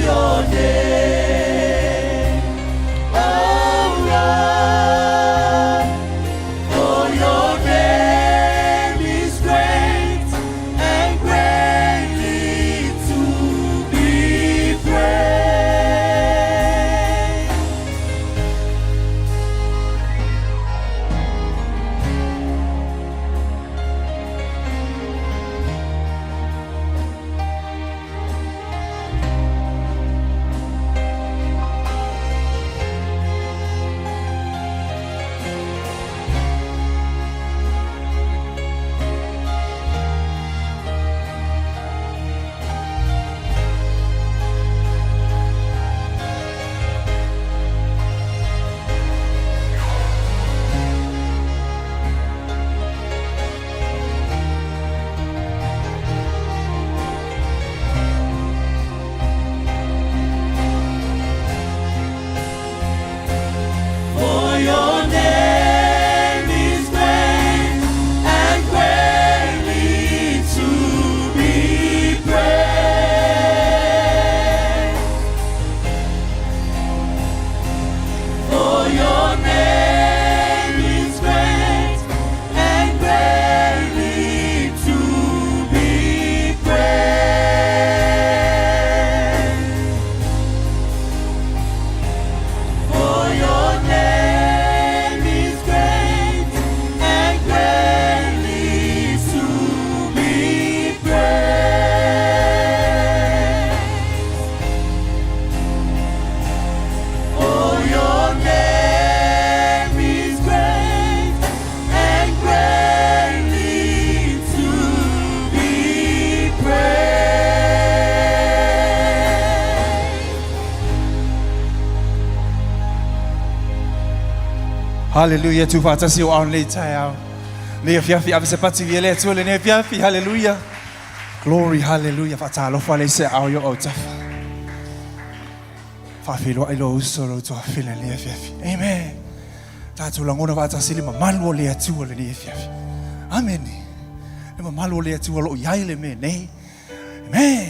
your name, oh Lord, for your name is great and greatly to be praised. For your name is great and greatly to be praised. For your name is great and greatly to be praised. For your name is great and greatly to be praised. For your name is great and greatly to be praised. Hallelujah, tu fatasi o aun le taiao. Le fiafi avese pati viele tu le ne fiafi, hallelujah. Glory, hallelujah. Fatalo fa le se au yo o tafa. Fa filo ai lo usoro tu afile le fiafi. Amen. Tatu langona fatasi le malu le tu le ne fiafi. Amen. Le malu le tu lo yai le me nei. Amen.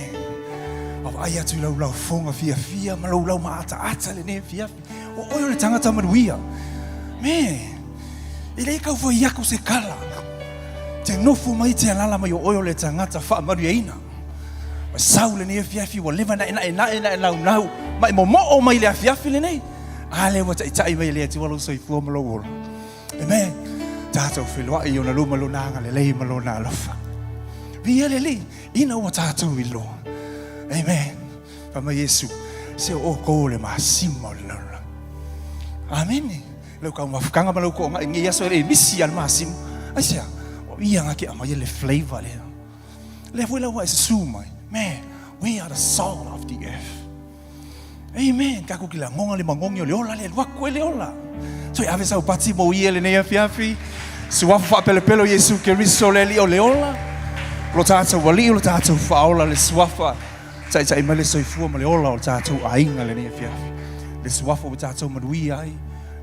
Of aya tu lau fonga fia ma lau ma ata le ne fiafi. O oyo le tangata maduia. Me, ile kau foi yako se kala. Te nofu mai te alala mai o oyo le tangata wha mariaina. Ma saule ne fiafi wa leva na nau. Mai mo o mai le fiafi le nei. Ale wa tai mai le ti walu soi fu malo wol. Amen. Tato filwa i ona luma lo nanga le lei malo na lofa. Vi le ina wa tato wilo. Amen. Pa mai Yesu se o ko le ma simo lo. Amen. Lau kau mafukanga malau ko nga ngi yaso le misi al masim. Asia, o ia nga ki ama le flavor le. Le foi la wa suma. Man, we are the salt of the earth. Amen. Ka ko kila ngonga le mangongi le ola le wa ko le ola. So ave sa pati mo ia le ne fiafi. Suwa fa pelo Yesu ke riso le li o le ola. Lo tata wali lo tata fa ola le swafa. Sai male so fu mo le ola o tata ainga le ne fiafi. Le swafa o tata mo wi ai.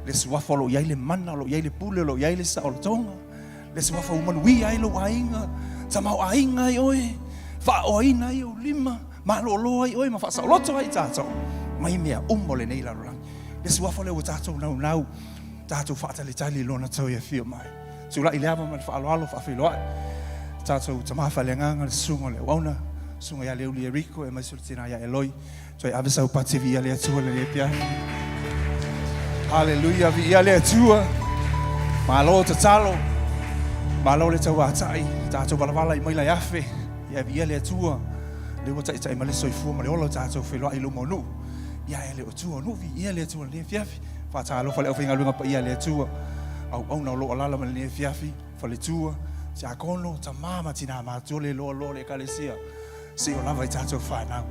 Le suafa lo yai le mana lo yai le pule lo yai le sa o tonga le suafa umanu wi ai lo ainga sama o ainga ai oi fa o ina ai o lima ma lo ai oi ma fa sa loto ai tato mai mea le nei la lang le suafa le o tato nau tato fa tali lo na to ia fio mai sula ile ava ma fa alo fa filo tato tama fa le nganga le sunga le wauna sunga ya le uli rico e mai sultina ya eloi so avisa o pati via le tu le pia. Hallelujah, vi ale tua. Malo te talo. Malo le tau atai. Tato balawala I mai la yafe. Ya vi ale tua. Le wata I male soifu male ola tato felo ai lo monu. Ya ale tua no vi ale tua le fiafi. Fa talo fa le ofinga lunga pa ale tua. Au na lo ala male le fiafi. Fa le tua. Sa kono ta mama tina ma tole lo le kalesia. Se o lava tato fa na.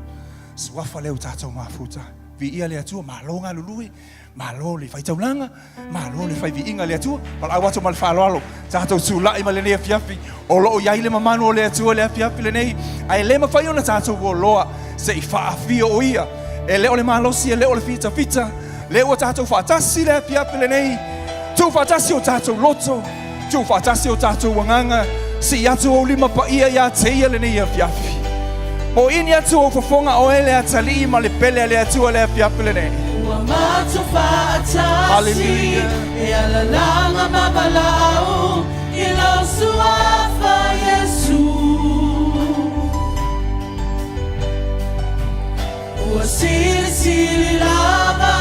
Swafa le tato mafuta. Vi ale tua malonga lului. Malo le fai taulanga, malo le fai viinga le atua, pala awato mal falo tato sula I malene fiafi, o lo yai le mamano le atua le fiafi le nei, ai le mafai ona tato wo loa, se I fa afio o ia, e le ole malo si e le ole fita, le o tato fatasi le fiafi le nei, tu fatasi o tato loto, tu fatasi o tato wanganga, si atu o lima pa ia ia te ia le nei fiafi. Mo ini atu o fofonga o ele atali ma le pele le atu le apiapile nei. Hallelujah. E ala langa mabalao ilo suafa Yesu. Ua sili lava.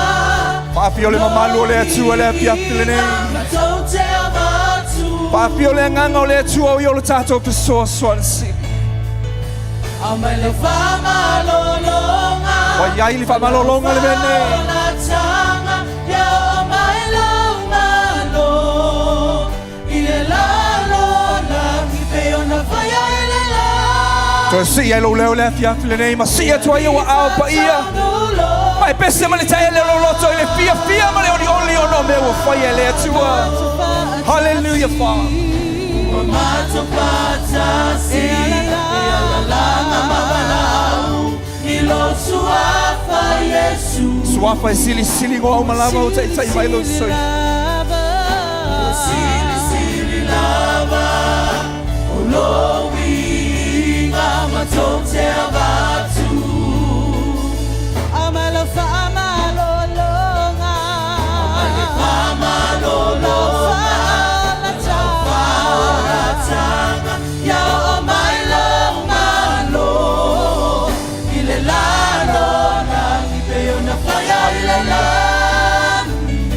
Papi ole mamalu le atu le apiapile nei. Papi ole nganga ole atu o yo le tato pesoa swansi. Amai le fama lolonga. Wa yai le fama lolonga le mene. Ya amai lo ile lalo la ki pe ona faya ile la. To si ai lo leo le fia nei ma si atu ai wa au pa ia. Mai pese ma le tai le lo loto ile fia ma le oli ono me wa faya le atu. Hallelujah, Father. Mato patasi ilo suafa Yesu. Suafa sili go au malava o tai vai lo so. Sili lava olo winga matote abatu. Amala fama lolonga. Amala fama lolonga.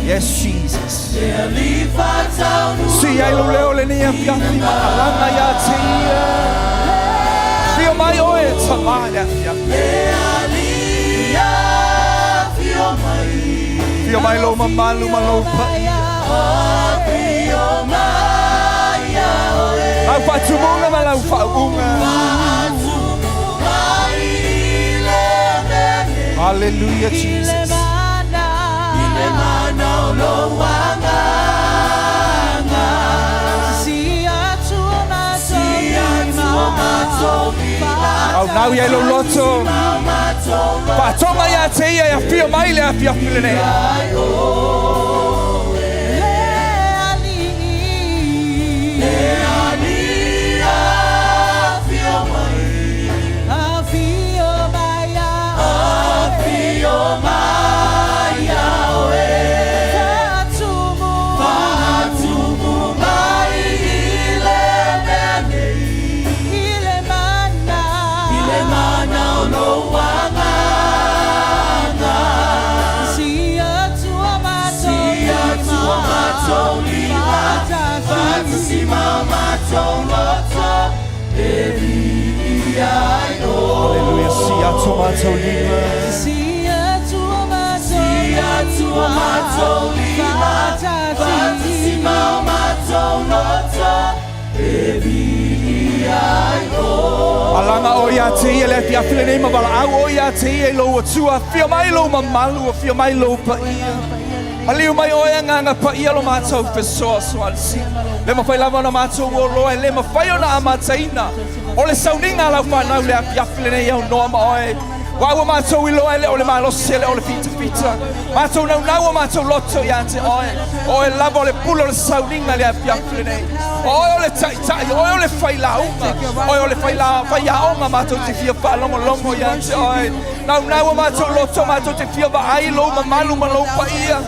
Yes, Jesus. Si ai lo leo le nia fiafi ma alanga ya tia. Fio mai oe tamaya fiafi. Fio mai lo mamalu malopa. Au fatumunga ma lau faunga. Hallelujah, Jesus. Au nau ia lo loto. Patonga ia te ia fio mai le afia filene. Hallelujah, sia tomato lima. Sia tomato lima. Alanga o ia te ia le fia file nei ma wala au o ia te ia lo atua. Fia mai lo mamalu, fia mai lo pa ia. Aliu mai o ia nganga pa ia lo mātou pesoa swalsi. Le mawhai lava na mātou o loe, le mawhai o na amataina. O le Sauninga lau whanau le a file nei au noa ma oe. Wawa mātou I loe le o le malose le o le fita. Mātou nau mātou loto ia te oe. O e lava o le pulo le Sauninga le a file nei. O le tai, o le whailaunga. O le whaiaonga mātou te fia whalongo ia te oe. Nau mātou loto mātou te fia wa ai lo ma malu ma lo pa ia.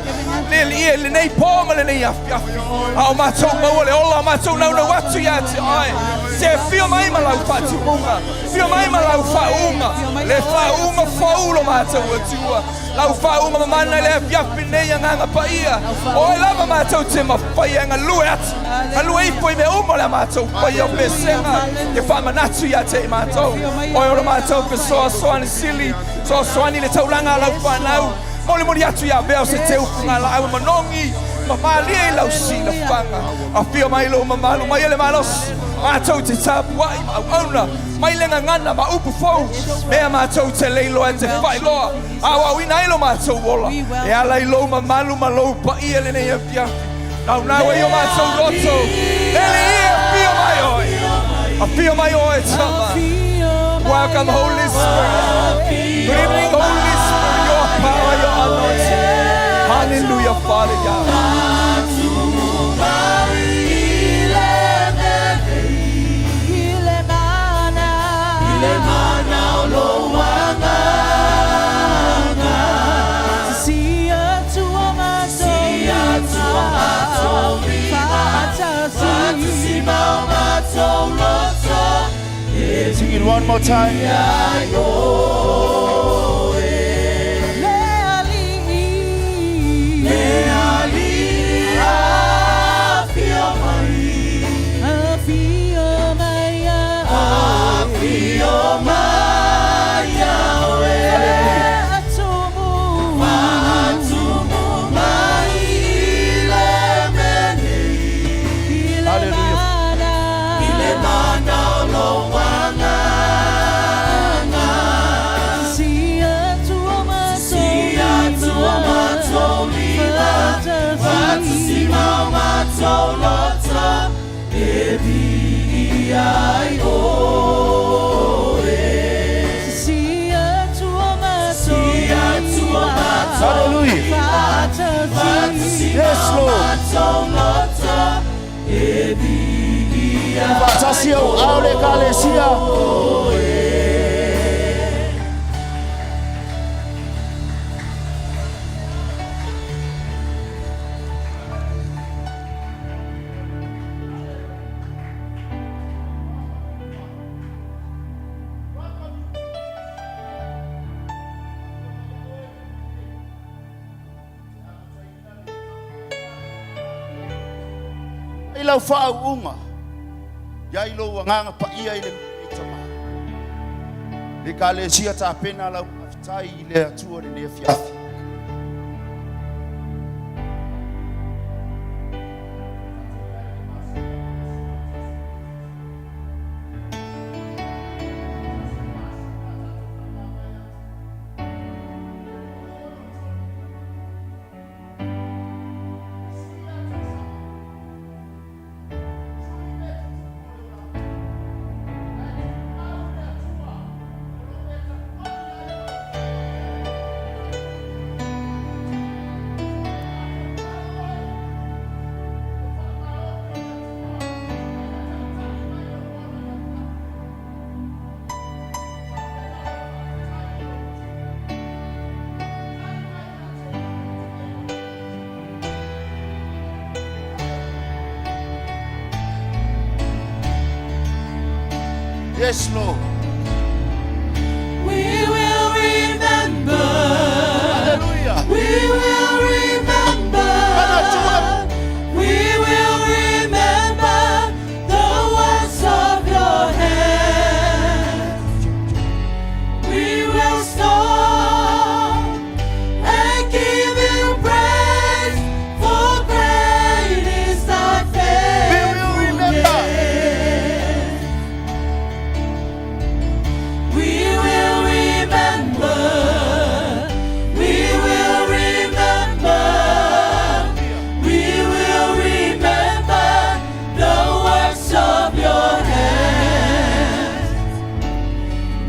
Le nei pōma le nei afiafi. A o mātou maua le ola mātou nau atu ia te oe. Se fia mai ma lau whatumunga. Fia mai ma lau whaunga. Le whaunga whaulo mātou atua. Lau whaunga ma mana le afiafi nei a nganga pa ia. O e lava mātou te mawhai anga lue atu. A lue ipo I me umo le mātou whai au me senga. Ke whamanatu ia te mātou. O e ora mātou pe soa soani sili. Soa soani le taulanga lau whanau. Moli atu ia beo se te upunga la au manongi. Ma malia I lau si la whanga. A fia mai lo ma malu mai ele malos. Mātou te tapuai ma au auna. Mai lenga ngana ma upu fau. Mea mātou te leilo e te whailoa. Awa wina ilo mātou wola. E ala ilo ma malu ma lou pa ia le nei a fia. Nau e o mātou roto. Ele ia fia mai oi. A fia mai oi tama. Welcome Holy Spirit. Good evening Holy Spirit. Your power, your anointing. Hallelujah, Father God. Ile mana one more time. Yes, Lord. Batasio aule kalesia. Ilau whaaunga. Ia ilo wanganga pa ia ile mitama. Le kale sia ta pena lau afitai ile atua le nefiafi. Yes, Lord. We will remember. Hallelujah. We will remember. We will remember the works of your hand. We will stop and give you praise, for great is thy faithfulness. We will remember. We will remember. We will remember the works of your hands.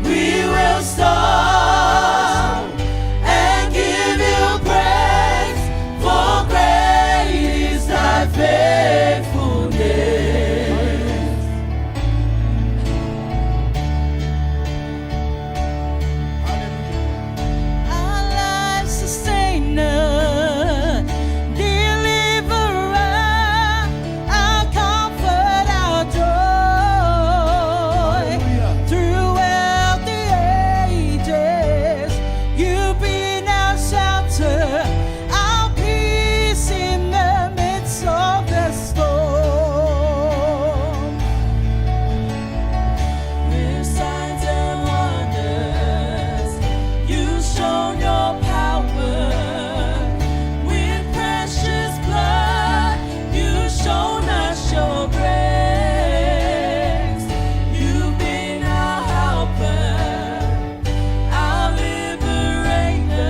We will stop and give you praise, for great is thy faithfulness. Our life sustainer, deliverer, our comfort, our joy. Throughout the ages, you've been our shelter, our peace in the midst of the storm. With signs and wonders, you've shown your power. With precious blood, you've shown us your grace. You've been our helper, our liberator.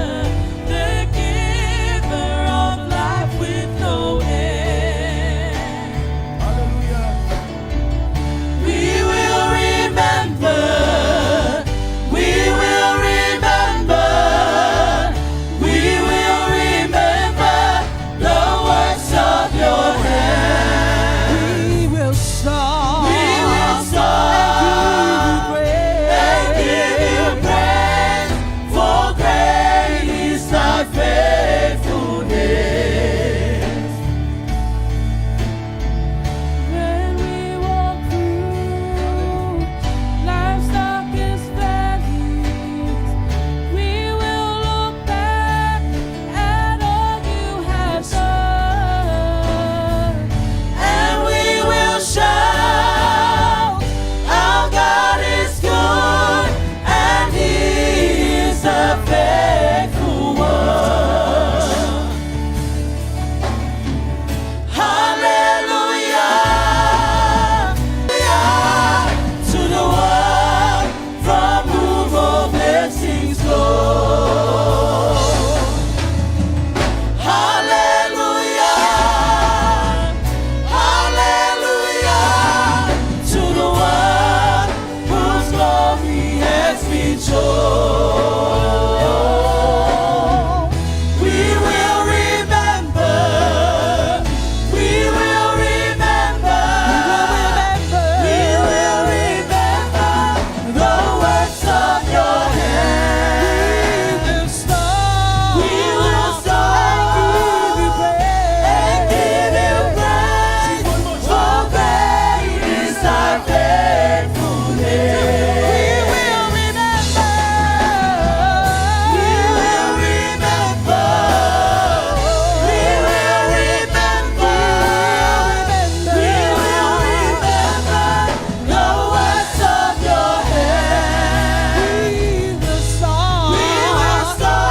faithful word. Hallelujah. To the one from whom all blessings flow. Hallelujah. Hallelujah. To the one whose glory has been shown. We will remember. We will remember. We will remember the works of your hand. We will stop and give you praise. For great is thy faithfulness. We will remember. We will remember. We will remember. We will remember the works of your hand. We will stop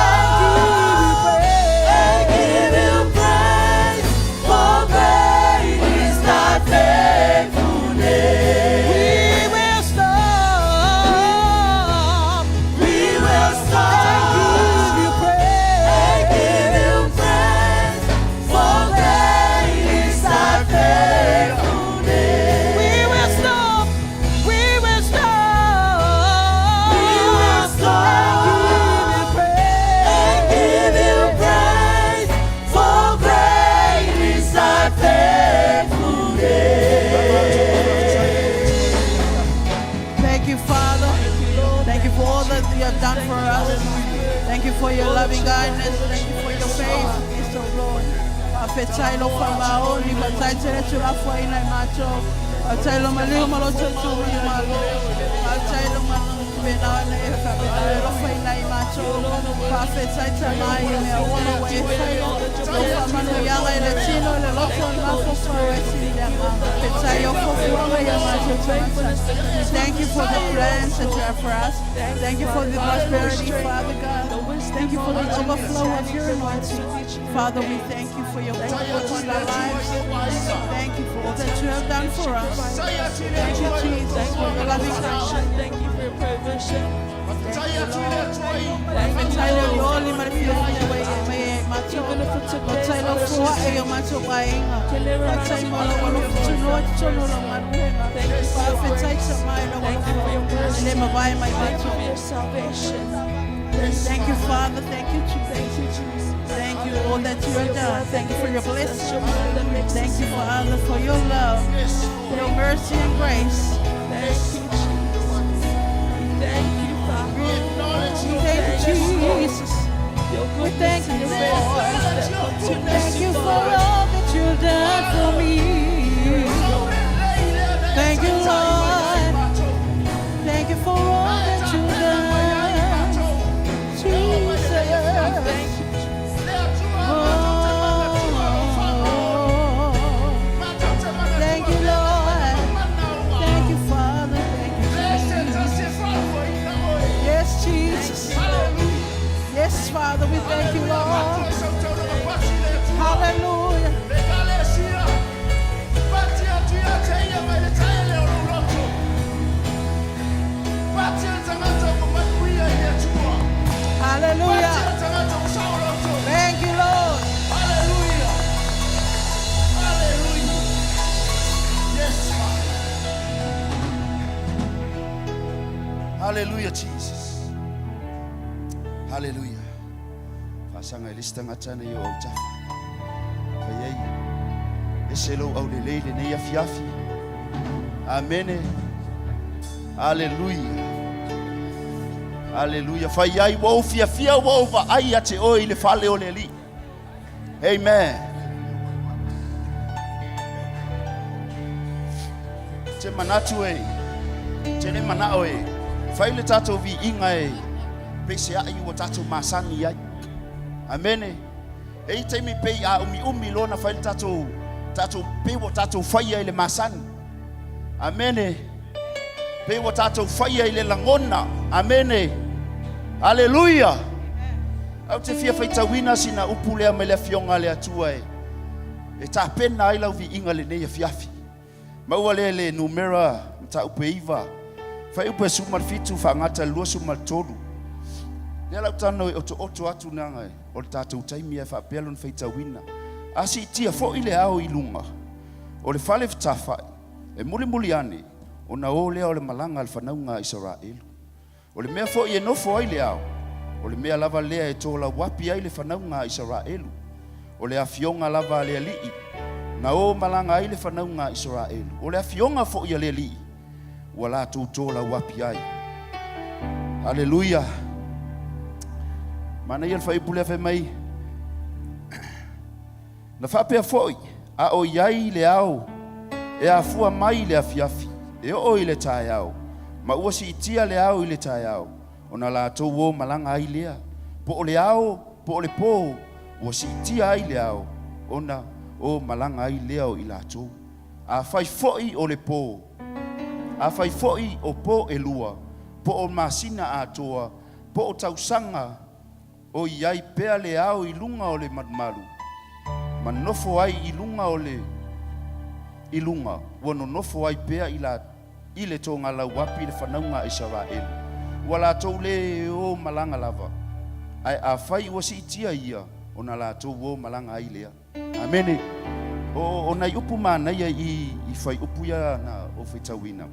and give you praise. For great is thy faithfulness. We will stop. We will stop and give you praise. For great is thy faithfulness. We will stop. We will stop. We will stop and give you praise. For great is thy faithfulness. Thank you, Father. Thank you for all that you have done for us. Thank you for your loving kindness. Thank you for your faithfulness, oh Lord. Apetailo famao ni mataitele tulafua ina macho. Apetailo malio malo tutu malo. Apetailo manubena na eka apetailo fa ina macho. Apetaita mai me awono wa efayo. Lofamano yanga ile tino ile loto mafo foresi ya apetayo fofuanga ya macho. Thank you for the plans that you have for us. Thank you for the prosperity, Father God. Thank you for the overflow of your anointing. Father, we thank you for your work upon our lives. Thank you for all that you have done for us. Thank you, Jesus, for your loving kindness. Thank you for your provision. Apetailo yoli marifio mwe macho. Apetailo fua eyo macho kwa inga. Apetailo walo futuno wachono la manuenga. Apetailo mailo walo futuno. Ile mabaye macho. Thank you, Father. Thank you, Jesus. Thank you all that you have done. Thank you for your blessing. Thank you, Father, for your love, your mercy and grace. Thank you, Father. Thank you, Jesus. We thank you, Lord. Thank you for all that you've done for me. Thank you, Lord. Thank you for all that you've done. Jesus. Thank you, Lord. Thank you, Father. Thank you, Jesus. Yes, Jesus. Yes, Father, we thank you, Lord. Hallelujah. Hallelujah. Thank you, Lord. Hallelujah. Hallelujah. Yes, Father. Hallelujah, Jesus. Hallelujah. Fasanga lista ngatana yo auta. Fayai. Eselo au lele ne yafiafi. Amen. Hallelujah. Hallelujah. Fayai wo fia wo va ayate o ile fale o leli. Amen. Te manatu e. Te ne manao e. Faile tato vi inga e. Pese ya yu tato masani ya. Amen. E te mi pe a umi lona faile tato pe wo tato faya ile masani. Amen. Pe wo tato faya ile langona. Amen. Hallelujah. Au te fia faitauina sina upu lea me lea fionga lea tua e. E ta pena ai lau vi inga le nei fiafi. Maua le numera mta upe iwa. Fai upe sumal fitu whangata lua sumal tolu. Nea lau tano e oto atu nanga e. O le tātou taimi e whapelon faitauina. Asi tia fo ile au ilunga. O le fale fitafai. E muli ane. O na o lea o le malanga al whanaunga Israelu. O le mea fo i e nofo ai le au. O le mea lava lea e tōla wapi ai le whanaunga Israelu. O le afionga lava lea lii. Na o malanga ai le whanaunga Israelu. O le afionga fo i a lea lii. Ua la tōla wapi ai. Haleluia. Mana i al whaipule fe mai. Na whapea foi. A o iai le au. E a fua mai le afiafi. E o i le tae au. Ma ua si itia le au i le tae au. O na la tau o malanga ai lea. Po o le au, po o le po. Ua si itia ai le au. O na o malanga ai lea o i la tau. A fai foi o le po. A fai foi o po e lua. Po o masina a toa. Po o tausanga. O iai pea le au i lunga o le madumalu. Manofo ai i lunga o le ilunga. Ua no nofo ai pea i le tonga lau wapi le whanaunga Israelu. Ua la tau le o malanga lava. Ai a fai ua si itia ia. O na la tau o malanga ai lea. Amene. O na upu manaia i fai upu ia na o whaitawina.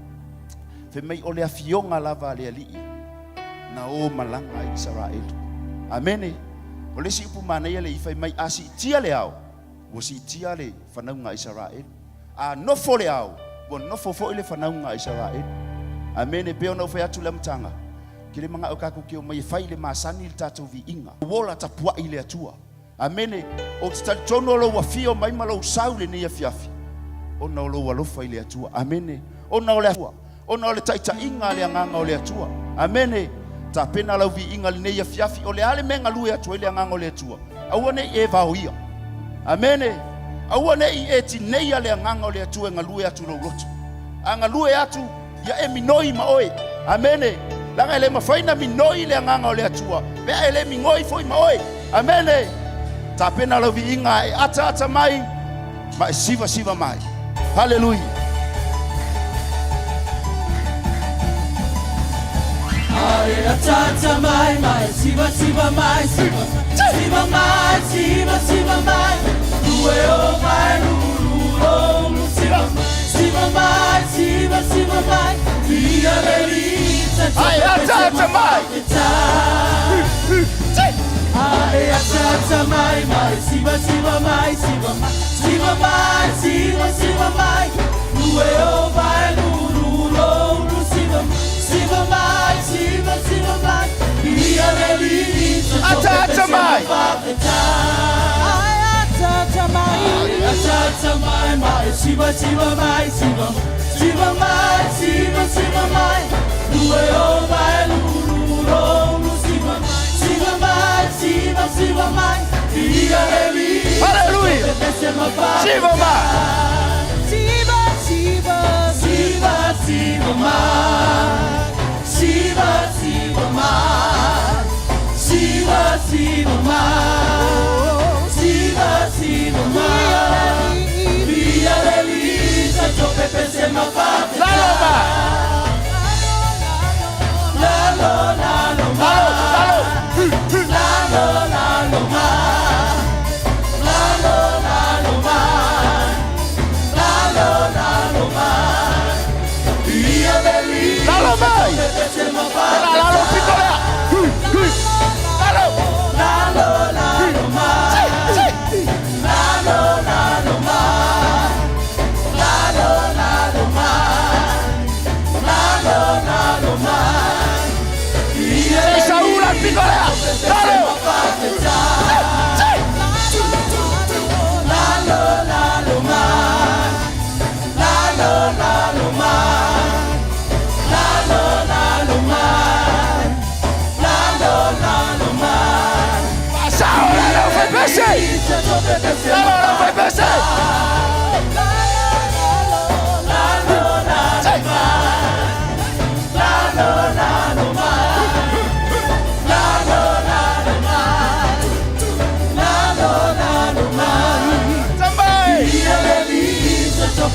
Fe mei o le afionga lava lea lii. Na o malanga Israelu. Amene. O le si upu manaia le i fai mai a si itia le au. Ua si itia le whanaunga Israelu. A nofo le au. Ua nofo fo i le whanaunga Israelu. Amene. Peo na ufai atu le mtanga. Kile mga o kako ke o mai fai le masani le tatou vi inga. Wola tapua i le atua. Amene. O te talitono lo wafio mai malo usau le nia fiafi. O na o lo walofa i le atua. Amene. O na o le atua. O na o le taita inga le anganga o le atua. Amene. Ta pena lau vi inga le nia fiafi. O le ale menga lue atua i le anganga o le atua. Awane i e vau ia. Amene. Awane i e ti neia le anganga o le atua nga lue atu lo rotu. Anga lue atu ya e minoi maoe. Amene. Langa ele mafaina minoi le anganga o le atua. Bea ele mingoi foi maoe. Amene. Ta pena lau vi inga e ata mai. Ma e siva mai. Hallelujah. Ai ata mai mai siva mai siva mai. Due o mai lu siva mai. Via verita. Ai ata mai. Ai ata mai mai siva mai. Due o mai lu siva mai. Via verita. Ata mai. Ata mai siva mai. Due o mai lu siva mai. Via verita. Hallelujah. Siva mai. Via Elisa, ciò che pensiamo a fare.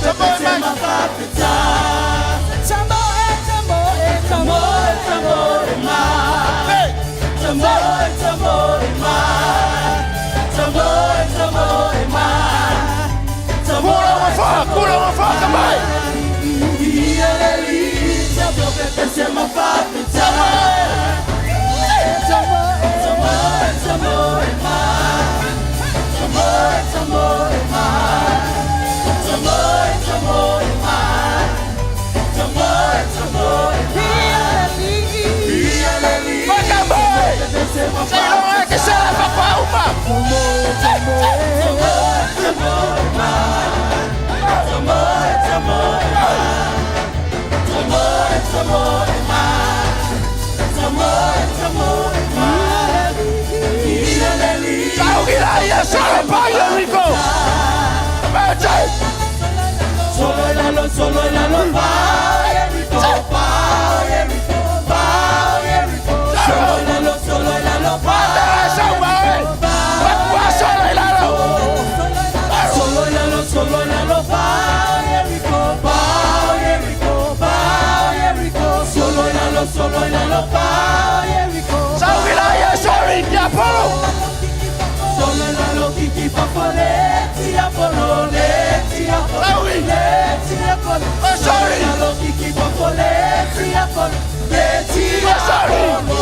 pepese mafafita. Tambore, tambore, tambore, tambore ma. Tambore, tambore ma. Tambore, tambore ma. Tambore ma. Kula wafaka mai. Ielelisa pepese mafafita. Tambore, tambore, tambore ma. Tambore, tambore ma. Tambore, tambore ma. Tambore, tambore ma. Ielelisa pepese mafafita. Que se leva palma. Tambore, tambore ma. Tambore, tambore ma. Tambore, tambore ma. Tambore, tambore ma. Ielelisa Sauninga solo payo rico. solo el alo, pa, Rico, pa, Rico, pa, Rico. Solo el alo, pa, Solo el alo. solo el alo, pa, Rico, pa, Rico, pa, Rico. Solo el alo, pa, Rico. Sauninga sorry Japolo. Solo el alo, kiki, papaleti, apolo, leti, apolo, leti, apolo. Solo el alo, kiki, papaleti, apolo, leti, apolo.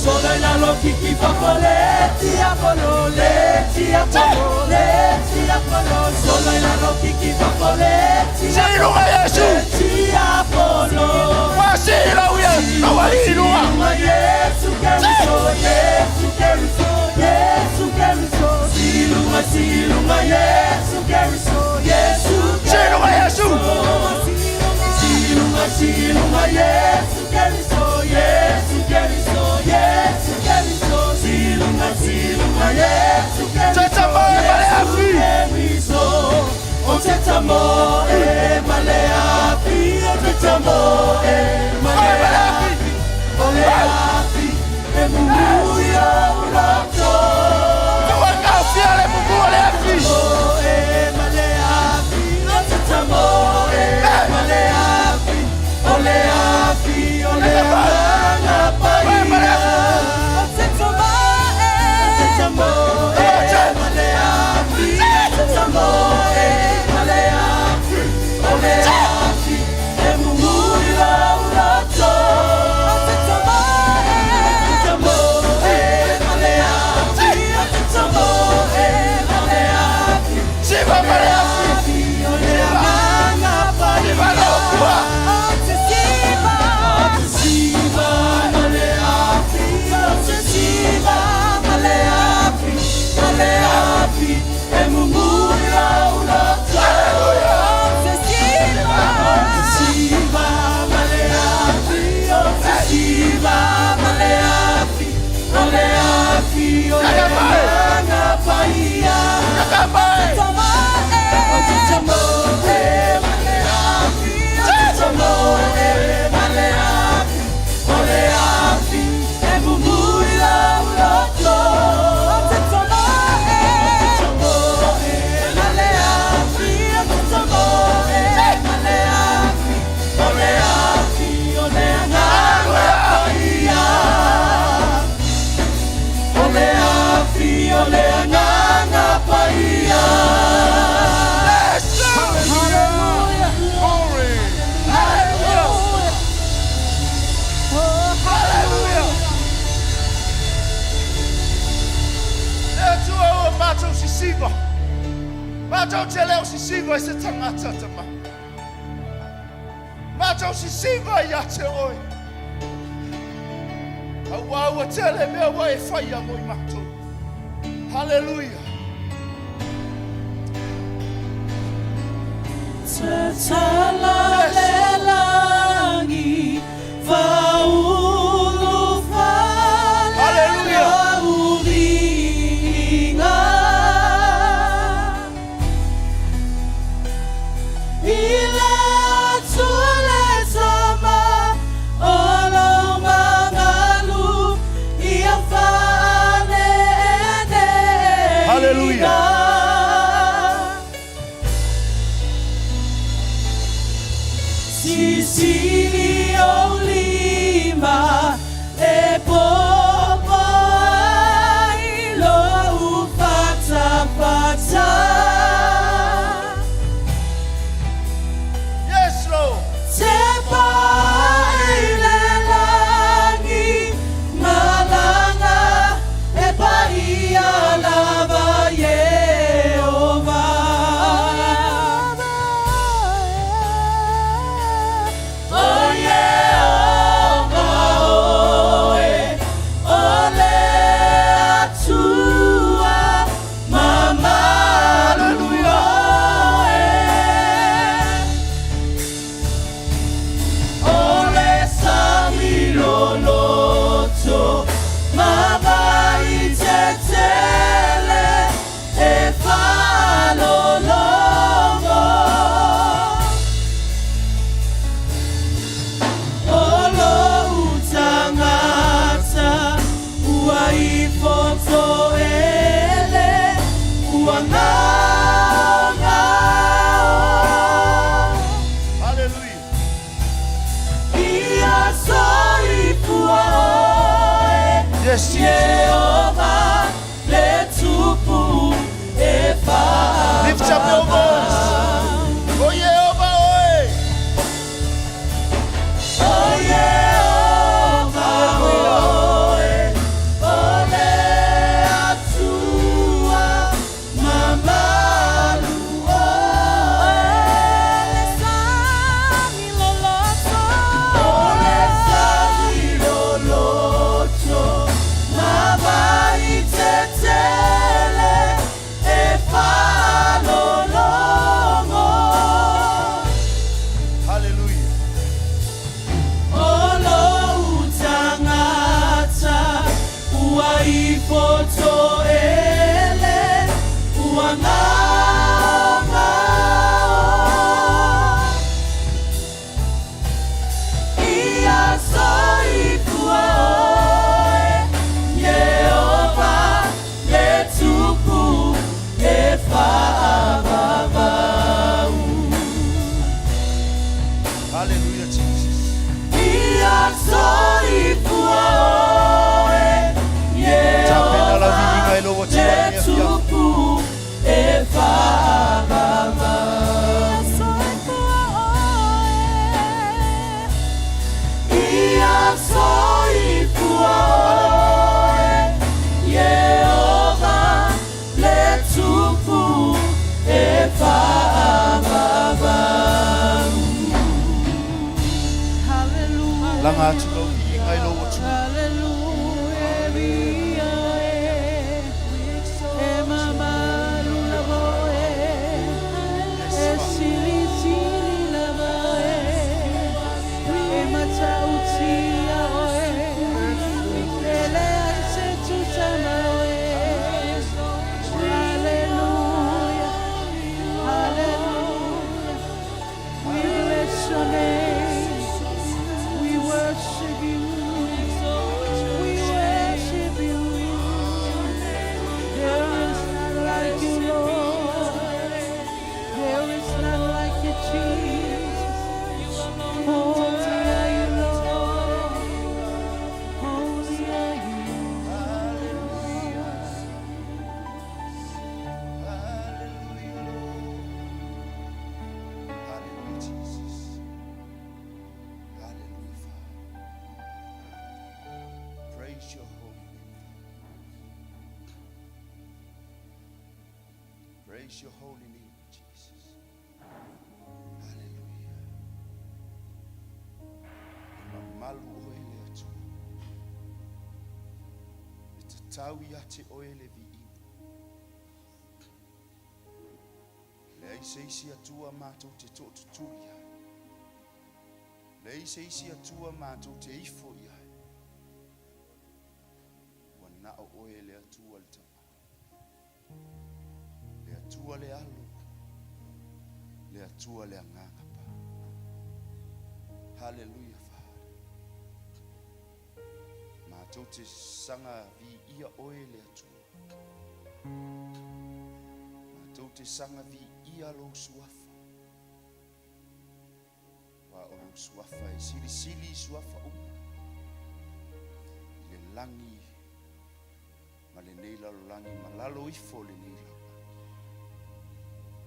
Solo el alo, kiki, papaleti, apolo, leti, apolo, leti, apolo. Solo el alo, kiki, papaleti, Sauninga Yesu. leti, apolo. Wasila uya. Awalilua. Yesu Keriso, Yesu Keriso, Yesu Keriso. Silunga, silunga, Yesu Keriso, Yesu Sauninga Yesu. Silunga, silunga, Yesu Keriso, Yesu Keriso, Yesu Keriso. Silunga, silunga, Yesu Keriso, Tetamo maleafi. Keriso. O tetamo maleafi, o tetamo maleafi. Oleafi, emuyo uloto. Tuwakafiale Mungu oleafi. Maleafi, otetamo maleafi. Oleafi, oleana paia. Otetamo maleafi, otetamo maleafi. Oleafi, emuyo uloto. Matau sisingo ese tangata tama. Matau sisingo ya te oi. Awa tele me wa e fire mo mato. Hallelujah. Tsalalelani faulu fala. Hallelujah. Hallelujah. sili o lima e popo ai lo ufata fata. Yes, Lord. Tepa ile langi malanga e paia lava Yehova. Oh Yehova, oe, ole atua mama lua ole samilo loto mabai tetele e falolongo olo utangata uaifoto ele uanganga. Hallelujah. Ia soifua oe Yes, Jesus. Yehova le tupu e fa. Lift up your voice. Oh Jehovah, oe. Oh Yehova oe ole atua mamalu oe ole sami loloto mabai tetele e falolongo Hallelujah. olo utangata uaifoto ele uanganga ia soifua oe Yehova le tupu e whaavavau. Hallelujah, Jesus. Ia soifua oe Tapena la Yehova vinga ilo wa le tua nia fia. tupu e whaavavau. Ia soifua oe Yehova le tupu e whaavavau. Hallelujah. Langa atu lau vinga ilo wa tua. We worship you. We worship you. There is none like you, Lord. There is none like you, Jesus. Holy are you, Lord. Holy are you. Hallelujah, Jesus. Hallelujah, Father. Praise your holy name. Praise your holy name, Jesus. Hallelujah. Mamalu oele atu. Itatawi ate oele vi. Leisi atua mātou te tōtuturia. Leisi atua mātou te ifo ia. Wana o oe le atua le tama. Le atua le alu. Le atua le angangapa. Hallelujah, Father. Mātou te sanga vi ia oe le atua. Mātou te sanga vi ia lo suafa. Wa o suafa e sili suafa le langi ma le nei langi ma lalo ifo le nei lapa.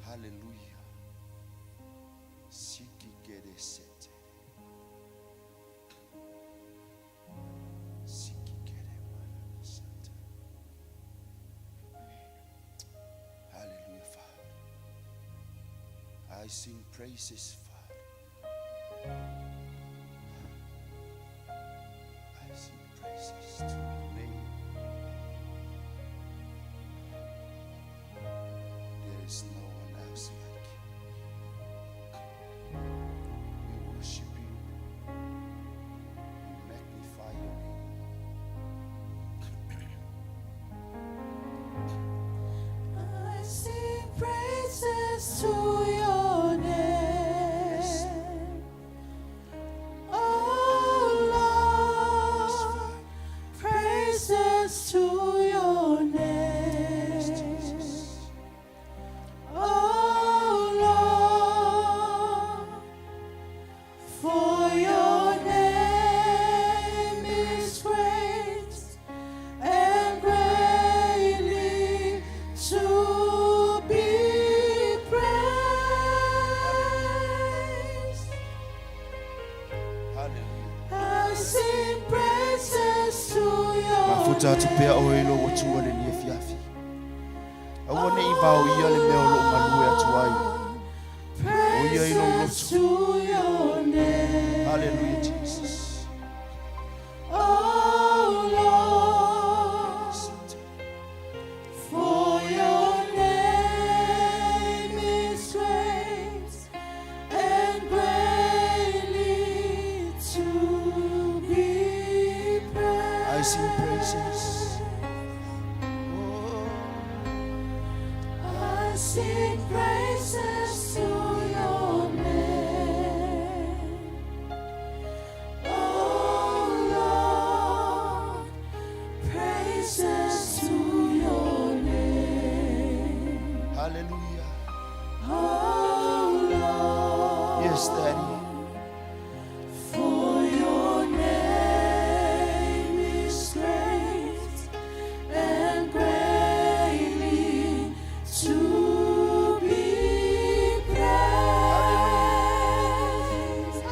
Hallelujah. Siki kere sete. Siki kere mana sete. Hallelujah, Father. I sing praises, Father. I sing praises to your name. There is no one else like you. We worship you. We magnify your name. I sing praises to your name. Oh Lord, praises to your name. Oh Lord, for your name is great and greatly to be praised. Hallelujah. I sing praises to your Mafuta tupea oilo watu wale ni fiafi. Awone ibao ia le meo lo malu ya tuai. Oia ilo praises to your name. Hallelujah, Jesus. Oh Lord, for your name is great and greatly to be praised. I sing praises. I sing praises to your name. Oh Lord, praises to your name. Hallelujah. Oh Lord, Yes, Daddy. for your name is great and greatly to be praised. I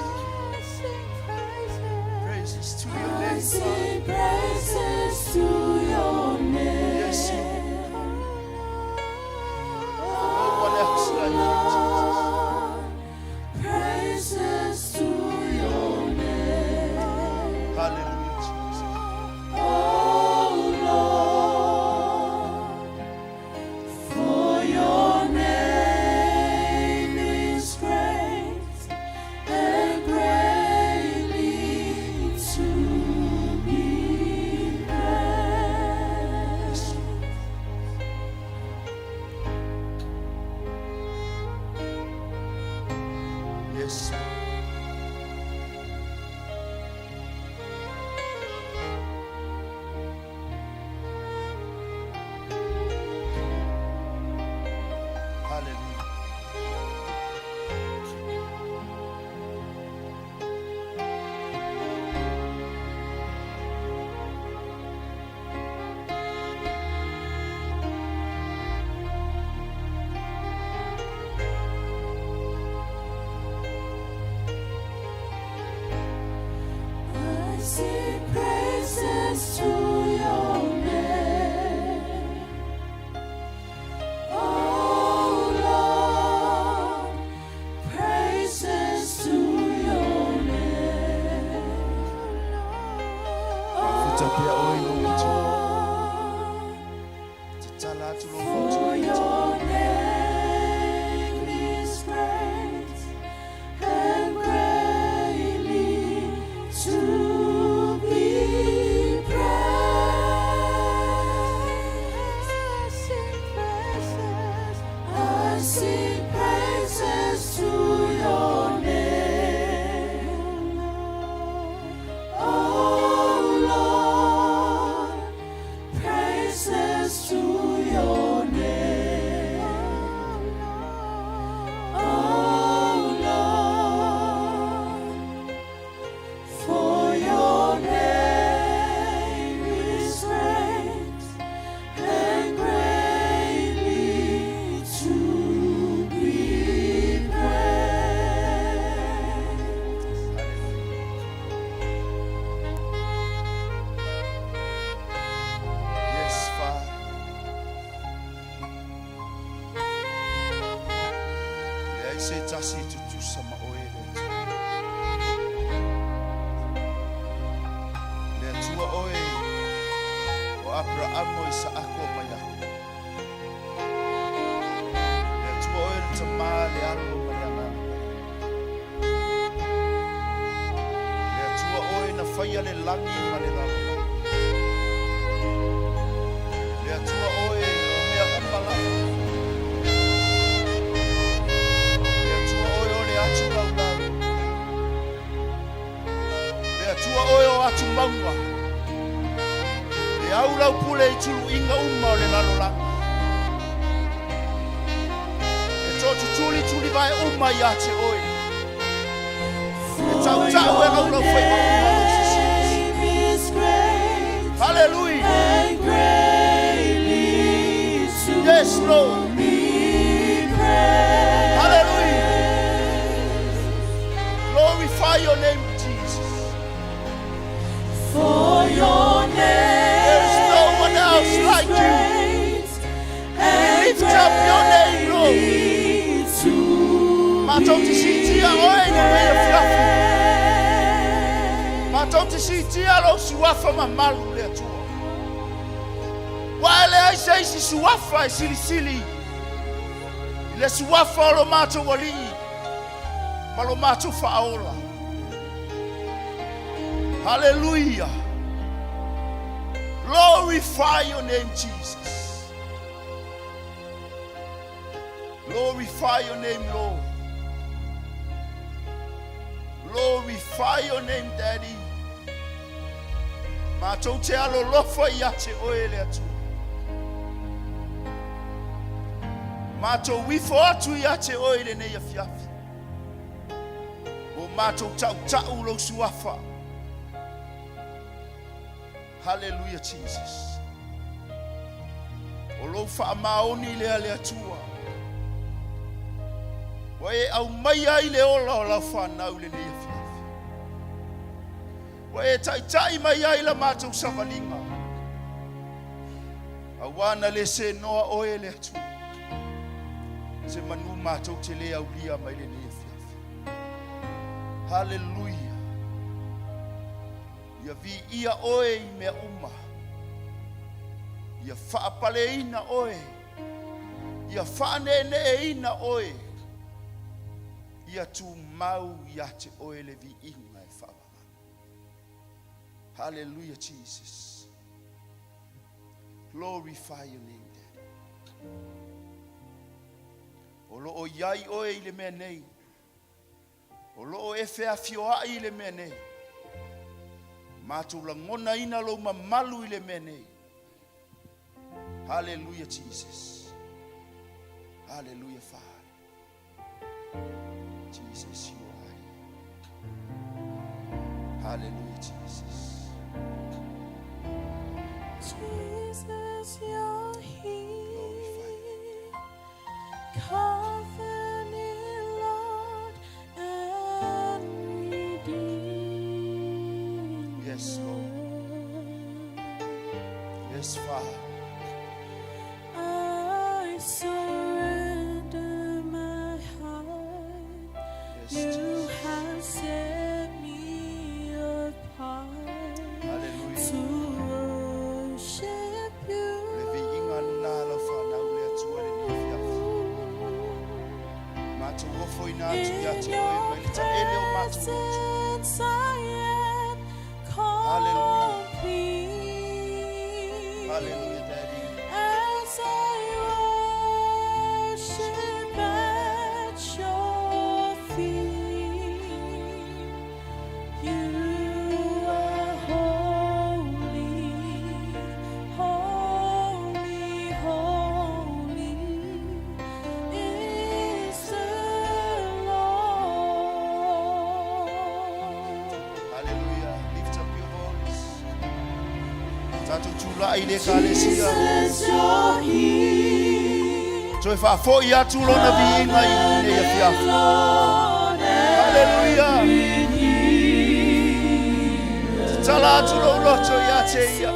sing praises. Praises to your I name, sing Father. praises to your name. Yes, Oh No one else like you, Lord, praises to your name. Hallelujah, Jesus. Oh Lord, for your name is great and greatly to be praised. Yes, sir. Hallelujah. I sing praises to your name. Oh Lord, praises to your name. Futapia oilo watu. Lord, Titala tulo for watu. your name is great and greatly to be praised. I sing praises to your name. Oh Lord, praises to your name. Oh Lord, se tasi tu sama oe le tua oe o Abraham o Isaac o Mayako le tua oe le tama le alo Mayana le tua oe na whaia le langi ma le lalo le tua oe o mea umbala tua oe o atu maunga e au lau pule I tulu inga umma o le lalolanga e tōtu tuli vai umma I ate oe e tau e lau lau whai ma umma o sisi Hallelujah Yes Lord Hallelujah Glorify your name For your name there is no one else like you. Lift up your name, Lord. Matoti sitia oe ni mea fiafi. Matoti sitia lo suafa mamalu le atua. Wale aisa isi suafa isilisili. Ile suafa lo mato wali. Malo mato faola. Hallelujah. Glorify your name, Jesus. Glorify your name, Lord. Glorify your name, Daddy. Matou te alo lofa ia te oele atu. Matou wifo atu ia te oele ne ia fiafi. O matou tau lo suafa. Hallelujah, Jesus. O lo fa maoni le ale atua. Wa e au mai ai le ola o la fa na ule ne fiafi. Wa e tai mai ai la matou savalinga. Awana le se noa o ele atu. Se manu matou te le au lia mai le ne fiafi. Hallelujah. Ia vi ia oe I mea uma. Ia whaapale ina oe. Ia whanene ina oe. Ia tu mau ia te oe le vi inga e whaapama. Hallelujah, Jesus. Glorify your name, Daddy. O loo iai oe I le mea nei. O loo e whea fioa I le mea nei. Matou la ngona ina lo mamalu I le mene. Hallelujah, Jesus. Hallelujah, Father. Jesus, you are here. Hallelujah, Jesus. Jesus, you're here. Glorify you. Covenant Lord and redeemed. Yes, Lord. Yes, Father. I surrender my heart. Yes, You Jesus. have set me apart Hallelujah. to worship you. Levi inga na lo fa na ule atua le ni fiafi. Matou ofo ina atu ya te oe mai le ta ele o matou atu. Hallelujah, Daddy. As I worship at your feet, you are holy, holy, holy is the Lord. Hallelujah. Lift up your voice. Tatu tula ile kalesia. Jesus, you're here. Toi fa fo ia tulo na vinga I ne ya fiafi. Hallelujah. Tala tulo loto ya te ia.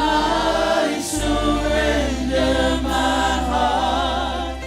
I surrender my heart.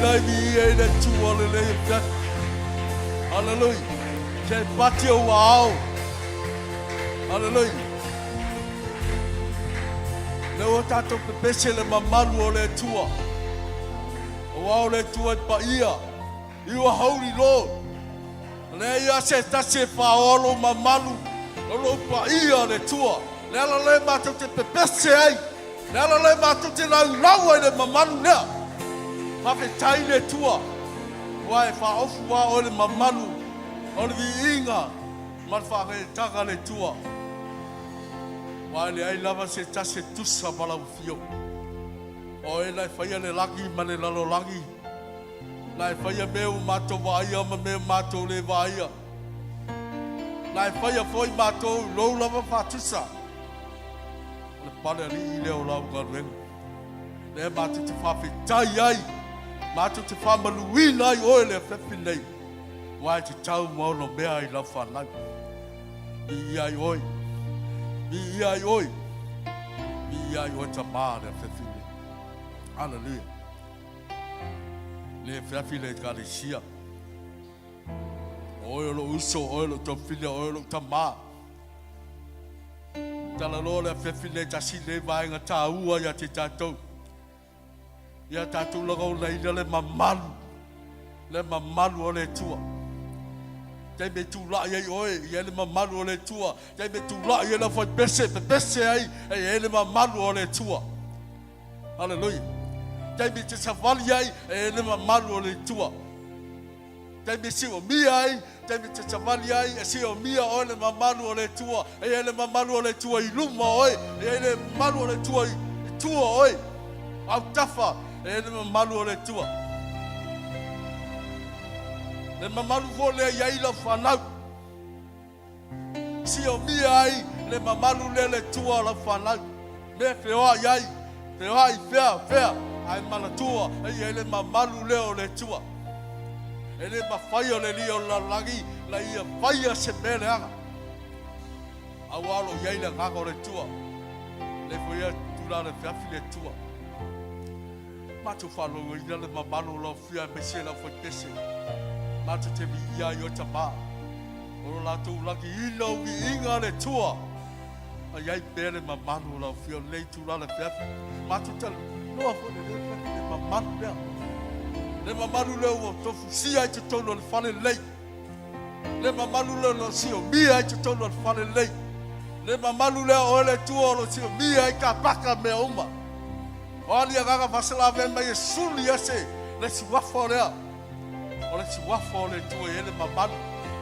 lai mi e le tua le le fiafi. Hallelujah. Ke pati o wao. Hallelujah. Le o tato pepese le mamalu o le tua. O wao le tua pa ia. You are holy Lord. Le ia se tase faolo mamalu. Olo pa ia le tua. Le ala le mato te pepese ai. Le ala le mato te lau ai le mamalu lea. Hape tai le tua. Wai fa ofu wa o le mamalu. O le vi inga. Man fa ke taka le tua. Wai le ai lava se tase tusa bala ufio. O e lai faya le lagi ma le lalo lagi. Lai faya meu mato vaia ma meu mato le vaia. Lai faya foi mato lo lava fatusa. Le pale ali le o lau garuengu. Le mato te whape tai ai. Mato te whamaluina ai oe le whepi nei. Wai te tau maono mea ai lau whanau. Mi ai oi. Mi ai oi. Mi ai oi ta maa le whepi nei. Hallelujah. Le whepi le karisia. Oe lo uso, oe lo tofilia, oe lo ta maa. Tala lo le whepi le tasi le vaenga ta ua ia te tatou. Ia tātou lagau leila le mamalu. Le mamalu o le tua. Tei me tū lai ai oe, ia le mamalu o le tua. Tei me tū lai ai la fai pese, pese ai, e le mamalu o le tua. Hallelujah. Tei me te savali ai, e le mamalu o le tua. Tei me siwa mia ai, tei me te savali ai, e siwa mia o le mamalu o le tua. E le mamalu o le tua i luma oe, e le mamalu o le tua i tua oe. Au tafa. E le mamalu o le tua. Le mamalu fo le iai la whanau. Si o mia ai, le mamalu le tua la whanau. Me whioa iai, whioa i whea. Ai mana tua, e le mamalu le o le tua. E le mawhai o le li o la langi, la ia whaia se mele anga. Au alo iai le ngaka o le tua. Le whia tūra le whiafi le tua. Matu whanau ina le mamalu la whia me se la whai pese. Matu te mi ia i o ta maa. Oro la tō laki ina o mi inga le tua. A iai pere mamalu la whia lei tūra le whiafi. Matu te loa hone le mamalu lea. Le mamalu lea ua tofu si ai te tono le whane lei. Le mamalu lea lo si o mi ai te tono le whane lei. Le mamalu lea o le tua lo si o mi ai ka paka mea uma. O ali a gaga fasela ve mai e suli ase le si wafo lea. O le si wafo le tua e le mamalu.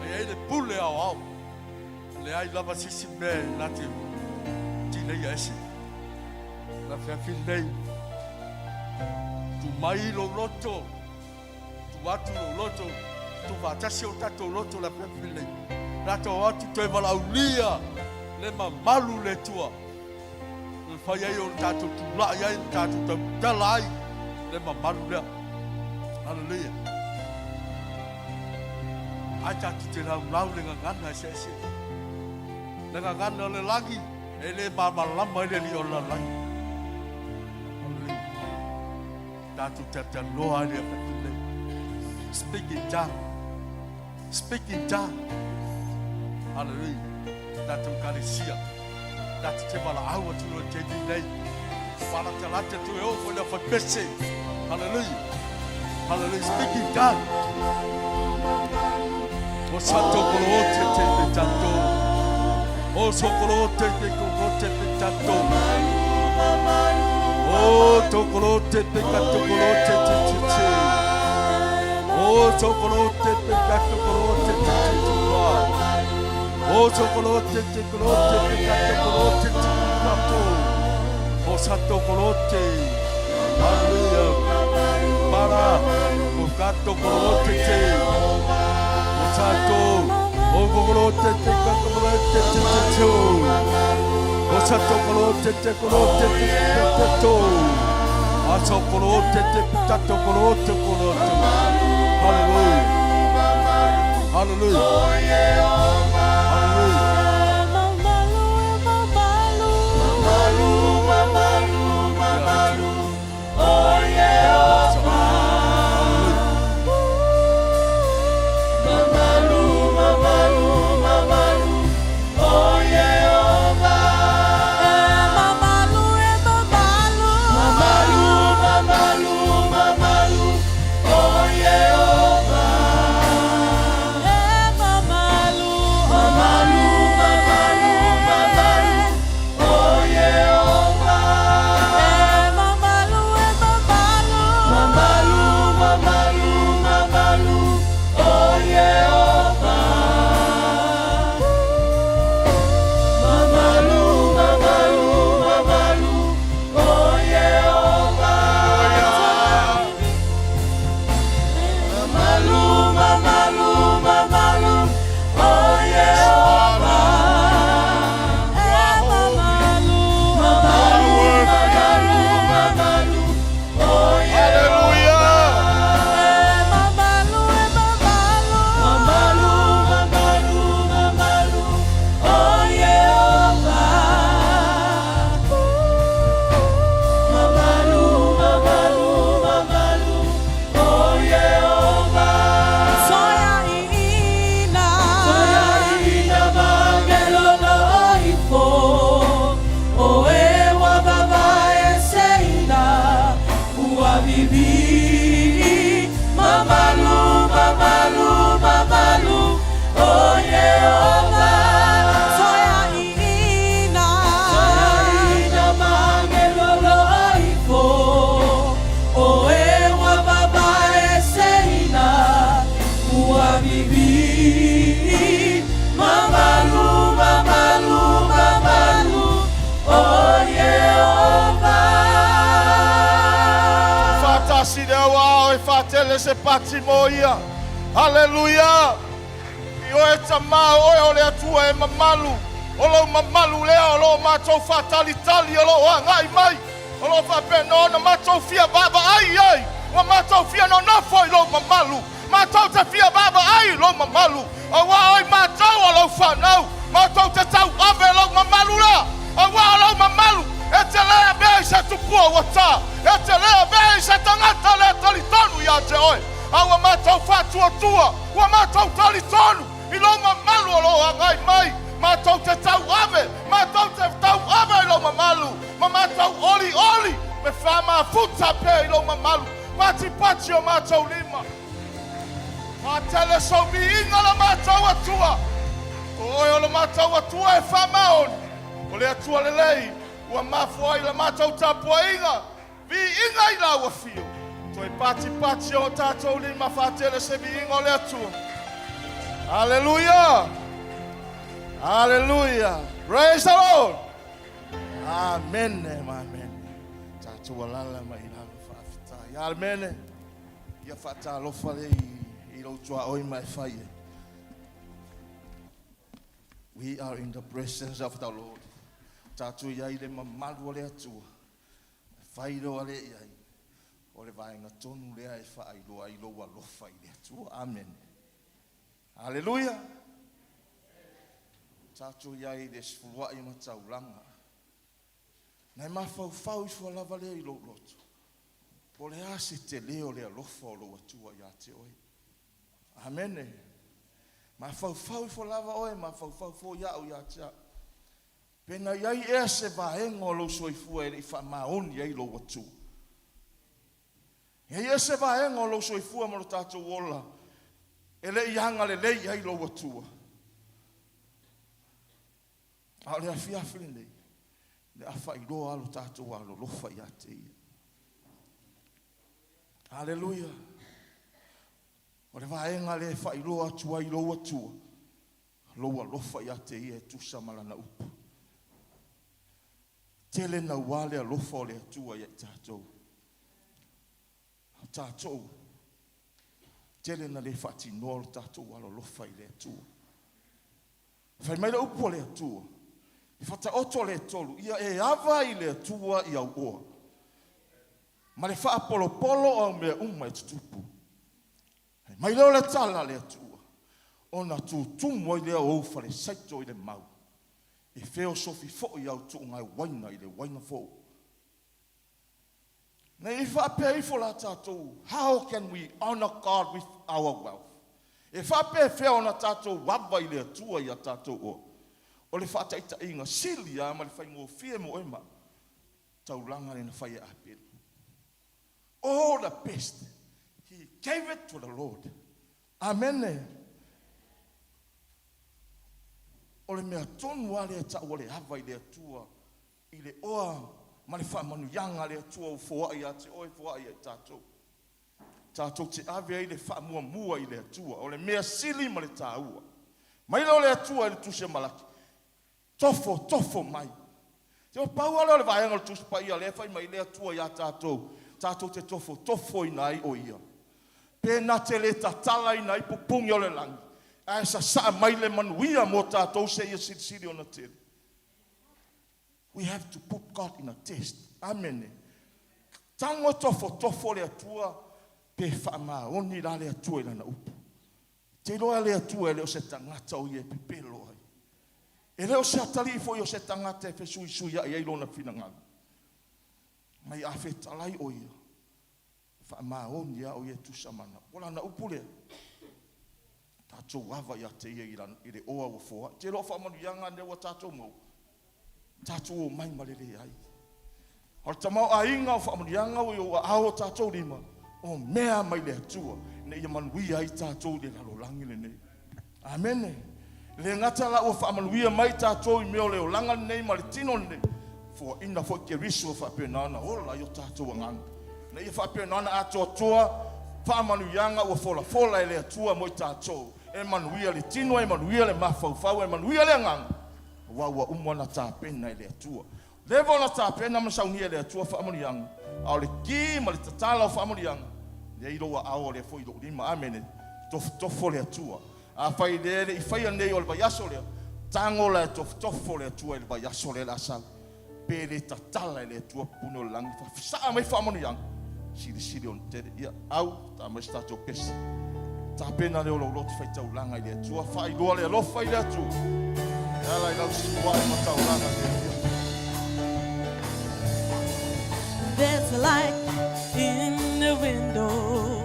E le pule au au. Le ai lava sisi me na te tine ia ese. La whiafi nei. Tu mai lo loto. Tu atu lo loto. Tu vatasi o tato loto la whiafi nei. Rato atu te malaulia. Le mamalu le tua. Le whai ai o tato tu lai ai. Tato tau talai. Le mamalu lea. Hallelujah. Ai tatu te lau le ngangana se se. Le ngangana le langi. E le mamalama le li o la langi. Tatu te loa le pepile. Speak in tongue. Speak in tongue. Hallelujah. Tatu karisia. Tatu te mala aua tu no te nei. Wala te late tu e ofo le fa pese. Hallelujah. Hallelujah. Speak in tongue. O santo colote te petato. O socolote te colote petato. O tocolote petato colote te te. O tocolote petato colote te te. O tocolote te colote petato colote te te. O santo colote. Hallelujah. Para. O gato colote te. Santo, o colote te colote te o santo colote te colote te a so colote te tato colote colote. Hallelujah. Hallelujah. Hallelujah. pasi de wa e fatele se pati moia. Hallelujah. Io e tama o le atua e mamalu. O lo mamalu le o lo matou fatali tali o lo ngai mai. O lo fa peno na matou fia baba ai. O matou fia no na foi lo mamalu. Matou te fia baba ai lo mamalu. O wa oi matou o lo fa nau. Matou te tau ave lo mamalu la. O wa lo mamalu. E te lea bea se tupua wata. E te lea bea se tangata le talitonu ya te oi. Awa matou fatua tua. Wa matou talitonu. I lo mamalu o lo angai mai. Matou te tau ave. Matou te tau ave i lo mamalu. Ma matou oli oli. Me whama futa pe i lo mamalu. Pati pati o matou lima. Ma tele so mi inga la matou atua. Oi o la matou atua e whama on. O le atua le lei. Ua mafua i la matou tapua inga. Vi inga i la ua fio. Toi pati pati o tatou lima whatele se vi inga o le atua. Hallelujah. Hallelujah. Praise the Lord. Amen. Amen. Tatou alala mai la whafita. Amen. Ia whata lofale i lo tua oi mai whai. We are in the presence of the Lord. Tatou iai le mamalu o le atua. Whairo ale iai. O le vaenga tonu lea e whaailoa i loa lofa i le atua. Amen. Hallelujah. Tatou iai le sfulua i mataulanga. Nei mawhau i fualava lea i lo lotu. Po le ase te leo le alofa o lo atua ia te oi. Amen. Mawhau i fualava oi, mawhau fo ia o ia te a. Pena iai ea se vaenga o lo soifua e le whamaoni iai lo atua. Iai ea se vaenga o lo soifua mo lo tatou ola. E le ianga le lei iai lo atua. A le afiafi nei. Le afa i roa alo tatou alo lofa i ate ia. Hallelujah. O le vaenga le fa i roa atua i lo atua. Loa lofa i ate ia e tusa malana upu. Tele na wale a lofa o le atua i tatou. Tatou. Tele na le fati noa o tatou alo lofa i le atua. Fai mai le upu o le atua. I fata oto le tolu. Ia e ava i le atua i au oa. Ma le faa polo polo o mea e tutupu. Mai leo le tala le atua. O na tutumu i lea o ufa le saito i le mau. E feo sofi fo i au tu ngai waina i le waina fo. Na i faa pia ifo la tatou. How can we honor God with our wealth? E faa pia feo na tatou waba i le atua i a tatou o. O le whataita inga sili a ma le whai mo fie mo ema. Taulanga le na whai a apel. All the best. He gave it to the Lord. Amen. O le mea tonu a le ta o le hawa i le atua. I le oa ma le wha manu yanga le atua o fua i a te oi fua i a tatou. Tatou te ave i le wha mua mua i le atua. O le mea sili ma le taua. Mai lo le atua i le tuse malaki. Tofo mai. Te o pau ala le vaenga le tusi pa ia le fai mai le atua ia tatou. Tatou te tofo i nai o ia. Pena te le tatala i nai pupungi o le langi. A sa saa mai le manuia mo tatou se ia siri o na tele. We have to put God in a test. Amen. Tango tofo le atua pe whaama oni la le atua i lana upu. Te loa le atua le o se tangata o ia pepelo. E leo se atali fo yo se tangata e fesui ia i lona finanganga. Mai a fetalai o ia. Whaamaoni ia o ia tusamana. Ola na upule. Tatou wava ia te ia i le oa o foa. Te loa whamanu ianga ne wa tatou mau. Tatou o mai malele ai. Hor tamau a inga o whamanu ianga o ia ao tatou lima. O mea mai le atua. Ne ia manui ai tatou le lalolangi le nei. Amen. Le ngata la o whaamanuia mai tātou i meo leo langa nei ma le tino nei. For ina fo ke riso whapenana ola i o tātou anganga. Na ia whapenana atoa whaamanuianga o fola e le atua mo i tātou. E manuia le tino, e manuia le mawhauwhau, e manuia le anganga. Waua umwana tāpena i le atua. Levo na tāpena masaunia le atua whaamanuianga. au le ki ma le tatala o whamurianga. Ia iro wa ao le fo i loko lima amene. Tofo le atua. A whai le I whai anei o le vaiaso lea. Tango le tofo le atua i le vaiaso le la sau. Pe le tatala le atua puno le langi. Whafisa mai whamurianga. Siri on tere. Ia au ta mai stato pesi. Ta pena le o lo lotu whai tau langa I le atua. Whai loa le alofa I le atua. Ala I lau siwa I matau langa le atua. There's a light in the window,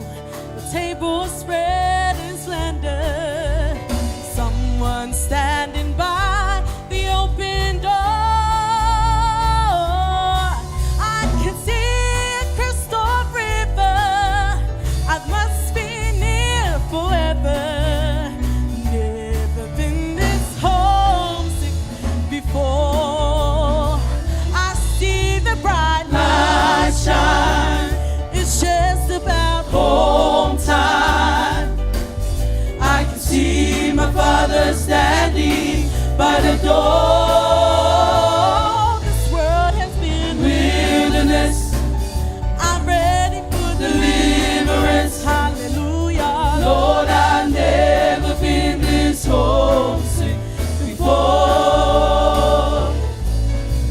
the table spread in splendor, someone standing by the open door. I can see a crystal river, I must be near forever. Never been this homesick before. I see the bright light shine, it's just about home time. I can see my father standing by the door. This world has been wilderness, I'm ready for deliverance. Hallelujah, Lord, I've never been this homesick before.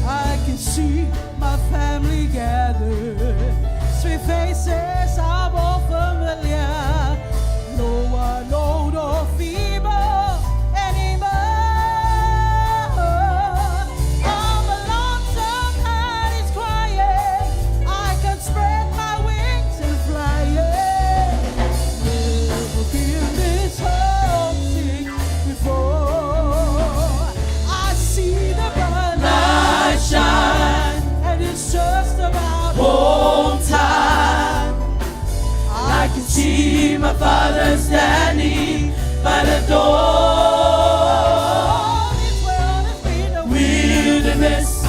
I can see my family gathered, sweet faces are all familiar. No one old or feeble anymore. All the lonesome heart is crying, I can spread my wings and fly. Never been this homesick before. I see the bright light shine, and it's just about home time. I can see my father standing by the door. This world has been a wilderness,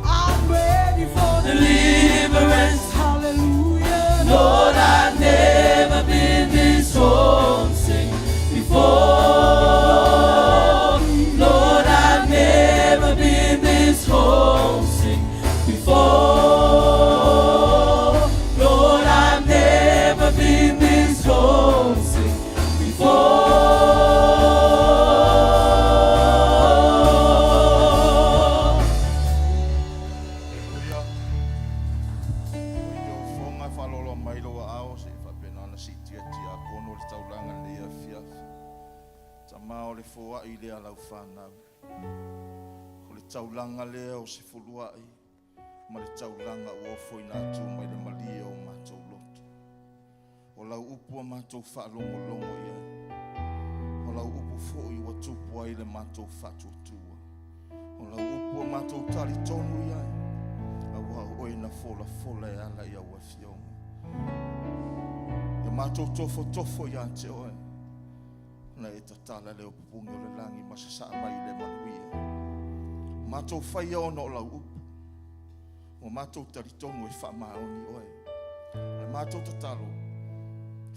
I'm ready for deliverance. Hallelujah, Lord, I've never been this homesick before. Lord, I've never been this homesick before. Lord, I've never been this homesick before. Fonga whalolo mai loa ao se whapena ana si tia kono le taulanga lea fiafi. Ta mao le fua I lea lau whanau. Ko le taulanga lea o se fulua I. Ma le taulanga ua foi nātu mai le malia o mātou loto. O lau upua mātou whaalongo ia. O lau upu foi ua tupu ai le mātou whatutua. O lau upua mātou tali tonu ia. Awa oe na fola e ala ia ua fionga. E mātou tofo ia te oe. Na e tatala leo pupungi o le langi masasa mai le manuia. Mātou whaia ona o lau upu. O mātou taritongo e whamaoni oe. Le mātou tatalo.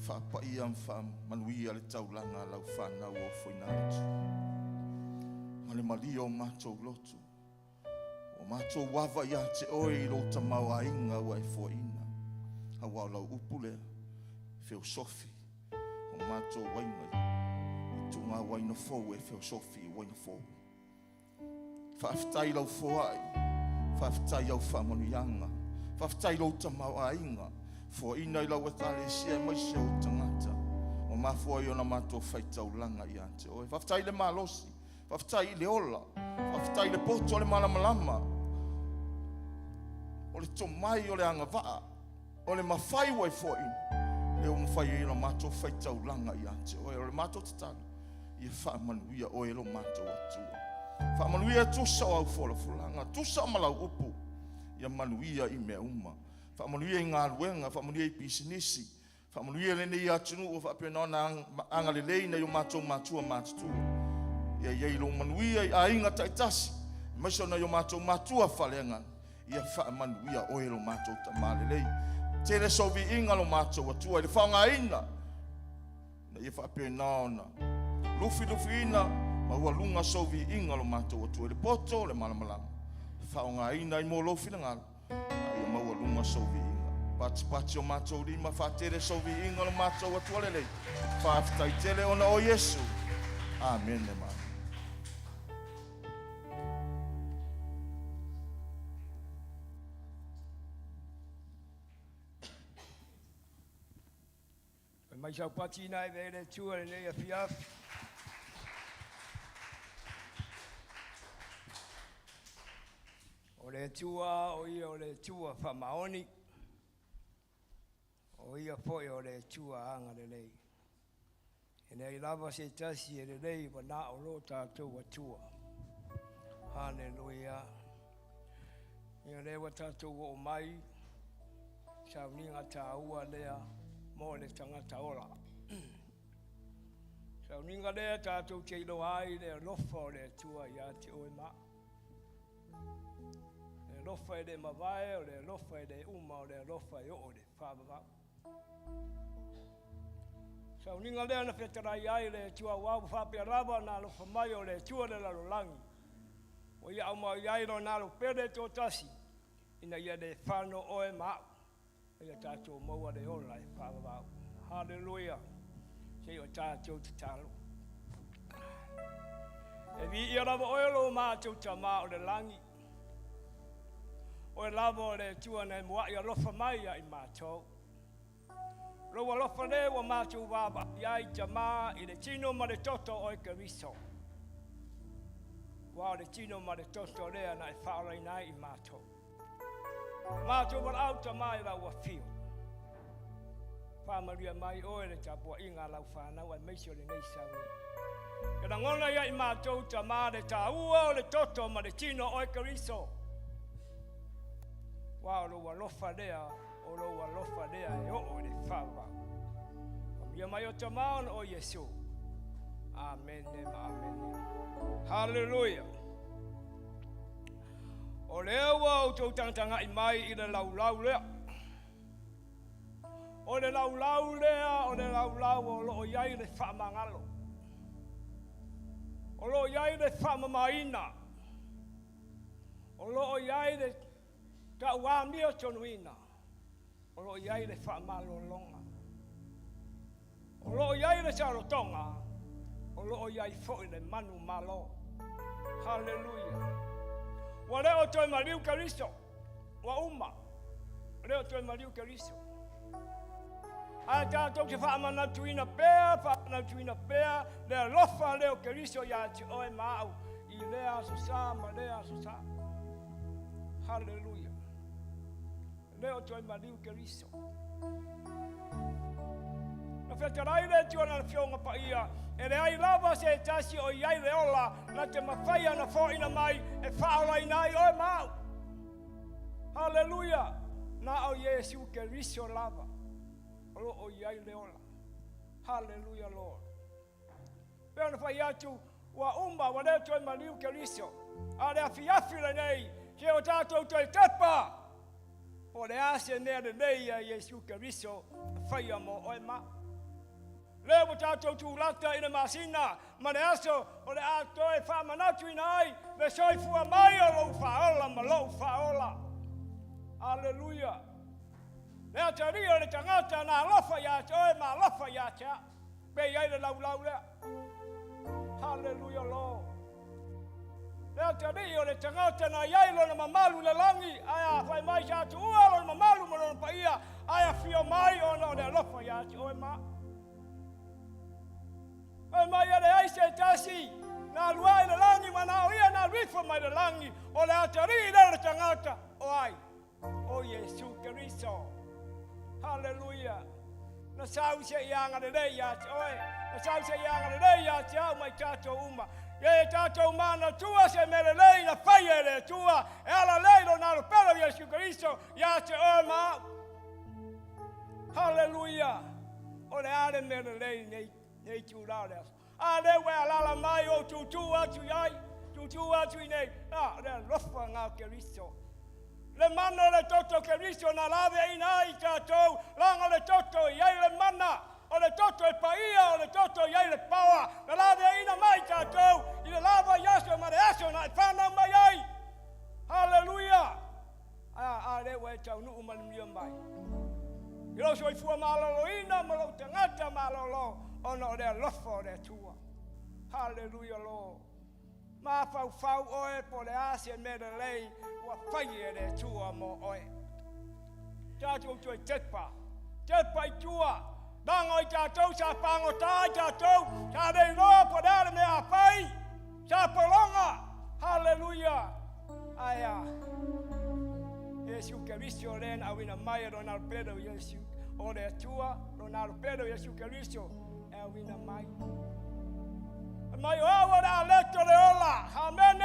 Whapai am manuia le taulanga lau whanau o whainatu. Ma le malia o mātou lotu. O mātou wawa ia te oe I lo tamau a inga ua e fōina. A wau lau upule, feo sofi. O mātou wainga I tunga waina fōu e feo sofi waina fōu. Whaafitai lau fōai, whaafitai au whamonianga. Whaafitai lau tamau a inga. Fōina I lau e tale sia mai se o tangata. O mafua I ona mātou whaitau langa I ante oe. Whaafitai le malosi, whaafitai le ola. Whaafitai le poto le malamalama. O le tomai o le angawaa. O le mawhai wai fōina. Le o mawhai I ona mātou whaitau langa I ante oe. O le mātou tatana. I e whaamanuia oe lo mātou atua. Whaamanuia tusa o au wholafulanga. Tusa o malau upu. I a manuia I mea uma. Whaamanuia I ngā ruenga. Whaamanuia I pisinisi. Whaamanuia le nei atunu o whapena ona angalelei na I o mātou mātua mātutua. Ia iei lo manuia I a inga taitasi. Maisa na I o mātou mātua whalenga. Ia whaamanuia oe lo mātou tamalelei. Tele sovi inga lo mātou atua. I le whaonga ina. Na ia whapena ona. Lufi ina. Ma ua lunga sovi inga lo mātou atua. Le poto le malamalama. Whaonga ina I mo lofi na ngalo. Ia maua lunga sovi inga. Pats o mātou rima whātere sovi inga o mātou atua lei. Whāwhitai tele ona o Yesu. Amen. Mai sau pati nai vele tua le nei a fiaf. O le tua o ia o le tua whamaoni. O ia foi o le tua anga le lei. E nei lava se tasi e le lei wa na o lo tātou atua. Hallelujah. Ia le wa tātou o mai. Sauninga tā ua lea. Mo le tangata ola. Sauninga lea tātou te ilo ai le lofa o le tua ia te oe ma. Le lofa e le mawai o le lofa e le uma o le lofa e o le whāwawa. Sauninga lea na whetarai ai le tua wau whapea rawa nā lofa mai o le tua le larolangi. O ia au mau iai no nā lo pere tō tasi. Ina ia le whano oe mao. Ia tātou maua le ola e whāwawau. Hallelujah. Se o tātou te talo. E vi ia rawa oelo mātou ta mā o le langi. O e lava o le tua nei mua ia lofa mai ia i mātou. Roa lofa le wa mātou wāba iai ta mā i le tino ma le toto o e kariso. Wa le tino ma le toto lea na e whaorai nai i mātou. Mātou wala au ta mai rau a whio. Whamaria mai oe le tapua inga lau whanau ai meisio le nei sauri. Kena ngona ia i mātou ta mā le tā ua o le toto ma le tino o e kariso. Wa o loa lofa lea, o loa lofa lea e o le whawa. Ia mai o ta mā o Yesu. Amen, amen. Hallelujah. O lea ua o tau tangtanga i mai i le laulau lea. O le laulau lea, o le laulau o loo iai le whaamangalo. O loo iai le whaamamaina. O loo iai le tauamia tonuina. O loo iai le whaamalo longa. O loo iai le sarotonga. O loo iai fo i le manu malo. Hallelujah. Wa leo toi mariu kariso. Wa uma. Leo toi mariu kariso. A tātou te whaamana tuina pēr, lea lofa leo kariso ia te oe māu. I lea susā, ma lea susā. Hallelujah. Leo toi mariu kariso. Na whetarai le tuana na whionga pa ia. E le ai lava se tasi o iai le ola na te mawhaia na whoina mai e whaorai nai oe mau. Hallelujah. Na au Yesu ke riso lava. Olo o iai le ola. Hallelujah, Lord. Pea na whai atu wa umba wa leo toi mariu ke riso. A le afiafi le nei. Se o tātou toi tepa. O le ase nea le nei a Yesu ke riso. Whaia mo oe mau. Leo mo tātou tūlata ina masina, ma le aso o le ato e whamanatu ina ai, le soifua mai o lou whaola, ma lou whaola. Alleluia. Lea te rio le tangata nā lofa ia te oe, ma lofa ia te a. Pe iai le laulau lea. Halleluja, Lord. Lea te rio le tangata nā iai lo na mamalu le langi, aia whai mai sa tu ua lo na mamalu ma lo na pa ia, aia fio mai o na o le lofa ia te oe ma. Ai mai ale ai se tasi na luai le langi mana o ia na rifa mai le langi o le atari le tangata o ai o Yesu Kristo. Hallelujah. Na sau se ianga le rei ya oe na sau se ianga le rei ya au mai tato uma ye tato mana tua se mele lei na faia le tua e ala lei lo na lo pelo Yesu Kristo ya te o ma. Hallelujah. O le ale mele lei nei nei tu laudas. A le we ala mai o tu atu yai, tu atu nei. Ah, le lofa nga Kristo. Le mana le toto Kristo na lave ina i tatou, langa le toto yai le mana, o le toto e paia, o le toto yai le pawa. Na lave ina mai tatou, i le lava yaso ma le aso na fana mai ai. Hallelujah. Ah, le we tau nu man mai. Ilo soi fua malolo ina malo tangata malolo ono le lofo le tua. Hallelujah Lord. Ma fau oe po le asia me le lei wa fai le tua mo oe. Tātou tui tepa i tua. Bango i tātou sa pango tāi tātou. Sa rei roa po dara me a pai. Sa polonga. Hallelujah. Aia. Yesu Keristo ren awina mai Ronaldo Pedro Yesu. O le tua Ronaldo Pedro Yesu Keristo awina mai. Mai oa da letto le ola. Amen.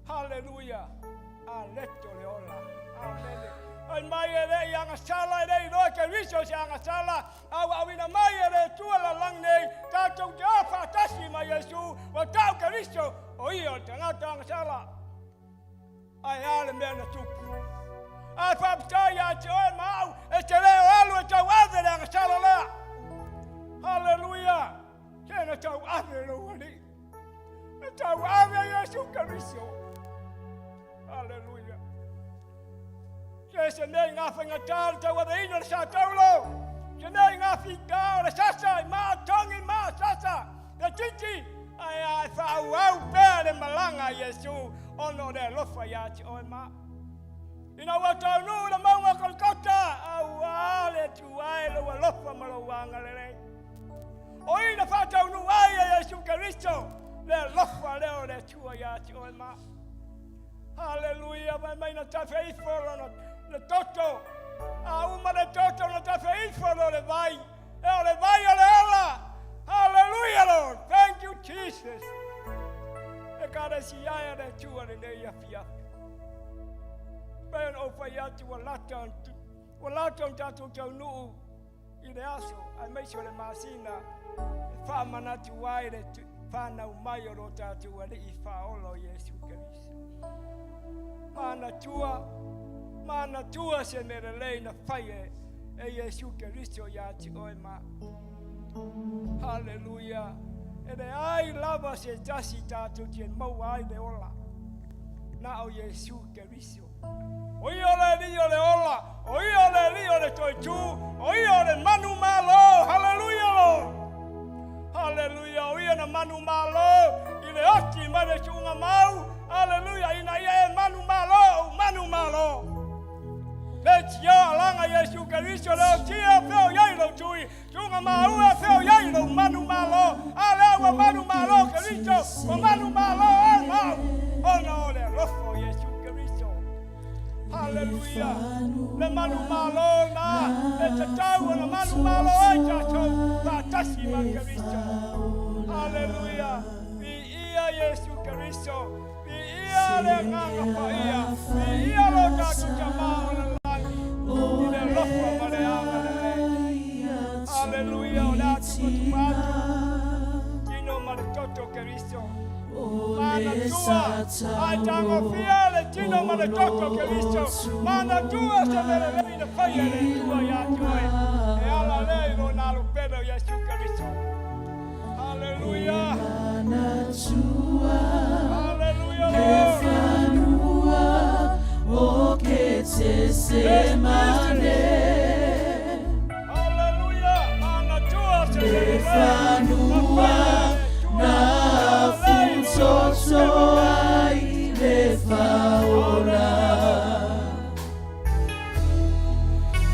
Hallelujah. A letto le ola. Amen. Ai mai ere yang sala ere no Keristo yang sala. Awina mai ere tua la lang nei. Tātou te afa tasi mai Yesu. Wa tau Keristo. O ia tangata yang sala. Ai ale mena tupu. Ai papta ya joe mau e te leo alu e tau ave le angasala lea. Hallelujah. Kena tau ave lo wani. E tau ave Yesu Keristo. Hallelujah. Kese nei ngafa ngatari tau ave ino le sa taulo. Kese nei ngafi tau le sasa ma tongi ma sasa. Le titi. Ai whau au pēr le malanga Yesu. Ono le lofa ya ti oe ma. Ina watau nu le maunga kolkota. Au ale tu ai le wa lofa malawanga le rei. O ina whatau nu ai Yesu Keristo. Le lofa leo le tua ya ti oe ma. Hallelujah. Mai na tafe ifolo no le toto. Uma le toto na tafe ifolo le vai. Leo le vai o le ola. Hallelujah Lord. Thank you Jesus. E kada si ia de tua de ia fia. Ben o fai atu wala tatu tau nu i le aso ai mai so le masina fa mana tu ai le fa na mai o tatu le i fa olo Yesu Keristo. Mana tua se me le na fai e Yesu Keristo ya ti oi ma. Hallelujah. Ene ai lava se tasi tātou tien mau ai le ola. Na o Yesu Keristo. Oi ole li ole ola. Oi ole li ole toi tu. Oi ole manu malo. Hallelujah Lord. Hallelujah. Oi na manu malo. Ile oti mare chunga mau. Hallelujah. Ina ia manu malo. Manu malo. Let's ya langa Yesu Keristo leo tia feo yai lo tui. Chunga mau feo yai lo manu malo. Alewa manu malo Keristo. Wa manu malo mau. Ono le rofo Yesu Keristo. Hallelujah. Le manu malo na. Le tatau na manu malo ai tatau. Va tasi ma Keristo. Hallelujah. Vi ia Yesu Keristo. Vi ia le nganga pa ia. Vi ia lo tatu jamao le Hallelujah, ola tukumatu. Tino maletoto Keristo. Mana tua, ai tango fiale, tino maletoto Keristo. Mana tua se me le fai le tua ya tue. E ala lei lo nalo pedo Yesu Keristo. Hallelujah. Hallelujah. O que te semane. Lefanua na futoto ai lefaora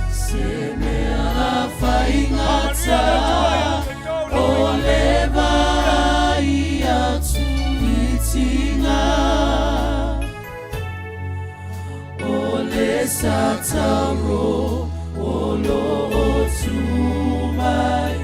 se me afaingata o leva ia tuitinga o le sataro o lo tumai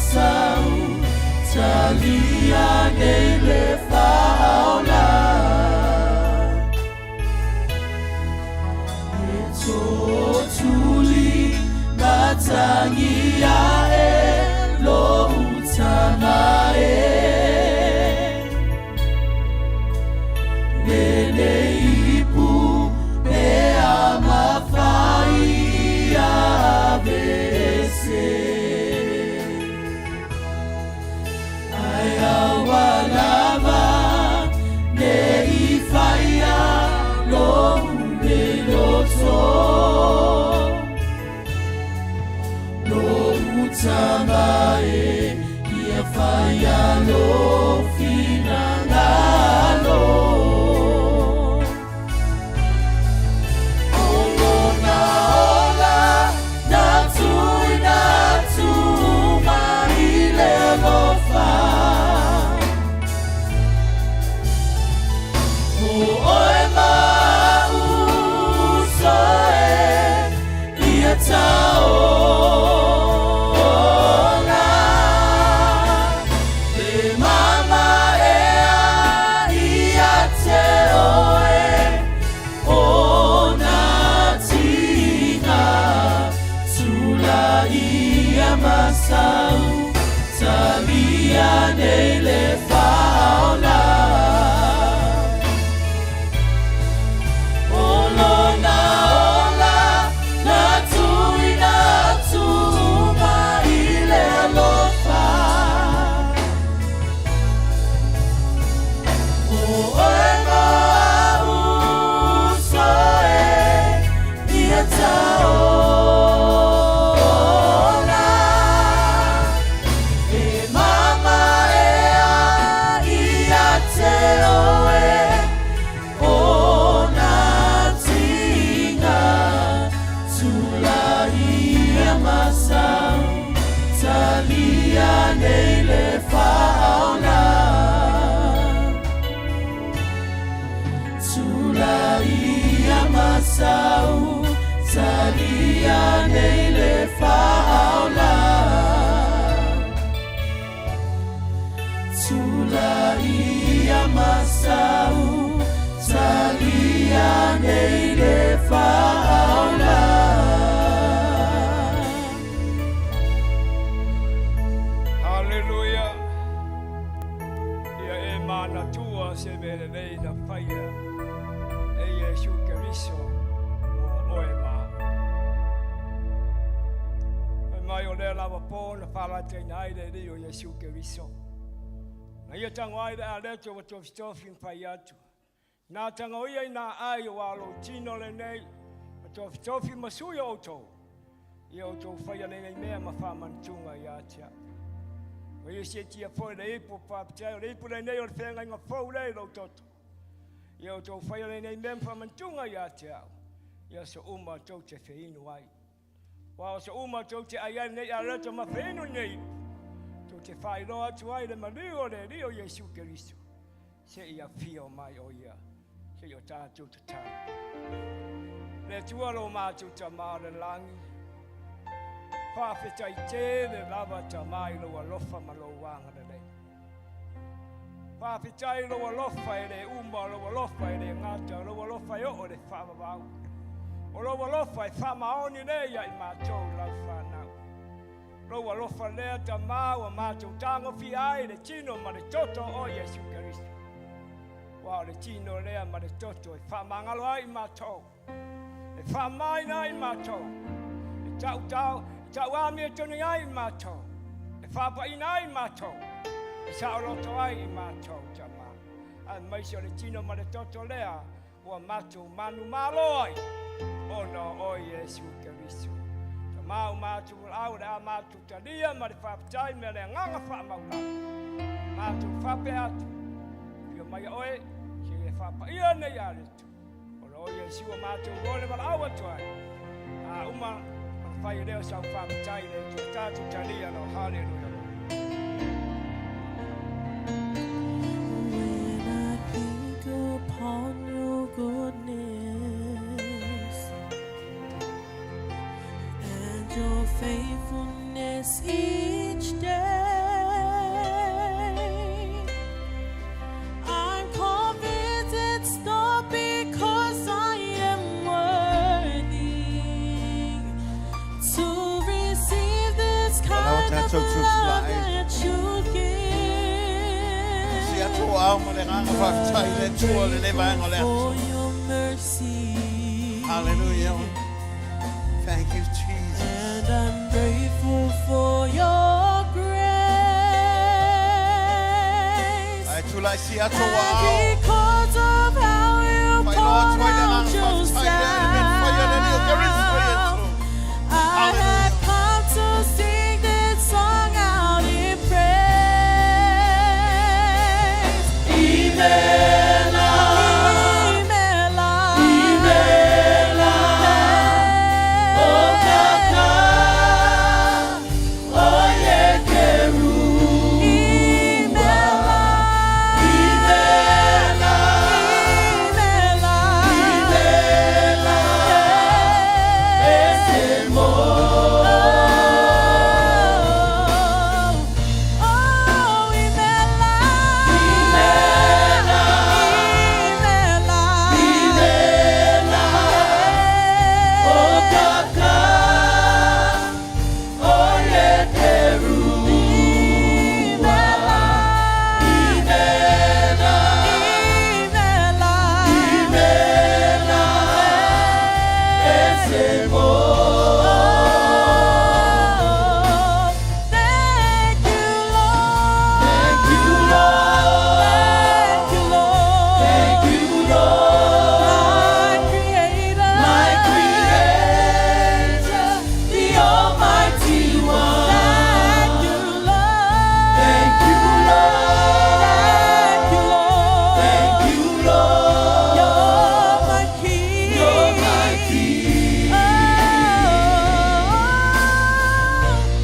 masau talia nele faula tuli matangia lo utamae nene ipu pea mafai abese aya walava ne ifaya lo meloso lo utamae ia faya lo finangalo Yesu Kristo. Na ia tangwai da aleto wa tofitofin payatu. Na tangoia ina ai wa lo tino le nei. Tofitofin masuya oto. Ia oto faya nei mea mafaman tunga ia tia. Wa ia seti a foi le ipo paptia le ipo le nei o fenga nga fo le lo toto. Ia oto faya nei mea mafaman tunga ia tia. Ia so uma to te feinu ai. Wa so uma to te ai nei aleto ma feinu nei. Te fai loa tu ai le mario le rio Yesu Kristo. Se ia fio mai o ia. Se ia tātou te tā. Le tualo mātou ta māre langi. Whawhetai te le lava ta mai loa lofa ma lo wanga le lei. Whawhetai loa lofa e le umba loa lofa e le ngata loa lofa e o le whawawau. O loa lofa e whamaoni leia i mātou lau whanau. Loa lofa lea ta maua mātou tango fi ai le tino ma le toto o Yesu Kristo. Wa le tino lea ma le toto e whamangalo ai mātou. E whamaina ai mātou. E tau ami e tonu ai mātou. E whapaina ai mātou. E saoloto ai mātou ta mā. A maisi o le tino ma le toto lea ua mātou manu malo ai. Ono o Yesu Kristo. Mau mātou au le a mātou talia ma le whaptai me le nganga whamaula. Mātou whape atu. Pio mai oe, se e whapa ia nei aretu. O lo Yesu o mātou gole ma au atu ai. A uma, ma whai leo sau whaptai le tu tātou talia no hallelujah. When I think upon your goodness and your faithfulness each day, that you give. Si ato au mo le nganga whaktai le tua le ne vaenga le For atu. your mercy. Hallelujah. Thank you, Jesus. And I'm grateful for your grace. Ai tulai si ato And au. because of how you Pai loa poured toi le out nganga whaktai le ne whaia le ni o karisma yourself, yetu. I have come to sing this song out in praise. Imela, Imela, Imela, oh Kaka, oh Yekeru. Imela, Imela, Imela, Imela, Esemo. Oh, Imela, Imela, Imela, oh Kaka, oh Yekeru. Imela, Imela, Imela, Imela, Esemo. Thank you, Lord. Thank you, Lord. Thank you, Lord. My Creator, the Almighty One. Thank you, Lord. Thank you, Lord. Thank you, Lord. You're my King. You're my King. Oh,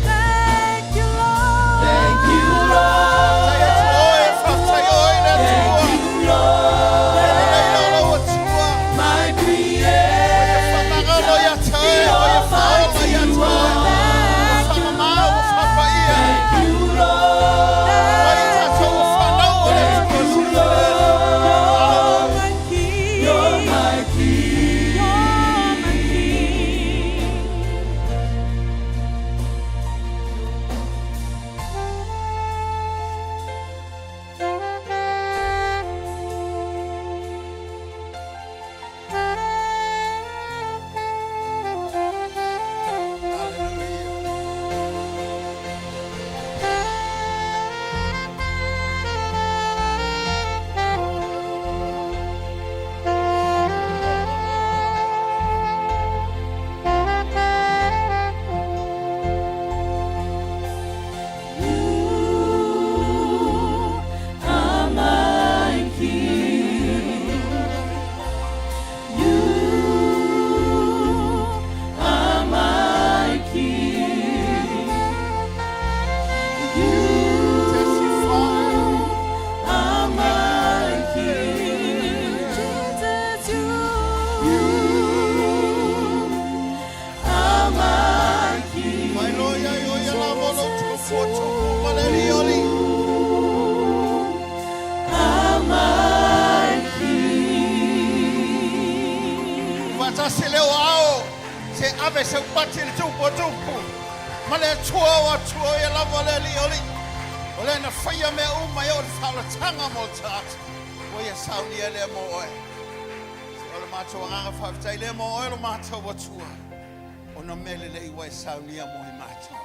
thank you, Lord. Thank you, Lord. Tai atu oi, whaktai oi le tua. Le leilo o tua. My Oia Creator, whamangalo ia tai, oia whaola ia tai. Whamamau, whapaia. you Lord. Oi tatou whanau o le tua sirere. You're my King. You're my King. You are my King. You are my King. You are my King. Jesus, you are my King. Mai loia i oia la molo tupu o tupu maleri oli. Are my King. Vatasi leo ao. Se ave se upati le tupu o tupu. Ma le tua o tua ia la maleri oli. O le na whaia mea uma i o le whaolatanga mo tātu. Oia Sauninga le mo oe. O le mātou anganga whawhitai le mo oe lo mātou o tua. O na mele le iwa e Sauninga mo i mātou.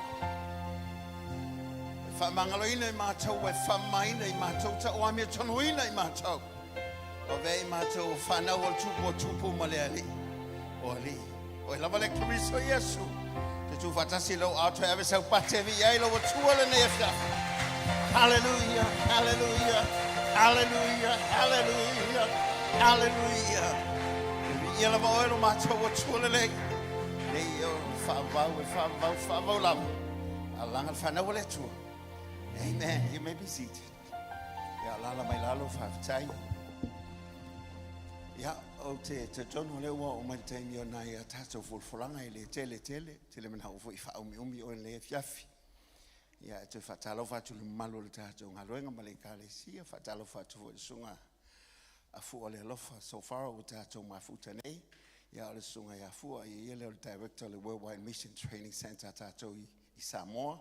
Whamangalo ina i mātou e whamaina i mātou ta o amia tonuina i mātou. O vei mātou o whanau o tupu ma le ali. O ali. O e lava le Kristo Iesu. Te tu whatasi lau auto e ave sau pate vi ei lau o tua le nea whia. Hallelujah, hallelujah, hallelujah, hallelujah, hallelujah. E vi ia lava oe lo mātou o tua le lei. Nei o whavau lava. Alanga whanau o le tua. Amen. You may be seated. Ya lala mai lalo whawhitai. Ya o te tono le ua o mai taimi o nai a tātou fulfulanga i le tele mana o fo i whaumi o le fiafi. Ya te whatalo whatu le malo le tātou ngaloenga ma le kālesia, whatalo whatu fo i sunga a fu o le alofa so far o tātou mafuta nei. Ya o le sunga i a fua i ele o le director le Worldwide Mission Training Center tātou i Samoa.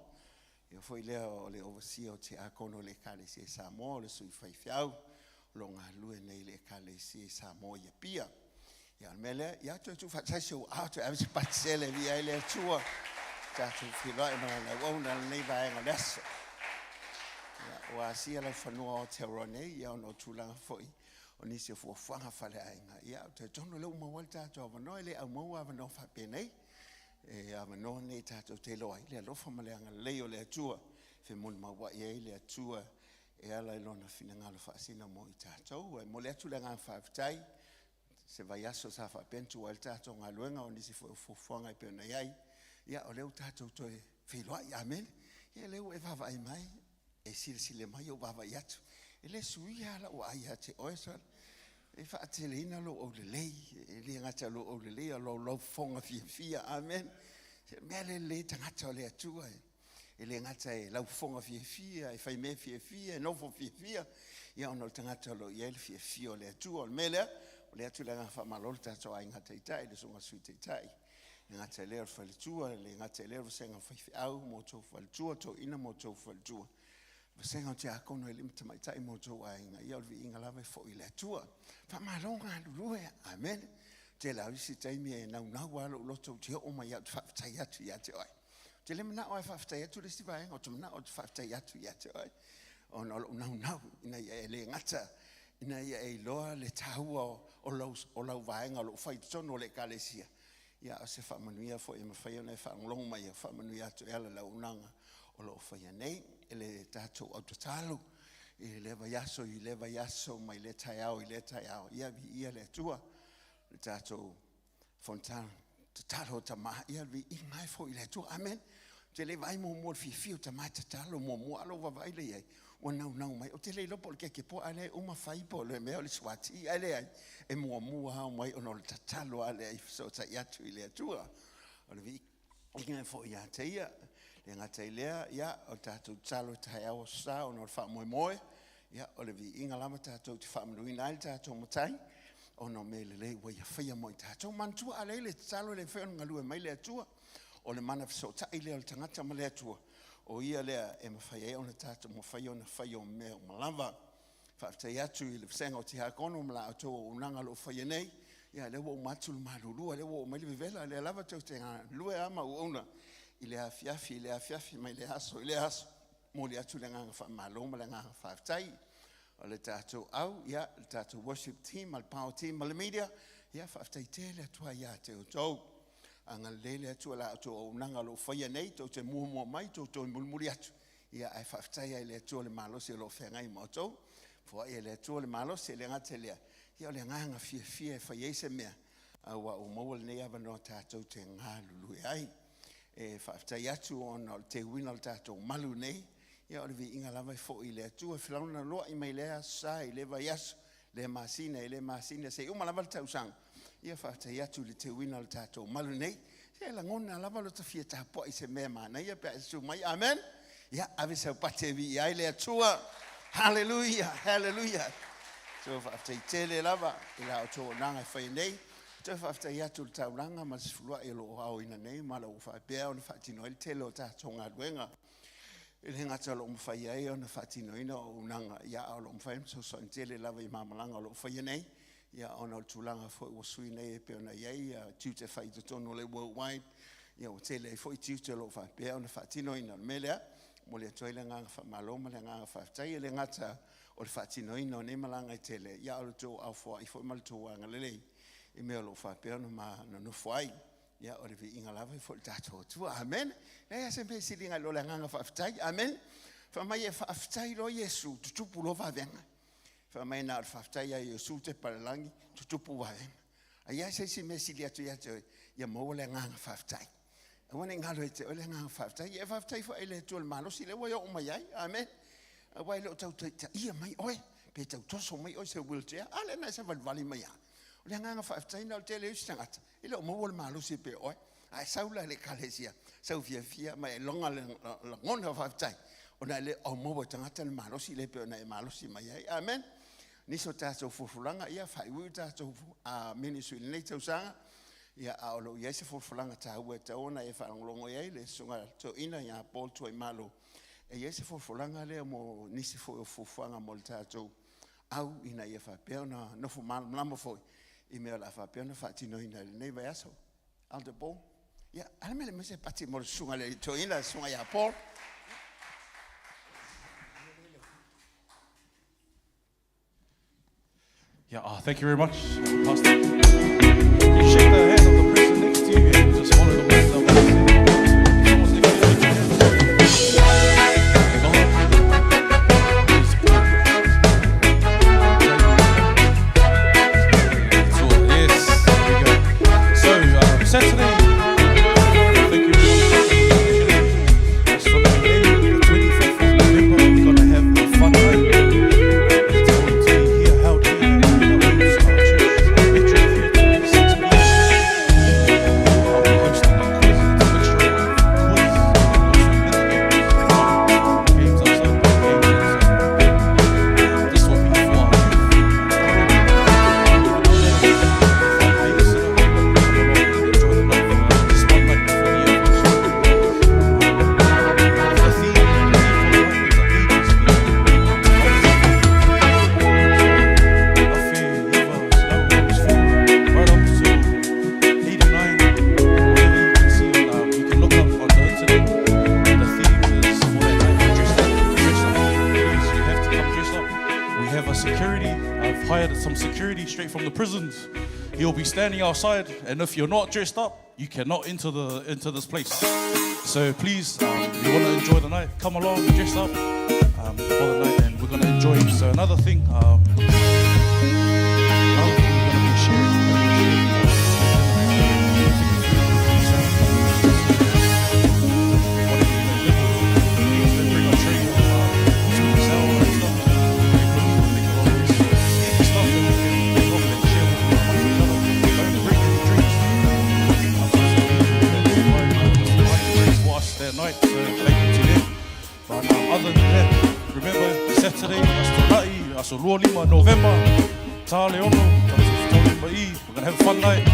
Ia foi lea o le overseer o te akono le ekalesia Samoa o le sui faifiau lo ngā lue nei le ekalesia Samoa ia pia. Ia mele ia tu fatsai o auto avisi patsele via ile atua. Tatu whiloa na wona nei vaenga leso. Ia wa sia la whanua o te ronei ia no tulanga foi. O nisi fuafuanga whale ainga. Ia te tono leo mawal tatu avanoa le au maua avanoa whapenei. Avanoa nei tatu te loa ile alofa maleanga leo le atua. Fe muli maua ia ile atua. E ala ilona fina ngalo whaasina mo i tatu. Mo le atu le ngā whaafitai. Se vai aso sa whapentu al tatu ngā luenga o nisi fuafuanga i peona iai. Ia o leo tatu toi whiloa i amen. Ia leo e vava mai. E sile mai o vava i atu. E le sui ala o aia te oesal. E whaatele ina lo o le lei. E le ngata lo o le lei. Lo fonga fia. Amen. Mea le tangata o le atua. E le ngata e lau fonga fia. E whai me fia. E nofo fia. Ia ono le tangata lo i ele fia o le atua. O le mele. O le atu le ngā whamalol tato a inga teitai. Le sunga sui teitai. Le ngata e leo whalitua. Le ngata e leo senga whaifi au. Mo tau whalitua. Tau ina mo tau whalitua. Senga o te akono e limita mai tai mo tau a inga. Ia olvi inga lawe fo i le atua. Whamalonga lulue. Amen. Te lau isi taimi e nau alo loto te o mai atu whaftai atu ia te oi. Te le mana o e whaftai atu le stivaenga. O te mana o te whaftai atu ia te oi. O nau. Ina ia e le ngata. Ina ia e loa le tahua o lau vaenga lo whai tono le kalesia. Ia o se whamanuia fo e mawhai ona e whaanglong mai e whamanuia atu e ala lau unanga. O lo whai nei. E le tātou au tatalo. I le vai aso mai le tai au. Ia vi ia le tua. Le tātou fontan tatalo tamaha. Ia vi i mai fo i le tua. Amen. Te le vai mo fio tamaha tatalo mo alo wawai le iai. O nau mai. O te le lopo le ke po ale uma whai po le mea o le swati. Ale ai. E mua hao mai o no le tatalo ale ai. So ta iatu i le tua. O le vi inga fo ia te ia. Le ngata i lea, ia, o tātou talo tai au sa, o no le wha moe, ia, o le vi inga lama tātou te wha manuina ai, tātou matai, o no me le wa ia whaia moi tātou, mantua a le talo le whaia ngalue mai le atua, o le mana fiso ta i lea le tangata ma le atua, o ia lea e mawhaia o na tātou, mo whaia o na whaia o mea o malava, whaaftai atu i le whasenga o te hakono, mala ato o unanga lo whaia nei, ia, lewa o matu le malulua, lewa o mai le vivela, le lava tau te ngā lue ama o una, I le afiafi, mai le aso, mo le atu le nganga whamaloma, le nganga whaaftai, o le tātou au, ia, le tātou worship team, al power team, le media, ia, whaaftai te le atua ia te o tau, anga le atua la atua o nanga lo whaia nei, tau te mua mai, tau mulmuri atu, ia, ai whaaftai ai le atua le malosi lo whengai mo tau, fua ia le atua le malosi, le ngate lea, ia le nganga fia, whaiese mea, awa o mawal nei avano tātou te ngā lului ai, e whaaftai atu o te wina o tātou malu nei, ia o le vi inga lawai fo I le atua, whilauna loa I mai lea sa I le vai asu, le masina, se uma lawal tau sang, ia whaaftai atu le te wina o tātou malu nei, se la ngona lawal o ta fia tāpua I se mea mana, ia pe asu mai, amen, ia ave sau pate vi I le atua, hallelujah, so whaaftai tele lava, I la o tō nanga whai nei, te whaaftai atu le tauranga ma se fulua e lo au ina nei ma lo whaapea o na whaatino ele tele o tātou ngā ruenga. E le ngata lo mwhai ai o na whaatino ina o unanga ia o lo mwhai mso so tele lava I mamalanga o lo whai nei ia o na o tūlanga fwoi o sui nei e peo na iei tiute whai to tono le worldwide ia o tele e fwoi tiute lo whaapea o na whaatino ina o melea mo le atoe le nganga whaamaloma le nganga whaaftai e le ngata o le whaatino ina o ne malanga I tele ia o le tō au fwoi fwoi malto wanga lelei I mea lo whapea no ma no whai. Ia o le vi inga lawa I fo le tātou tua. Amen. Lea se mpe silinga lo le nganga whaftai. Amen. Whamai e whaftai lo Yesu. Tutupu lo wawenga. Whamai na whaftai a Yesu te paralangi. Tutupu wawenga. A ia se me sili atu ia te ia mo le nganga whaftai. A wane ngalo e te o le nganga whaftai. Ia whaftai fo ele tu le malosi le wai o mai. Amen. A wai lo tau te ia mai oe. Pe tau toso mai oe se wheelchair. Ale na se valvali mai a. Le nganga whaaftaina o te leo stangata. Ile o mawal malusi pe oi. Ai saula le kalesia. Sau fia mai longa le ngona whaaftai. O na le o mawal tangata le malusi le pe o na e malusi mai ai. Amen. Niso tātou fufulanga ia whaiwu tātou ministry le nei tausanga. Ia aolo ia se fulfulanga taua taona e whaangolongo ia le sunga to ina ia Paul toi malo. E ia se fulfulanga le mo nisi fo fufuanga mo le tātou. Au ina ia whapea na nofu malama foi. I mea la whapea na whatino ina le nei vai aso. Aldo Paul. Ia, alamele me se pati mo le sunga le to ina sunga ia Paul. Yeah, thank you very much, Pastor. Can you shake the hand of the person next to you and just follow the words of God? Someone's next to you, shake your hand. So, yes, there we go. So, Saturday, thank you. It's from the 25th of November. We're going to have a fun night. He'll be standing outside, and if you're not dressed up, you cannot enter this place. So please, if you want to enjoy the night, come along, dress up for the night, and we're going to enjoy it. So another thing, we're going to be sharing. Night, so thank you to them. But other than that, remember Saturday, that's Lima, Novema, Tale Ono, we're gonna have a fun night,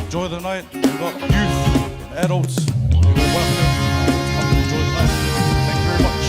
enjoy the night. We've got youth and adults. We're welcome to come and enjoy the night. Thank you very much.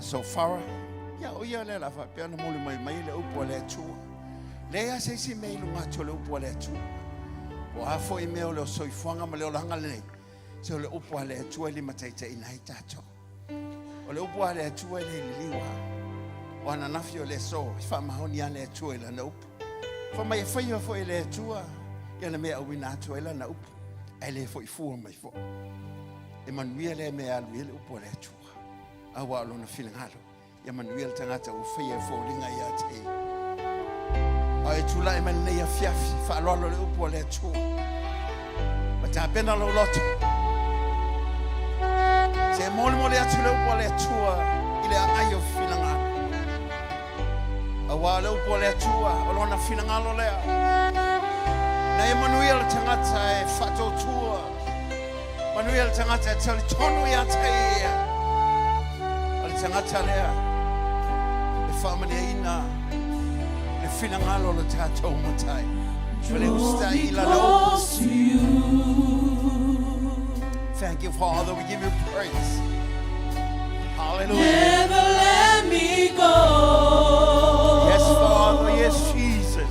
So far, ya o ia le la fa pe na mo le mai le upo le tu. Le ya se si me lu ngato le upo le tu. O a fo me o le so I fanga ma le o langa le. Se le upo le tu le mataita ina itato. O le upo le tu le liwa. O na nafio le so fa ma honi le tu le na upo. Fa mai fa yo fo le tu ya le me o wina tu le na upo. Ele fo I fu mai fo. E man mi le me alu le upo le tu. Awa lo na filingalo ya manuel tangata o fie fo linga ya te ai tula e man le ya fiafi fa lo le upo le tu ba ta pena lo loto se mo le atu le upo le tu ile ayo filingalo awa le upo le tu o lo na filingalo le na Emmanuel tangata e fato tu Manuel tangata tali tonu ya te Tangata lea le family ina le finangalo le tato motai le usta ila la Thank you, Father. We give you praise. Hallelujah. Never let me go. Yes, Father. Yes, Jesus.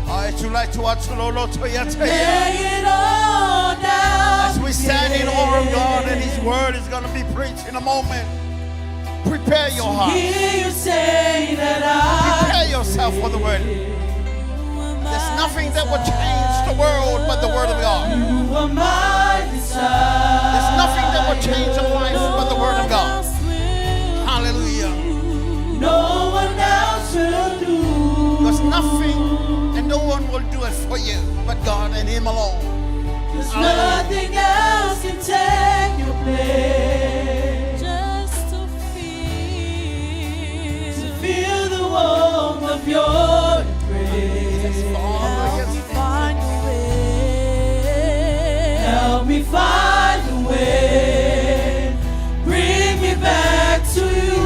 I to like to watch the Lord to Lay it all down. as we stand in awe of God, and His word is going to be preached in a moment. Prepare your heart. Hear you say that Prepare yourself for the word. There's nothing that will change the world but the word of God. You are my desire. There's nothing that will change your life but the word of God. else will. Hallelujah. No one else will do. Because nothing and no one will do it for you but God and Him alone. Cause nothing else can take your place. Just to feel the warmth of your embrace. Father, yes, Find a way. Help me find a way. Bring me back to you.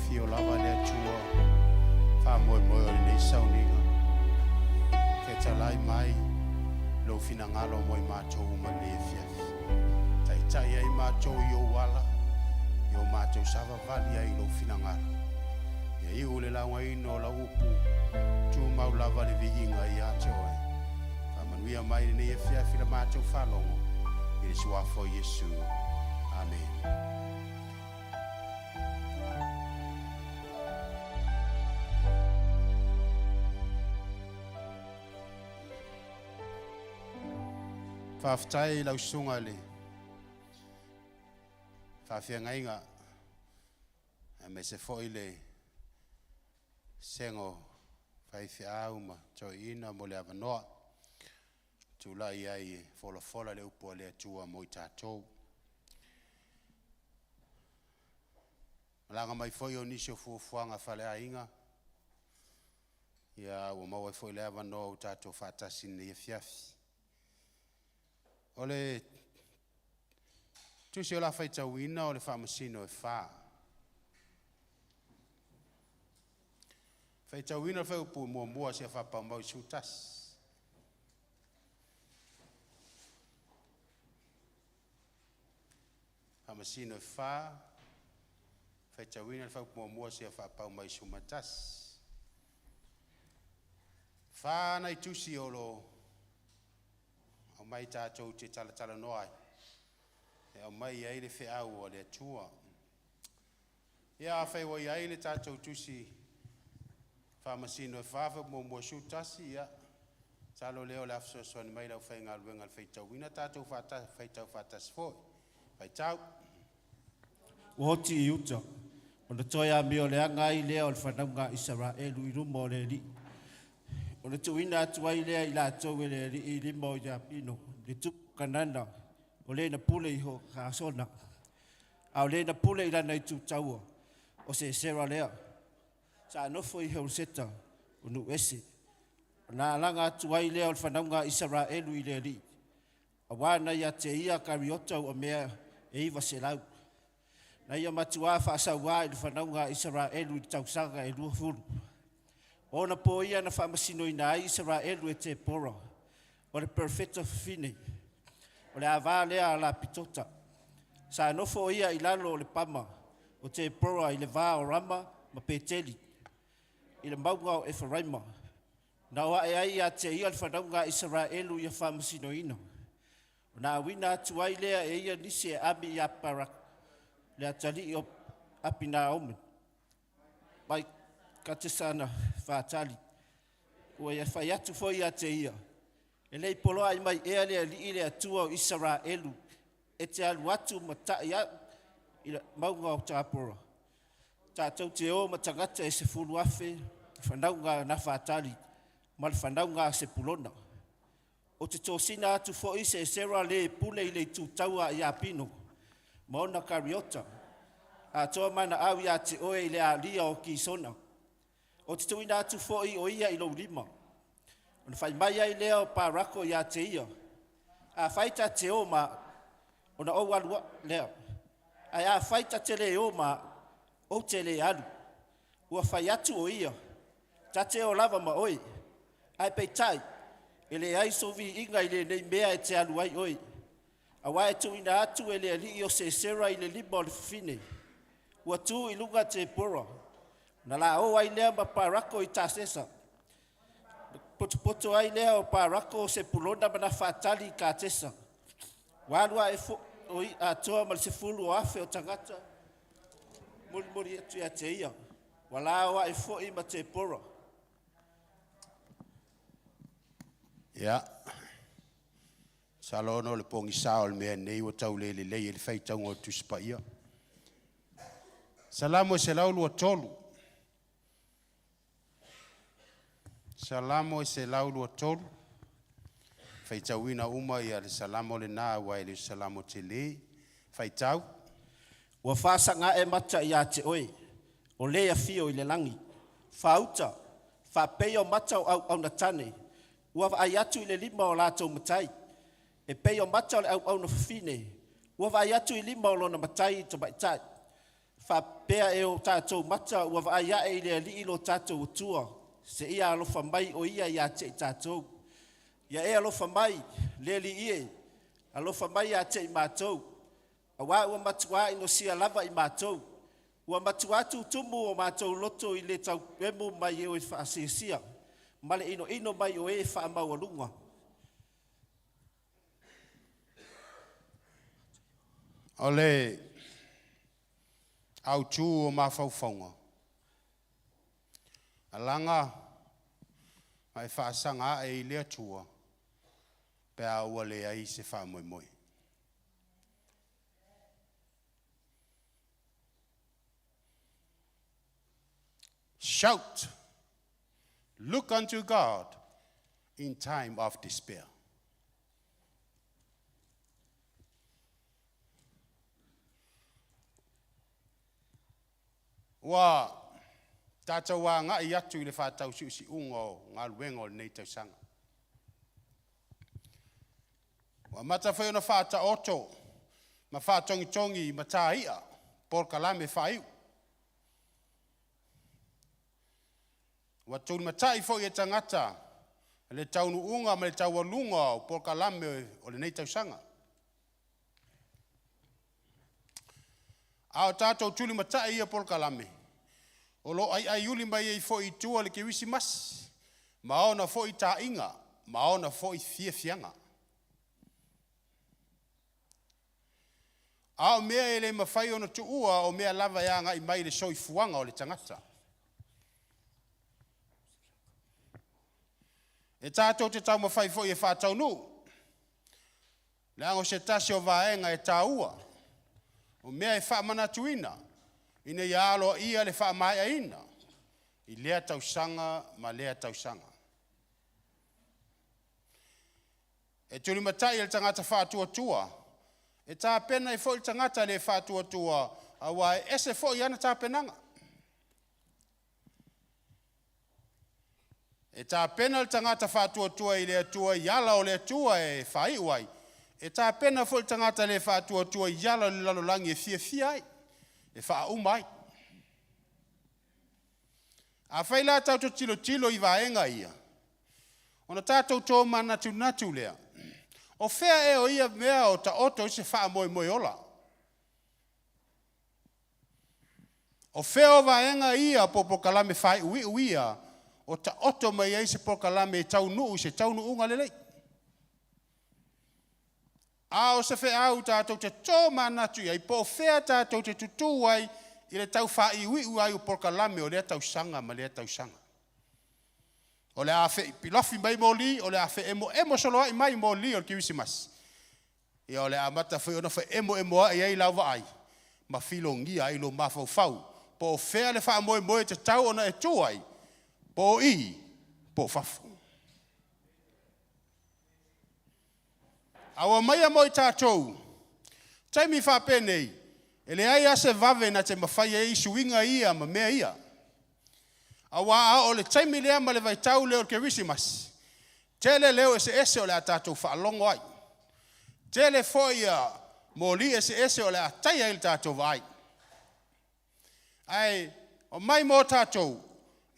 fio lava le tua fa moi moi nei Sauninga ke talai mai lo fina ngalo moi macho ma le fiaf tai tai ai macho yo wala yo macho sava vali ai lo fina ngalo e i ule la ngai no la upu tu mau lava le vinga ia choe fa manuia mai nei fiaf la macho fa longo il sua fo Yesu amen. Whaftai lau sunga le. Whawhia ngainga. Me se foi le. Sengo. Whaiwhia auma. Tau ina mo le avanoa. Tula iai fola fola le upo le atua mo i tātou. Malanga mai foi o nisio fuafuanga whale a inga. Ia ua maua foi le avanoa o tātou whatasin le fiafi. Ole tu se la faita wina ole fa masino e fa. Faita wina fa upu mo se fa pa mo chutas. Fa masino e fa. Faita wina fa upu mo se fa pa mo chumatas. Fa na tu si olo o mai tātou te talatala noai. E o mai ai le whiau o le atua. Ia awhai wa iai le tātou tusi whamasino e whawha mo mua sūtasi ia. Talo leo le afsoasua ni mai lau whai ngā luenga le whaitau. Wina tātou whaitau whatas fōi. Whaitau. Wahoti i uta. O na toia me o le anga i lea o le whanaunga Israelu i rumo o le li. O na tuina atua i lea i la tau e le li i lima o ia pino. Le tupu kanana o le na pule i ho kasona. A o le na pule i lana i tu taua o se sera lea. Sa nofo i heu seta o nu ese. O na alanga atua i lea o le whanaunga Israelu i le li. A wana ia te ia kariota o mea e iwa se lau. Na ia matua whaasauā i le whanaunga Israelu i tausanga e lua furu. O na po ia na whamasino i nā Israelu e te pora. O le perfecta fine. O le awā lea la pitota. Sa nofo ia i lalo o le pama. O te pora i le vā o rama ma peteli. I le maunga o Efraima. Na wa e ai a te ia le whanaunga Israelu i a whamasino ina. Na wina tuai lea e ia nisi e ami i aparak. Le atali o apina omen. Mai katesana whaatali. Ua ia whai atu foi a te ia. E lei poloa i mai ea lea li i lea tua o Israelu. E te alu atu matai a i la maunga o tāpora. Tātou te o matangata e se fulu afe. Whanaunga na whaatali. Ma le whanaunga se pulona. O te tōsina atu foi se sera le pule i le tūtaua i a pino. Maona kariota. A toa mana au ia te oe i le a lia o ki sona. O te tuina atu foi o ia i lo lima. O na whai mai ai lea o pārako ia te ia. A whaita te o ma o na o alua lea. Ai a whaita te le o ma o te le alu. Ua whai atu o ia. Tate o lava ma oi. Ai peitai. Ele ai sovi inga i le nei mea e te alu ai oi. A wae tu ina atu e le ali o se sera i le lima o le fine. Ua tu i lunga te pora. Na la o ai lea ma parako i ta sesa. Poto ai lea o parako o se pulona ma na whaatali i ka tesa. Walua e fo o i a toa ma le se fulu o afe o tangata. Muri atu ia te ia. Wala o e fo i ma te pora. Ia. Salono le pongi sao le mea nei o tau le le whaitaunga o tuspa ia. Salamo se laulu o tolu. Salamo se laulu o tolu. Whaitauina uma ia le salamo le nā wai le salamo te le. Whaitau. Ua whasanga e mata ia te oe. O lea fio i le langi. Whauta. Whapei o mata o au na tane. Ua ai atu i le lima o lātou matai. E pei o mata o le au na fine. Ua ai atu i lima o lona matai i tamaitai. Whapea e o tātou mata. Ua ai ae i le li ilo tātou utua. Se ia alofa mai o ia te i tātou. Ia e alofa mai le li ie. Alofa mai a te i mātou. A wā ua matua ino sia lava i mātou. Ua matua tu tumu o mātou loto i le tau emu mai e o i whaasisia. Male ino mai o e wha mau alunga. Ole au tū o mawhauwhaunga. Alanga mai whaasanga e i lea tua. Pea ua lea i se wha moi moi. Shout. Look unto God in time of despair. Wa tata wa nga i atu i le whātau si ungo ngā luengo nei tausanga. Wa mata whai ona whāta oto, ma whātongi tongi ma tā ia, por kalame whaiu. Wa tūni matai fo i e tangata, le taunu unga ma le taualunga o por kalame o le nei tausanga. Ao tātou tūli matai ia por kalame. O lo ai uli mai e fo i tua le ke wisi mas. Maona fo i tā inga, maona fo i fianga. Ao mea e le mawhai ona tu ua o mea lava yanga i mai le soi fuanga o le tangata. E tātou te tau mawhai fo i e whātau nu. Le ango se tasi o vaenga e tā ua. O mea e wha manatuina. Ina ia alo ia le wha mai aina. I lea tausanga ma lea tausanga. E turi matai le tangata whātua tua. E tā pena i fo i tangata le whātua tua. Awa e ese fo i ana tā penanga. E tā pena le tangata whātua tua i lea tua i ala o lea tua e whai uai. E tā pena fo i tangata le whātua tua i ala le lalolangi e fia ai. E wha umai. A whaila tauto tilo i vaenga ia. Ona tātou tō mana natu lea. O whea e o ia mea o ta oto i se wha moi ola. O whea o vaenga ia po kalame whai uia. O ta oto mai ai se po kalame e tau nuu se tau nuu unga lelei. A o se whea au tātou te tō manatu ia. I po whea tātou te tutu ai. I le tau whai uai o po kalame o lea tau sanga ma lea tau sanga. O le afe pilofi mai mo li, o le afe emo solo ai mai mo li o Kirisimas. E o le amata foi ona foi emo ai ai lava ai. Ma filongia ai lo mafau. Po fea le fa mo te tau ona e tu ai. Po i, po fafu. Awa mai mo tātou. Taimi fa penei. Ele ai ase vave na te mawhai e suinga ia ma mea ia. Awa o le taimi lea ma le vai tau leo Kirisimas. Tele leo ese o le atatou whaalongo ai. Tele foia mo li ese o le atai ai le tātou vai. Ai, o mai mo tātou.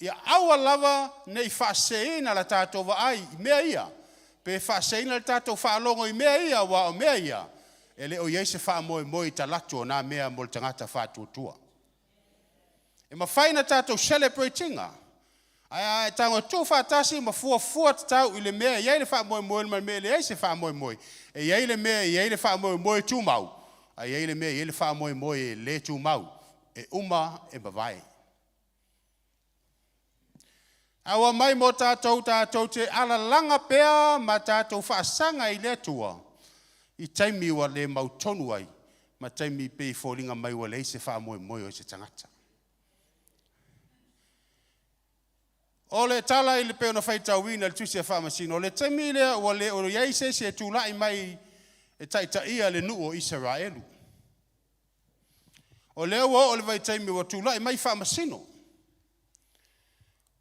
Ia awa lava nei whaaseina le tātou vai mea ia. Pe whaaseina le tātou whaalongo i mea ia wa o mea ia. Ele o yeise wha moi ta latu o nā mea mo le tangata whātuatua. E mawhaina tātou celebratinga. Ai tango tū whātasi ma fua tau i le mea iei le wha moi ma mea le eise wha moi. E iei le mea iei le wha moi tū mau. Ai iei le mea iei le wha moi e le tū mau. E uma e mawai. Awa mai mo tātou te ala langa pea ma tātou whaasanga i le tua. I taimi wa le mautonu ai, ma taimi pei fōringa mai wa le se wha moi o se tangata. O le tala i le peo na whaitau wina le tusi a wha masino, o le taimi lea wa le o iei se tūlai mai e taita ia le nuu o Israelu. O lea wa o le vai taimi wa tūlai mai wha masino.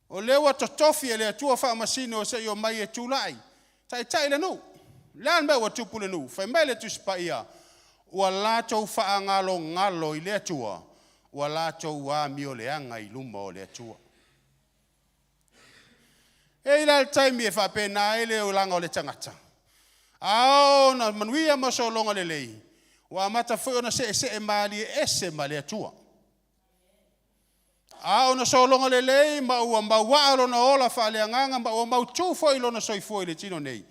O lea wa totofi e lea tua wha masino o se i o mai e tūlai, taita i le nuu. Lean mea wa tupu le nu, whai mai le tuspa ia, ua lātou whaangalo ngalo i le atua, ua lātou wā mio le anga i luma o le atua. E ila le taimi e whapena e le o langa o le tangata. Ao na manuia maso longa le lei, ua mata fui ona se e maali e ese ma le atua. Ao na so longa le lei, ma ua mawalo na ola wha le anganga, ma ua mautu foi lona soi foi le tino nei.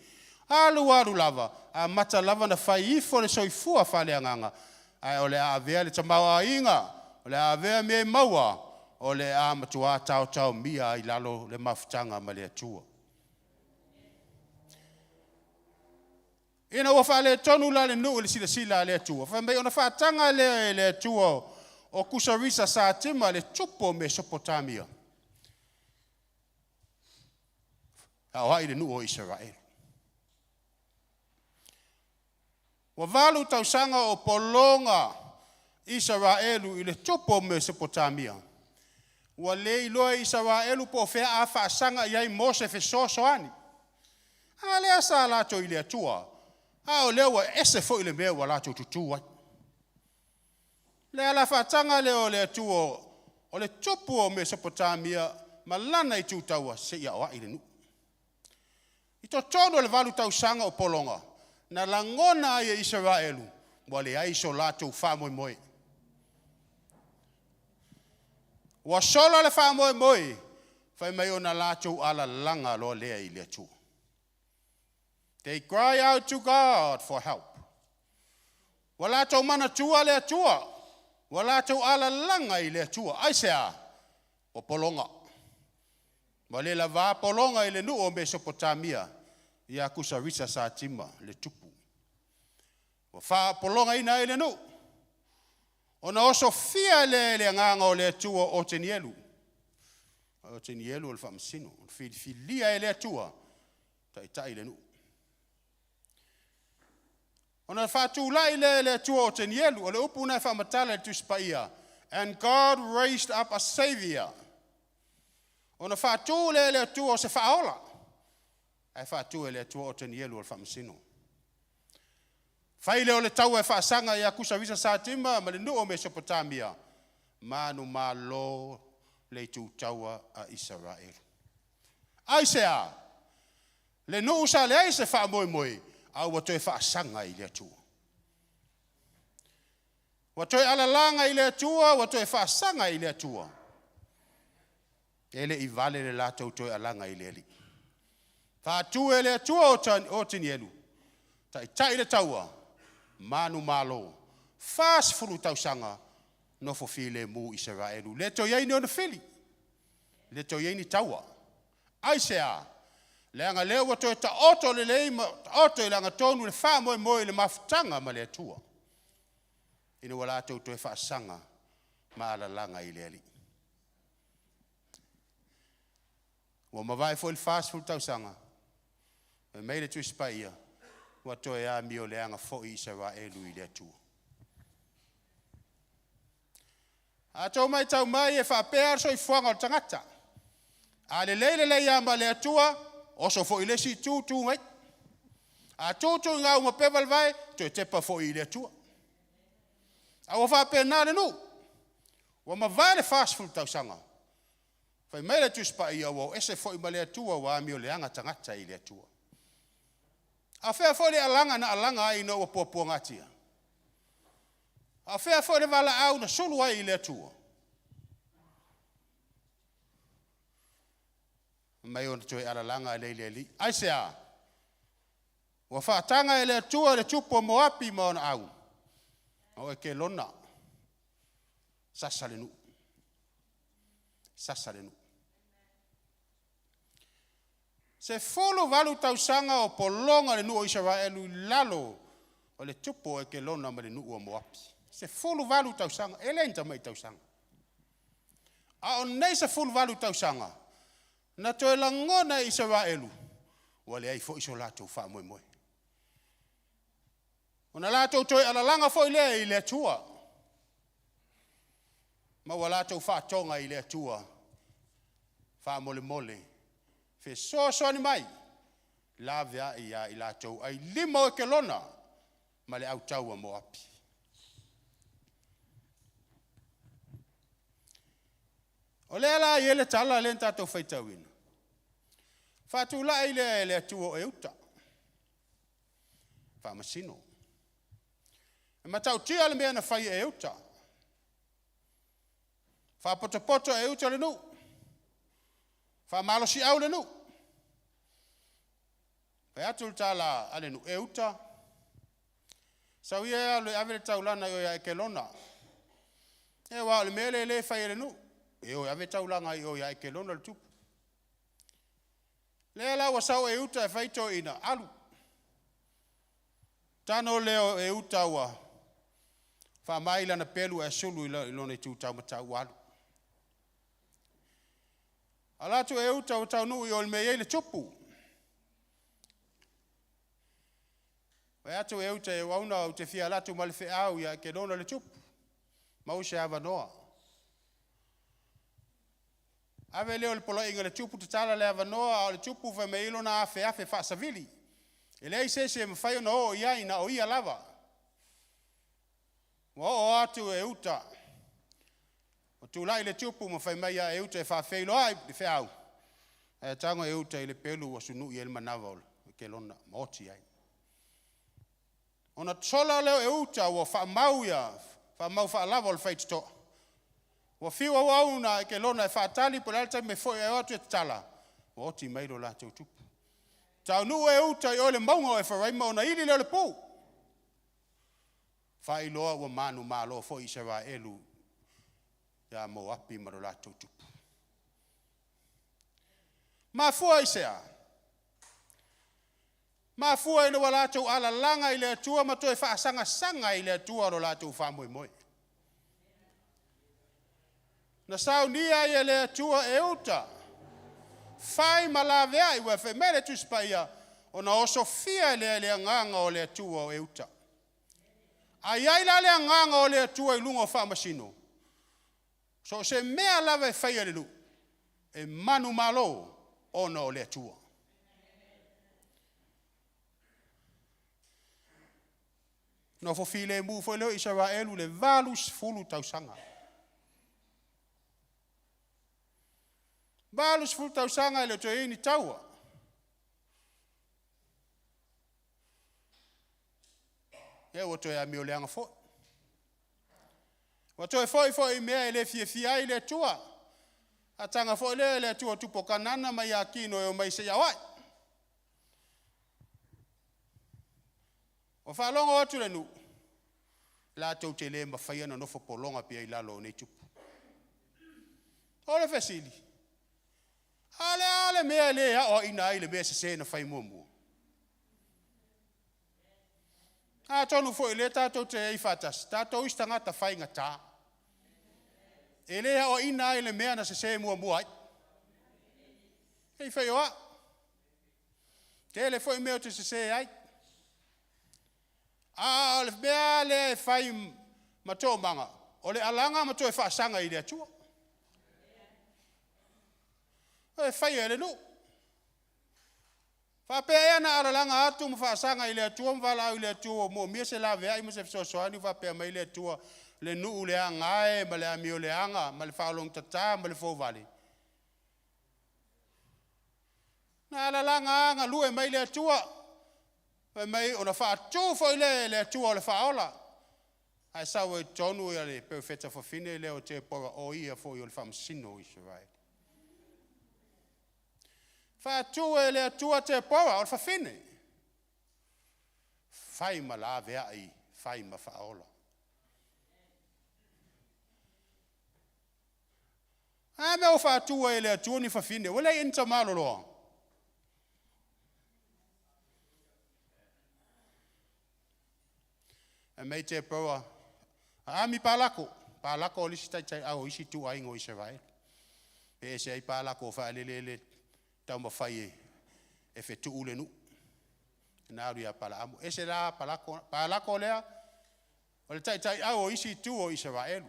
Alu lava, a mata lava na whai ifo le soifua whale anganga. Ai o le a avea le tamawa inga, o le a avea me maua, o le a matua tau mia i lalo le mafutanga ma le atua. Ina ua whale tonu la le nuu le sila le atua. Whamei ona whaatanga le atua o kusarisa sa tima le tupo Mesopotamia. Au hai le nuu o Israel. Wa valu tausanga o polonga Israelu i le tupo Mesopotamia. Wa lei loa Israelu po fea a whaasanga iai Mose fe soani. A lea sa lato i le atua. A o lea wa ese fo i le mea wa lato tutua. Lea la whaatanga leo le atua o le tupo Mesopotamia ma lana i tutaua se ia oa i le nu. I to tono le valu tausanga o polonga. Na langona ai Israelu, wa le ai so lātou wha moi. Wa sola le wha moi, whai mai o na lātou ala langa lo lea i lea tua. They cry out to God for help. Wa lātou mana tua lea tua, wa lātou ala langa i lea tua, ai sea o polonga. Wa le la vā polonga i le nu o Mesopotamia, ia kusarisa sa tima le tupu. Wa wha polonga ina ele no. Ona oso fia le nganga o le atua o tenielu. O tenielu o le whamasino. Filia le atua. Tai le nu. Ona whatu lai le atua o tenielu. O le upu na whamatala tu spaia. And God raised up a savior. Ona whatu le atua o se whaola. Ai whatu le atua o tenielu o le whamasino. Faile o le tau e whaasanga i akusa visa sa tima ma le nu o Mesopotamia. Manu malo le tu taua a Israel. Aisea, le nu sa le aise wha moi au watoe whaasanga i le atua. Watoe alalanga i le atua, watoe whaasanga i le atua. Ele i vale le lato toe alanga i le li. Whaatu e le atua o tinielu. Tai le taua. Manu malo. Fas furu tausanga. No fofile mu Israelu. Leto yeini ona fili. Leto yeini taua. Aisea. Leanga leo watoe ta oto le leima. Oto ilanga tonu le wha moi le mafutanga ma le atua. Ina wala tau toe wha sanga. Ma ala langa i le ali. Wa mawai fo il fas furu tausanga. Me meile tu ispaia. Watoe a mio leanga fo i Israelu i le atua. A tau mai e whapea so i fuanga o tangata. A le leile ama le atua, oso fo i le si tū mai. A tū ngā uma peval vai, to e tepa fo i le atua. A wa whapea nā le nu. Wa ma vale fast food tau sanga. Whai meile tu spa i awo, ese fo i ma le atua wa mio leanga tangata i le atua. A whea fo le alanga na alanga ai no wa pōpua ngatia. A whea fo le wala au na sulu ai i le atua. Mai ona toe alalanga le li. Aisea. Wa whaatanga e le atua le tupo moapi ma ona au. O e ke lona. Sasale nu. Sasale nu. Se folo valu tausanga o polonga le nu o Israelu lalo o le tupo e ke lona ma le nu o moapi. Se folo valu tausanga, elenta mai tausanga. A o nei se folo valu tausanga, na toe langona Israelu, wale ai fo iso lato wha moe. O na lato toe alalanga fo i le atua. Ma wa lato wha tonga i le atua, wha mole. Fe so ni mai, la vea i lato, ai lima o ke lona, ma le au taua moapi. O le ala i ele tala le tatou whaitauina. Whatu la i le atua o euta. Whamasino. E matau tia le mea na whai e euta. Whapoto e euta le nu. Whamalosi au le nu. Pai atu le tala ale nu euta. Sau ia le avele taulana i o ia e ke lona. E wa le mele le whai le nu. E o ave taulanga i o ia ke lona le tupu. Le la wa sau e uta e faito ina alu. Tano leo e uta wa. Fa maila na pelu e sulu i lona i tuta matau alu. Alatu e uta o tau nui o le mei le tupu. Wa atu e uta e wauna o te fia latu ma le fe au ia ke lona le tupu. Mause ava noa. Ave leo le polo inga le tupu te tala le avanoa o le tupu fa me ilo na afe fa savili. E lei se mwhai ona o iai na o ia lava. Wa o atu e uta. O tu lai le tupu mwhai mai a e uta e fa feilo ai le fe au. E tango e uta i le pelu wa sunu i el manava ke lona maoti ai. Ona tsola leo e uta wa fa mau ia. Fa mau fa lava o le fai tito. Wa fiwa wauna e ke lona e whaatali po lalta me foi e atu e tala. Wa oti mailo la te utupu. Tau nu e uta i ole maunga o e wharaima o na ili leo le pou. Whai loa wa manu malo fo i Israelu. Ya mo api maro la te utupu. Mafua i sea. Mafua i le wala tau ala langa i le atua ma toi whaasanga sanga i le atua ro la tau wha moe. Na saunia ia le atua e uta. Fai malavea iwa fe mele tu spaia. Ona o Sofia le nganga o le atua o e uta. Ai le nganga o le atua i lungo wha masino. So se mea lava e whaia le lu. E manu malo ona o le atua. No fo file mu fo le Israelu le valus fulu tausanga. Valus fulu tausanga le toini taua. E o to ya mi o le anga fo. O to fo i mea le fia i le tua. Atanga fo le tua tupo kanana mai akino e o mai se yawai. O whalonga watu le nu. La tau te le mawhaia na nofo polonga pia i lalo nei tupu. Ole fesili. Ale mea le o ina ile mea se na whai mua. A tonu fo ile tātou te ei whatas. Tātou istangata whai ngata. Ele o ina ile mea na se mua ai. Ei whai oa. Te le fo i mea te se ai. Le mea le fai mato manga. O le alanga mato e whaasanga i le atua. E fai e le nu. Whapea na alanga atu ma whaasanga i le atua, mwala i le atua, mo mia se la vea i ma se fisosoani, whapea mai le atua, le nuu le angae, ma le amio le anga, ma le whaalong tata, ma le fōwali. Na alanga anga lue mai le atua, mai ona fa tu foi le tu o le faola ai sa o tonu ia le perfetta for fine le o te por o ia foi o le fam sino i vai fa tu le tu te por o fa fine fai malave ai fai ma faola me o fa tu le tu ni fa fine o le inta malo lo e mei te proa. Mi palako o lisi tai au isi tu ai ngo Israel. E se ai palako fa le tau mawhai e fe tu ule nu. Na ria pala amu. E se la palako lea o le tai au isi tu o Israel.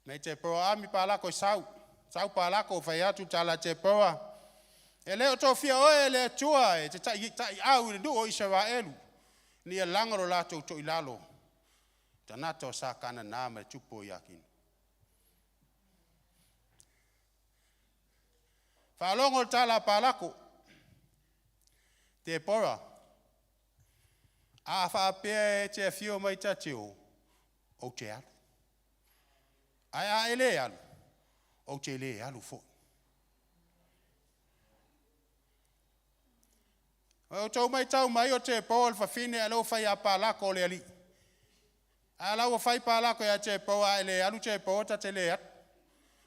Mei te proa mi palako sau palako fa atu tala te proa. E leo to fia oe le tua e te tai au le nu o Israel. Ni langaro lato to ilalo. Tanato sa kana na me tupo yakin. Fa longo tala palako. Te pora. A fa pe te fio mai tatio. O te alu. Ai ele alu. O te le alu fo. O tau mai tau mai o te Paul fa fine alo fai a palako le ali. Ala o fai palako ya te Paul ele alu te Paul ta te le at.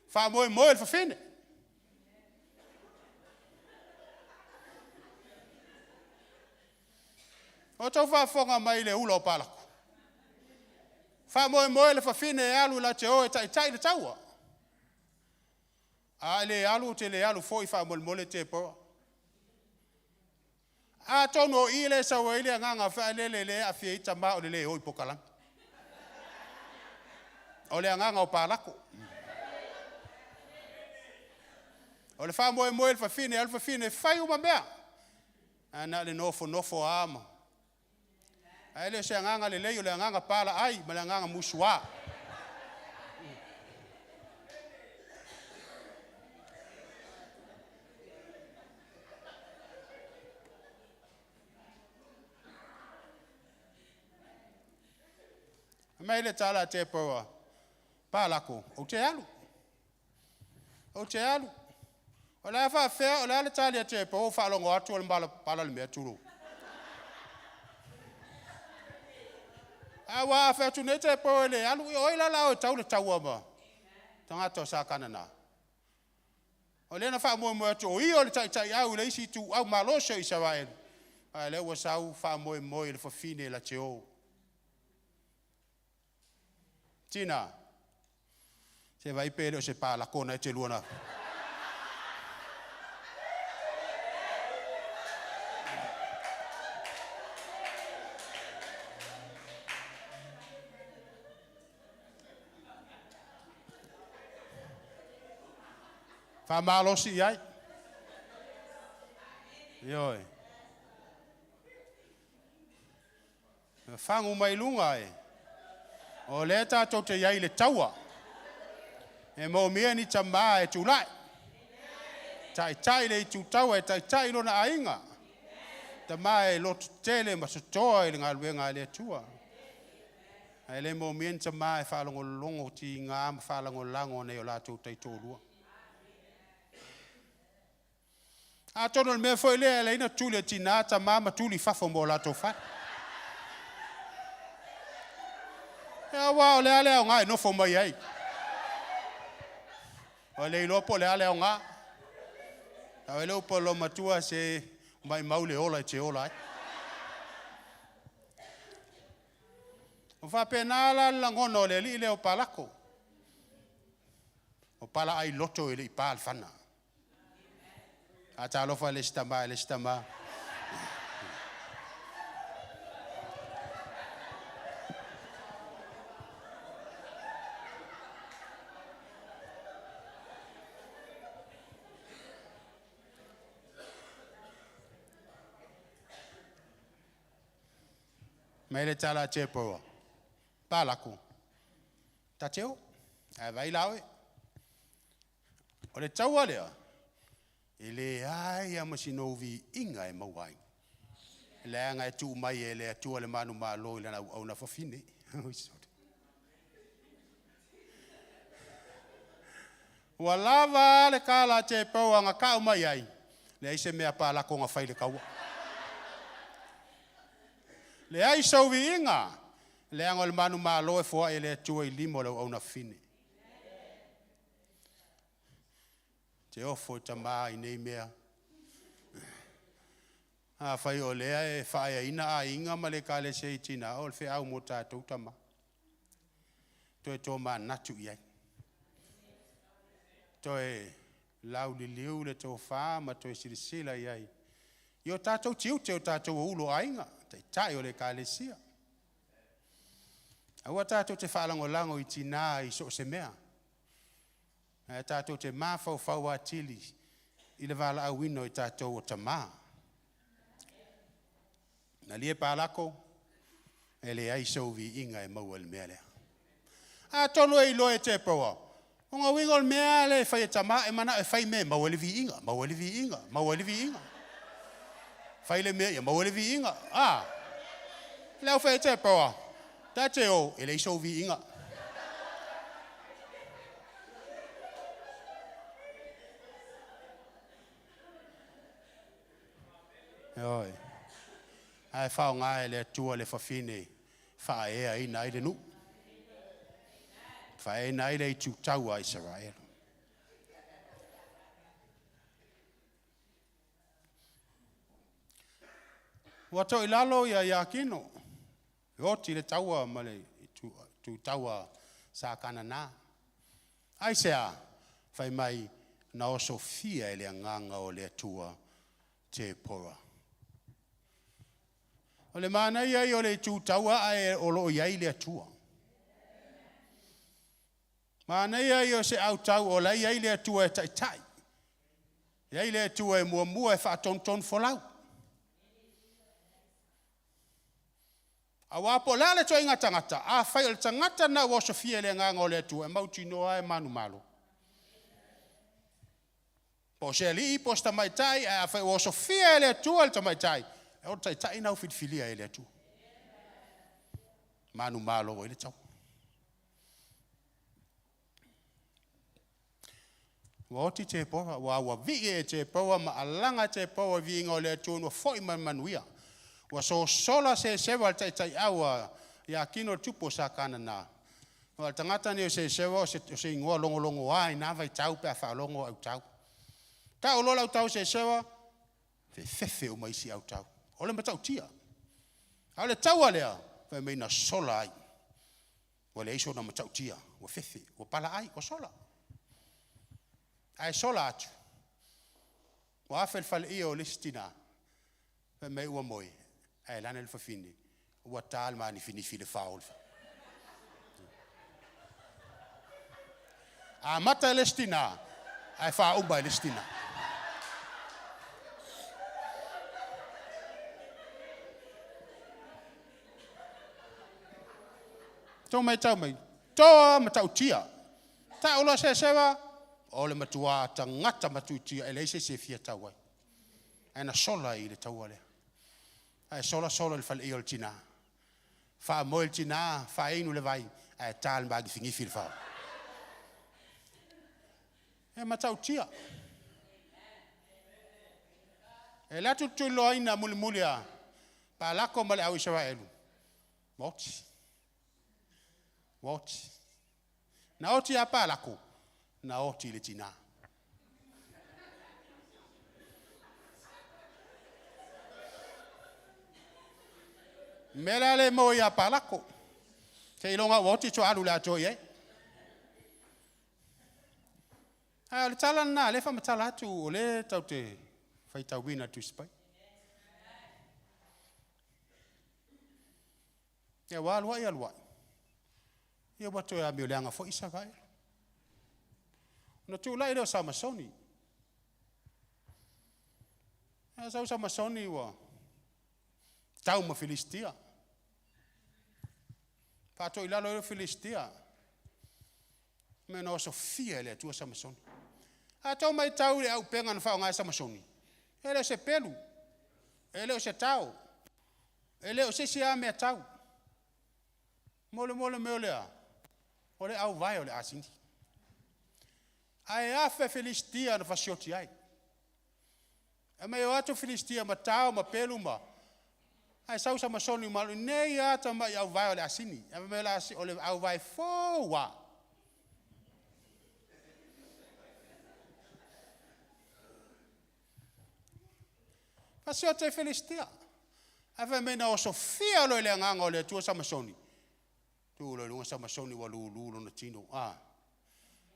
Fa moi fa fine. O tau fa fonga mai le ulo palako. Fa moi le fa fine alu la te o tai le taua. Ale alu te le alu foi fa moi te Paul. A tono ile sa wa ile nganga fa le a fie ita ma o le o ipokala. O le nganga o palako. O le fa mo le fa fine fai uma mea. Ana le nofo ama. Ai le se nganga le o le nganga pala ai ma le nganga musua. Mai le tala te poa. Palako, o te alu. O te alu. O la fa fea, o la le tala te poa, fa longo atu o mbala pala le mea turu. Awa fa tu ne te poa le alu, o ila la o tau le tau ama. Tangata o sa kanana. O le na fa mo atu, o i o le tai au le isi tu, au malosho i Israel. Le wa sau fa mo le fa fine la te o. Tina, Se vai pele o se pala kona e te luana. Fa malo si ai. Yoi. Fangu mai lunga e. O le tātou te iai le taua. E mo mea ni tama e tūlai. Tai le i tūtaua e tai lona ainga. Tama e lotu tele ma sotoa e ngā luenga e le tua. E le mo mea ni tama e whalango longo ti ngā ma whalango lango nei o lātou tai tōrua. A tono me foi le ina tule tina tama ma tuli fafo mo lātou whai. E wa o le ale o ngā e nofo mai ai. O le ilopo le ale o ngā. A le upo lo matua se mai maule ola e te ola ai. O fa penala langono le li le o palako. O pala ai loto e le i pal fana. A ta alofa le stama. Mele tala te poa. Palako. Ta teo. A vai lawe. O le taua lea. Ele ai amasino vi inga e mawai. Le anga e tu mai e le atua le manu malo i lana au na fafine. Ua lava le kala te poa nga kau mai ai. Le aise mea palako nga whaile kaua. Le ai sau vi inga. Le anga le manu malo e fua e le atua i limo le au na fine. Te ofo tama i nei mea. A whai o lea e whaia ina a inga ma le ka le se itina o le whi au mo tātou tama. Toi tō mā natu iai. Toi lau li liu le tō whā ma toi sirisila iai. I o tātou tiu te o tātou ulo a inga. Tai o le ka le sia. Aua tātou te whaalango lango i tina i so se mea. E tātou te mawhau atili i le wala awino i tātou o tamā. Na lie pālako, e le aisau vi inga e maua le mea lea. A tonu e ilo e te paua. O ngā wingo le mea le whai e tamā e mana e whai me maua le vi inga, maua le vi inga, maua le vi inga. Whai le mea ia maua le vi inga. Leo whai e te paua. Tā te o, e le aisau vi inga. Oi. Ai whao ngā e le tua le whawhine whaea i nai le nu. Whae nai le i tūtau a Israel. Wato i lalo ia kino. Roti le taua ma le tūtaua sa kanana. Ai sea, whai mai na o Sofia e le nganga o le tua te pora. O le mana iai o le tūtaua ai o lo iai le atua. Mana iai o se au tau o la iai le atua e tai. Iai le atua e mua e whaatonton folau. A wapo la le toi ngatangata. A whai o le tangata na o Sofia le nganga o le atua e mauti noa e manu malo. Po se li po sta mai tai a whai o Sofia le atua le tamai tai. E o tai nau whitwhilia e le atu. Manu malo o le tau. Wa oti te poa, wa vi e te poa, ma alanga te poa vi inga o le atu, wa foi manuia. Wa so sola se sewa al tai awa, ia kino tupo sa kanana. Wa tangata ni o se sewa, o se ingoa longo ai, na vai tau pe a wha longo au tau. Ta o lola au tau se sewa, fefe o maisi au tau. O le matau tia. A le taua lea, whai meina sola ai. Wa le iso na matautia, wa fefe, wa pala ai, wa sola. Ai sola atu. Wa afel fal iyo listina. Fa mai ua moi. Ai lana le fafini. Ua tal ma ni fini file faul. A mata listina. Ai fa umba listina. Tau mai. Toa matautia. Ta ola sewa. Ole matua tangata matutia. Ele se fia tawai. Ana sola i le tawale. Ai sola le fal iol tina. Fa moel tina. Fa inu le vai. Ai tal bagi fingi fil fa. E matautia. E la tutu loina mulimulia. Pa lako male au isawa elu. Woti. Na oti apa lako. Na oti le tina. Mela le mo ya palako. Te ilonga woti cho alu la cho ye. Le tala na le fa matala tu le taute fai tawina tu spai. Ya walwa ya lwa. Ya watu ya miuleanga fo isa vai. Na tu lai leo sama soni. Ya sama soni wa. Tau ma Filistia. Pato ilalo le Filistia. Mena o Sofia le tu sama soni. Atau mai tau le au penga na fa nga sama soni. Ele se pelu. Ele o se tau. Ele o se sia me tau. Mole meolea. Ole au vai ole asindi. Ai afe Filistia na fasioti ai. E mai o ato Filistia ma tau ma pelu ma. Ai sau sama soni malu nei ata ma au vai ole asini. E mai la ole au vai foa. Fasioti Filistia. Ave mena o Sofia lo le nganga ole tu sama soni. Tu lo lunga sama soni wa lu na tino.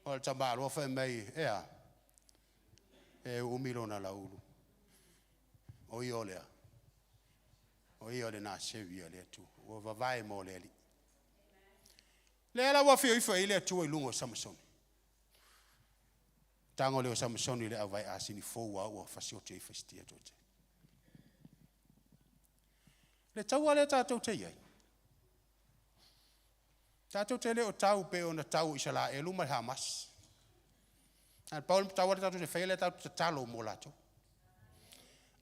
Ol tamba lo fa mai ea. E umilo na laulu. O iolea. O iole na sevia le tu. O va vai mo le li. Le la wa fio ifo ile tu lunga sama soni. Tango le sama soni le avai asini fo wa fasiote festia tote. Le tau ale tātou te iai. Tātou te le o tau pe o na tau isala e luma Hamas. An Paul tau ale tātou te whaile tātou te talo mo lato.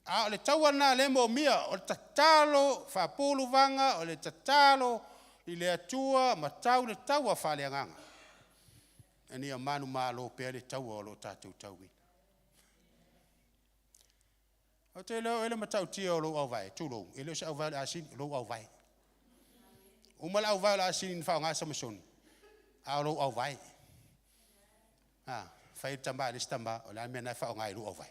A le tau ana le mo mia o te talo whapulu vanga o le te talo i le atua ma tau le tau a whale anganga. E ni a manu malo pe le tau o lo tātou tauwi. O te leo ele matau tia o lo au vai, tulo. Ele se au vai asin lo au vai. Umala au vai asin fa nga sama son. A lo au vai. Fai tamba le tamba o la mena fa nga lo au vai.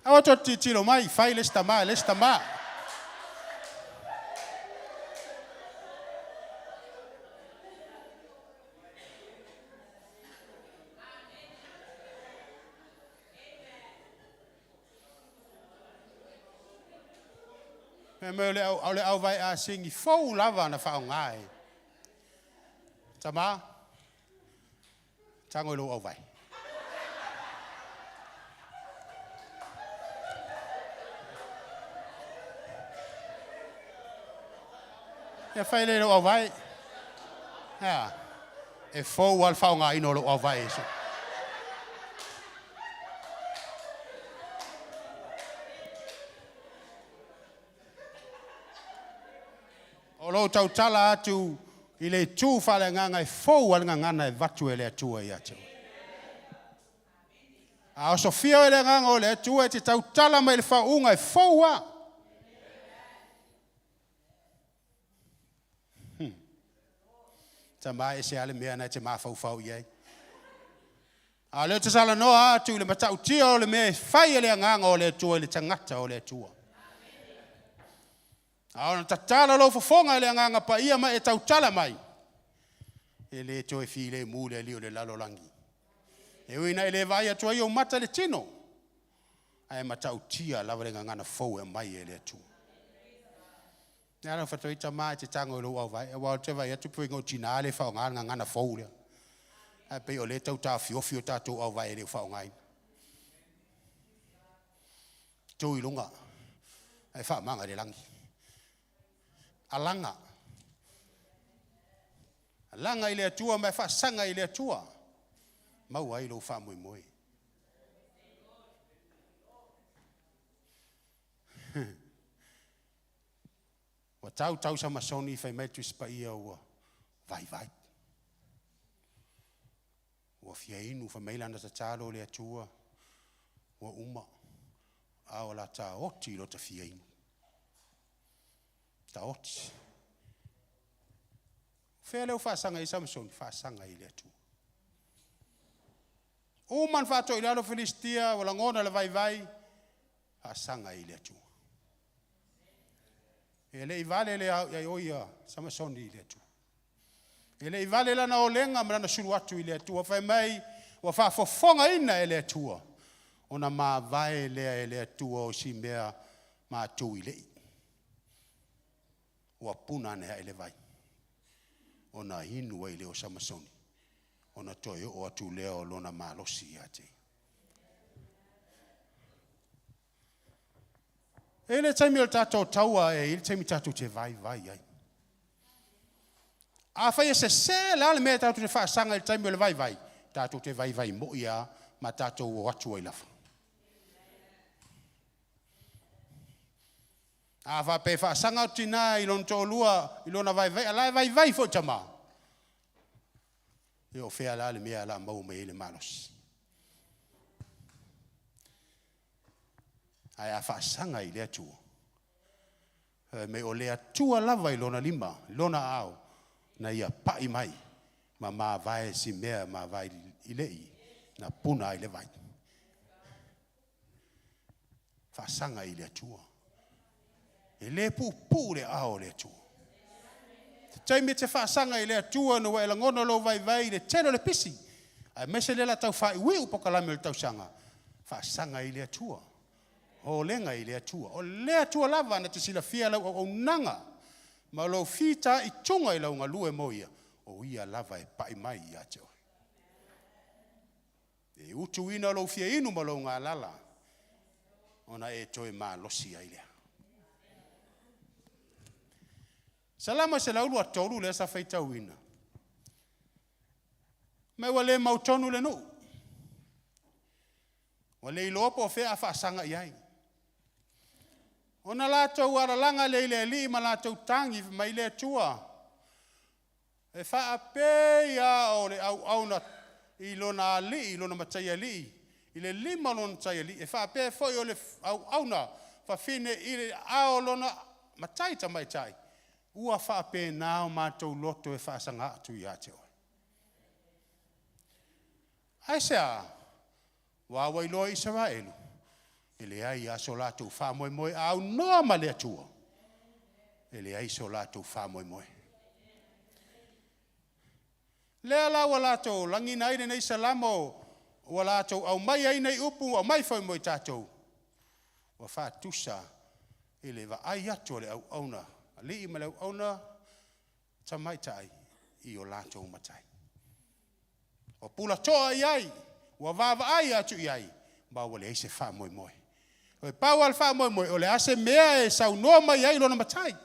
Awa to tilo mai fai le tamba. Me le au vai a singi fou lava na fa ngai. Tama. Tango lo au vai. Ya fai le lo au vai. Ya. E fou al fa ngai no lo au vai so. Lo tau tala atu i le tū whale nganga e fou al ngangana e vatu e le atua i atu. A o Sofia e le nganga o le atua e te tau tala mai le whaunga e fou a. Ta mai e se ale mea nei te mawhau i ei. A leo te sala noa atu le matau tia o le me fai le nganga o le tua le tangata o le tua. A ona tatala lo fofonga le nganga pa ia mai e tau tala mai. E le toe fi le mu le li o le lalolangi. E uina e le vai atua i o mata le tino. Ai matau tia lava le nganga fou e mai e le tua. Nā whatoi ta mai te tango i lo au vai. E wau te vai atu pui ngau tina le whao ngana fou le. Ai pe o le tau ta fiofio tātou au vai e le whao ngai. Tō i lunga. Ai wha manga le langi. Alanga. Alanga i le atua mai wha sanga i le atua. Mau ai lo wha mui mui. Wa tau sa masoni fai mai tu spa ia ua. Vai. Wa fia inu fa mai lana ta talo le atua. Wa uma. Ao la ta oti lo ta fia inu. Ta oti. Fea leo whaasanga i Samson, whaasanga i le atua. Uman whātou i lalo Filistia, wala ngona le vai, whaasanga i le atua. E le i vale le ai oia Samson i le atua. E le i vale lana o lenga marana suru atu i le atua. Whai mai, wa whaafofonga ina e le atua. Ona maa vai lea e le atua o si mea maa tu i lei. Wa puna nea e le vai. Ona hinu ai leo Samasoni. Ona toi o atu leo lona malosi ate. E le taimi o tatou taua e il taimi tatou te vai ai. A whai e se la le mea tatou te whaasanga il taimi o le vai. Tatou te vai mo ia ma tatou o atu ai lafa. A wha pe whaasanga o tina i lon tō lua i lona vai. Ala vai fo tama. E o whea la le mea la mau me ele malos. Ai a whaasanga i lea tua. Me o lea tua lava i lona lima, lona au. Na ia pai mai. Ma vai si mea ma vai i lei. Na puna i le vai. Whaasanga i lea tua. E le pu le ao le tua. Taimi te whaasanga i le atua no e langono lo vai le teno le pisi. Ai mese le la tau whai ui upokalame le tau sanga. Whaasanga i le atua. O lenga i le atua. O le atua lava na te sila fia lau o nanga. Ma lo fita i tunga i lau ngā lue moia. O ia lava e pai mai i ateo. E utu ina lo fia inu ma lo ngā lala. Ona e toe maa losi ai lea. Salama se laulu a tolu le sa feita wina. Mai wale mautonu le no. Wale i lopo fea whaasanga iai. Ona lātou aralanga le li ma lātou tangi mai le tua. E wha pe ia o le au na i lona li, i lona matai li. I le lima lona matai li. E wha pe foi o le au na whawhine i le ao lona matai tamai tai. Ua whape nao mātou loto e whaasanga atu i ateo. Aisea, wāwai loa Israelu. Ele ai aso lātou whamoe au noa ma le atua. Ele ai so lātou whamoe. Lea la wa lātou langi naire nei salamo wa lātou au mai ai nei upu au mai whai moe tātou. Wa whātusa ele wa ai atu le au auna. Li ma lau auna tamai tai i o lātou matai. O pula toa iai, wa vava ai atu iai, ba wale eise wha moe. O e pau al wha moe, o le ase mea e sau noa mai ai lona matai.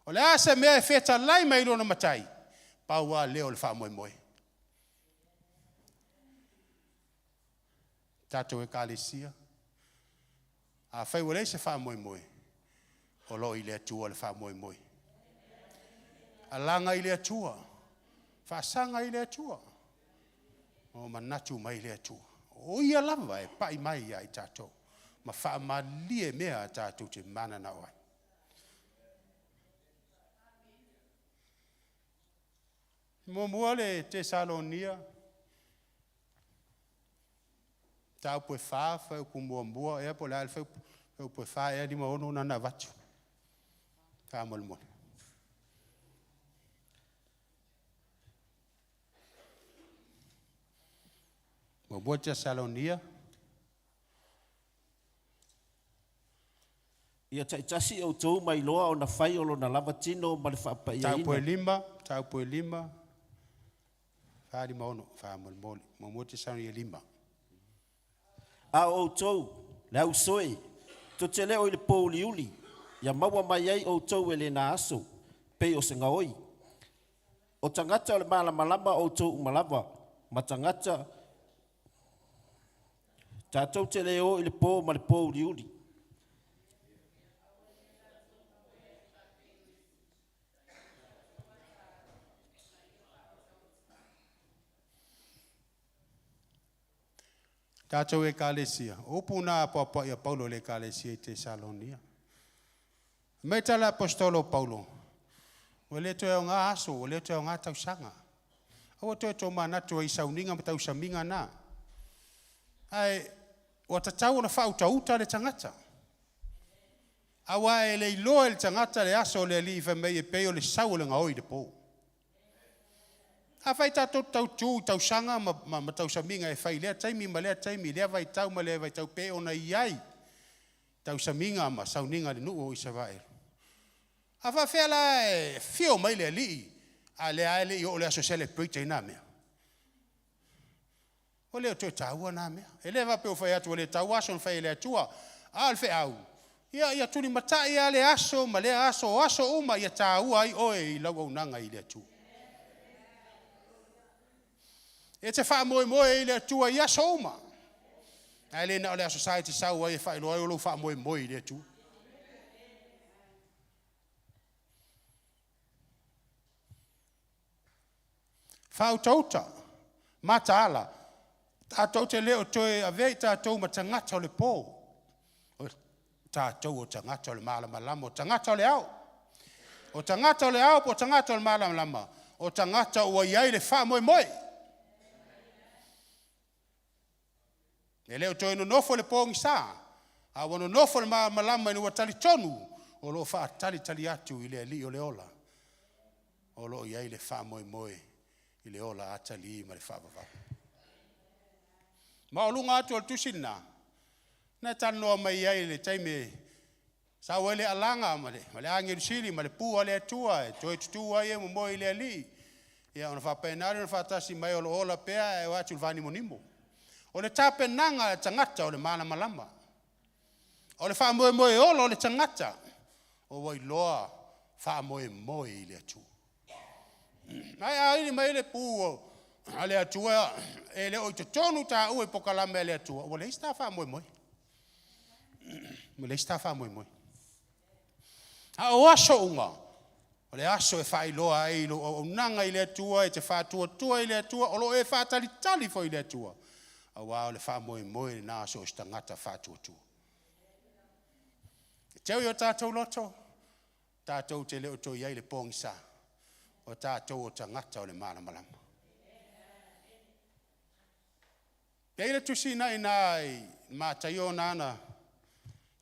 O le ase mea e feta lai mai lona matai. Pau a leo le wha moe. Tātou e kālesia. A whai wale eise wha moe. O lo i le atua le wha moe. Alanga i le atua. Whaasanga i le atua. O manatu mai le atua. O ia lava e pai mai ai tātou. Ma wha malie mea tātou te mana na oai. Mo mua le te Salonia. Tau pue wha, whau pu mua mua, ea po lai whau pue wha, ea di maono nana watu. Ka mole mole. Mo bua Tesalonia. Ia tasi o tau mai loa o na whai o lo na lava tino ma le whaapa ia ina. Tau pue lima. Wha di maono, wha mole mole. Mo bua Tesalonia 5. A o tau, le au soe, to te leo i le pōli uli, ia maua mai ai o tau e le na aso, pei o se ngaoi. O tangata o le malama o tau umalava, ma tangata, tātou te leo i le pō ma le pōli uli. Tātou e kālesia. Opu nā papa ia Paulo le kālesia i Tesalonia. Mai tala apostolo Paulo. O le toe o ngā aso, o le toe o ngā tausanga. O toe tō manatu i Sauninga ma tausaminga nā. Ai, o tatau na whautauta le tangata. Awa e le iloa le tangata le aso le li mei e peo le sau le ngaoi de pō. A whai tātou tau tū, tau sanga, ma tau saminga e whai lea taimi, ma lea taimi, lea vai tau, ma lea vai tau pe ona iai. Tau saminga ma Sauninga le nuu o isa vae. A wha whela e whio mai lea lii, a lea ele i o lea so celebrate i nā mea. O lea toi tāua nā mea. E lea wapeo whai atu, o lea tau aso na whai lea tua, a le whai au. Ia tuni matai a le aso, ma lea aso uma, ia tāua ai oe i lau au nanga i lea tua. E te wha moe i lea tua i aso uma. Ai le na o lea society sau ai e wha ilo ai o lo wha moe i lea tua. Whau tauta, mata ala, tātou te leo toe a vei tātou ma tangata o le pō. Tātou o tangata o le malama lama, o tangata o le au. O tangata o le au, o tangata o le malama lama. O tangata o iai le wha moe. E leo toi no nofo le pōngi sā. A wano nofo le malama inu wa tali tonu. O lo wha tali atu i le li o le ola. O lo iai le wha moe. I le ola atali ma le wha. Ma o lunga atu al tusina. Na tanoa mai iai le taime. Sa wele alanga ma le angiru siri ma le pua le atua. E toi tutua i e mo i le li. Ia ona wha penari ona wha tasi mai o lo ola pea e watu vani monimo. O le tape nanga le tangata o le mana malama. O le wha moe olo o le tangata. O wai loa wha moe i le atua. Ai ni mai le puo ale atua e le o te tonu ta ue pokalame le atua. O le ista wha moe. Mo le ista wha moe. A o aso unga. O le aso e wha iloa ai o nanga i le atua e te wha tua i le atua. O lo e wha tali fo i le atua. A wao le wha moe na aso o stangata wha tua. E teo i o tātou loto. Tātou te leo to iai le pōngisa. O tātou o tangata o le malamalama. Pei le tusi na i mātai o nāna.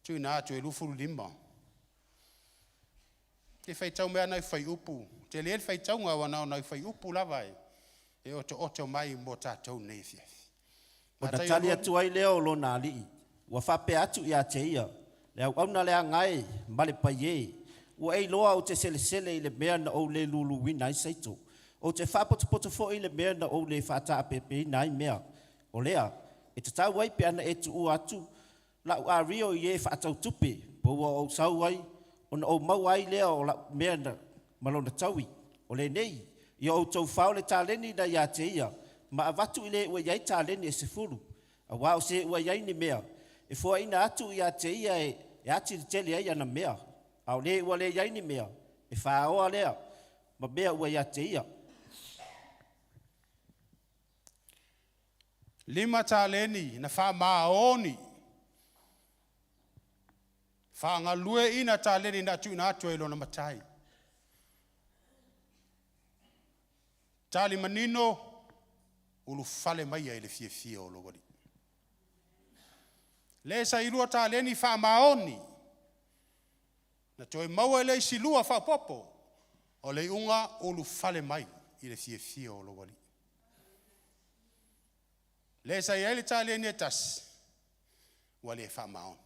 Tui nā atu e lufuru lima. Te whaitau mea nai whai upu. Te lea whaitau ngā wanao nai whai upu lawai. E oto mai mo tātou nei fiafi. O na tali atu ai leo lo nā lii. Wa whape atu i a te ia. Leo au na lea ngai, male pai e. Ua ei loa o te sele i le mea na ou le lulu wina i saito. O te whapotopoto fo i le mea na ou le whata apepe i nai mea. O lea, e te tau ai pe ana e tu u atu, la u a rio i e whaatau tupe, po ua o sau ai, o na o mau ai lea o la mea na malona taui. O le nei, i o tau whao le tāleni na ia te ia, ma a watu i le ua iai tāleni e se furu. A wao se ua iai ni mea, e fua ina atu i a te ia e ati le tele ai ana mea. Au le ua le iai ni mea, e whaoa lea, ma mea ua ia te ia. Lima tāleni na wha maoni. Wha ngā lue ina tāleni na tu ina atu e lona matai. Tāli manino, ulu whale mai e le fie o lo wari. Le sa ilua ta leni fa maoni. Na toi maua le silua fa popo. O le unga o lu fale mai i le fie o lo wali. Le sa ia le ta leni etas. Wale fa maoni.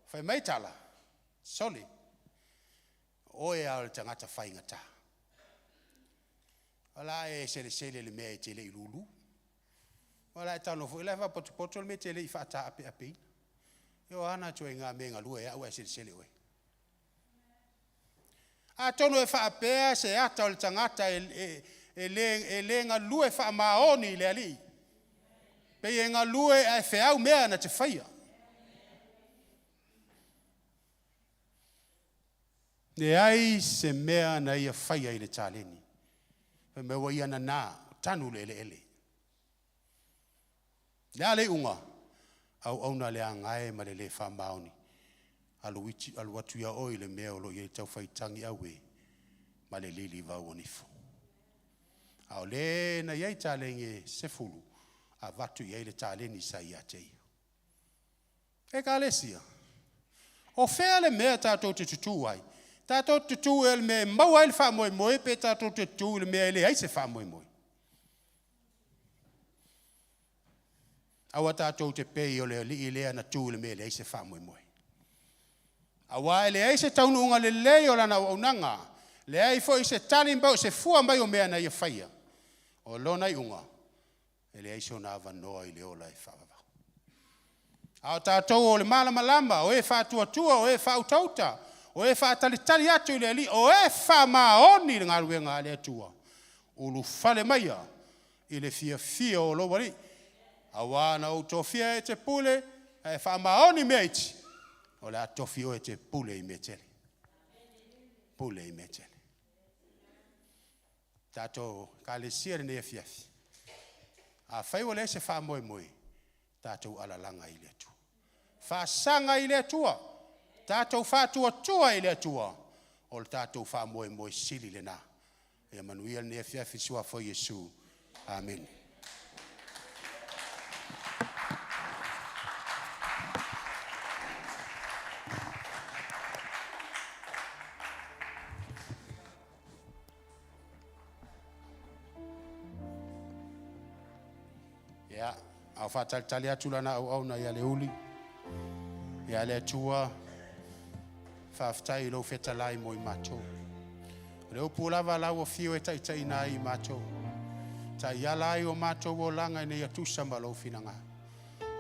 Fai mai tala. Soli. Oe au le tangata fai ngata. Wala e sele le mea e tele i lulu. Wala e tano fu elefa potu le me tele i fata ape. Yo ana tue ngā me ngā lua e au e sele oe. A tono e wha apea se ata o le tangata e le ngā lua e wha maoni i le ali. Pe e ngā lua e whiau mea na te whaia. Ne ai se mea na ia whaia i le tāleni. Pe me wa ia na nā, tanu le ele. Nea le unga, au auna le angae ma le le whamaoni. Alu atu ia oi le mea o lo i tau whaitangi awe, ma le lili vau onifo. Au le na iei tālenge sefulu, a vatu iei le tāleni sa ia tei. E ka lesia. O whea le mea tātou te tutu ai. Tātou tutu e le mea maua ele wha moe pe tātou tutu le mea ele aise wha moe. Awa tātou te pei o le li lea na tū le mea ele aise wha moe. Awa ele aise taununga le leo lana o nanga. Le ai fo i se tani mbau se fua mai o mea na ia whaia. O lona i unga. Ele aise o nā wanoa i leo lai whawawa. Ao tātou o le malama o e whātua o e whautauta. O e wha tali atu i le ali, o e wha maoni ngā ruenga le atua. Ulu whale maia i le fia o lo wari. A wana o tofia e te pule, e wha maoni meiti. O le atofio e te pule i metele. Pule i metele. Tātou ka le sire ne e fiafi. A whaiwa le se wha moe. Tātou alalanga i le atua. Wha sanga i le atua. Tātou whātua tua i le atua. O le tātou wha moe sili le nā. E manuia ne fiafi sua fo Yesu. Amen. Ia, au whātali atu lana au na ia le uli. Ia le atua. Whaftai lo feta lai mo i mato. Leo pulava lau o fio e tai nai i mato. Tai alai o mato o langa i nei atusa ma lo finanga.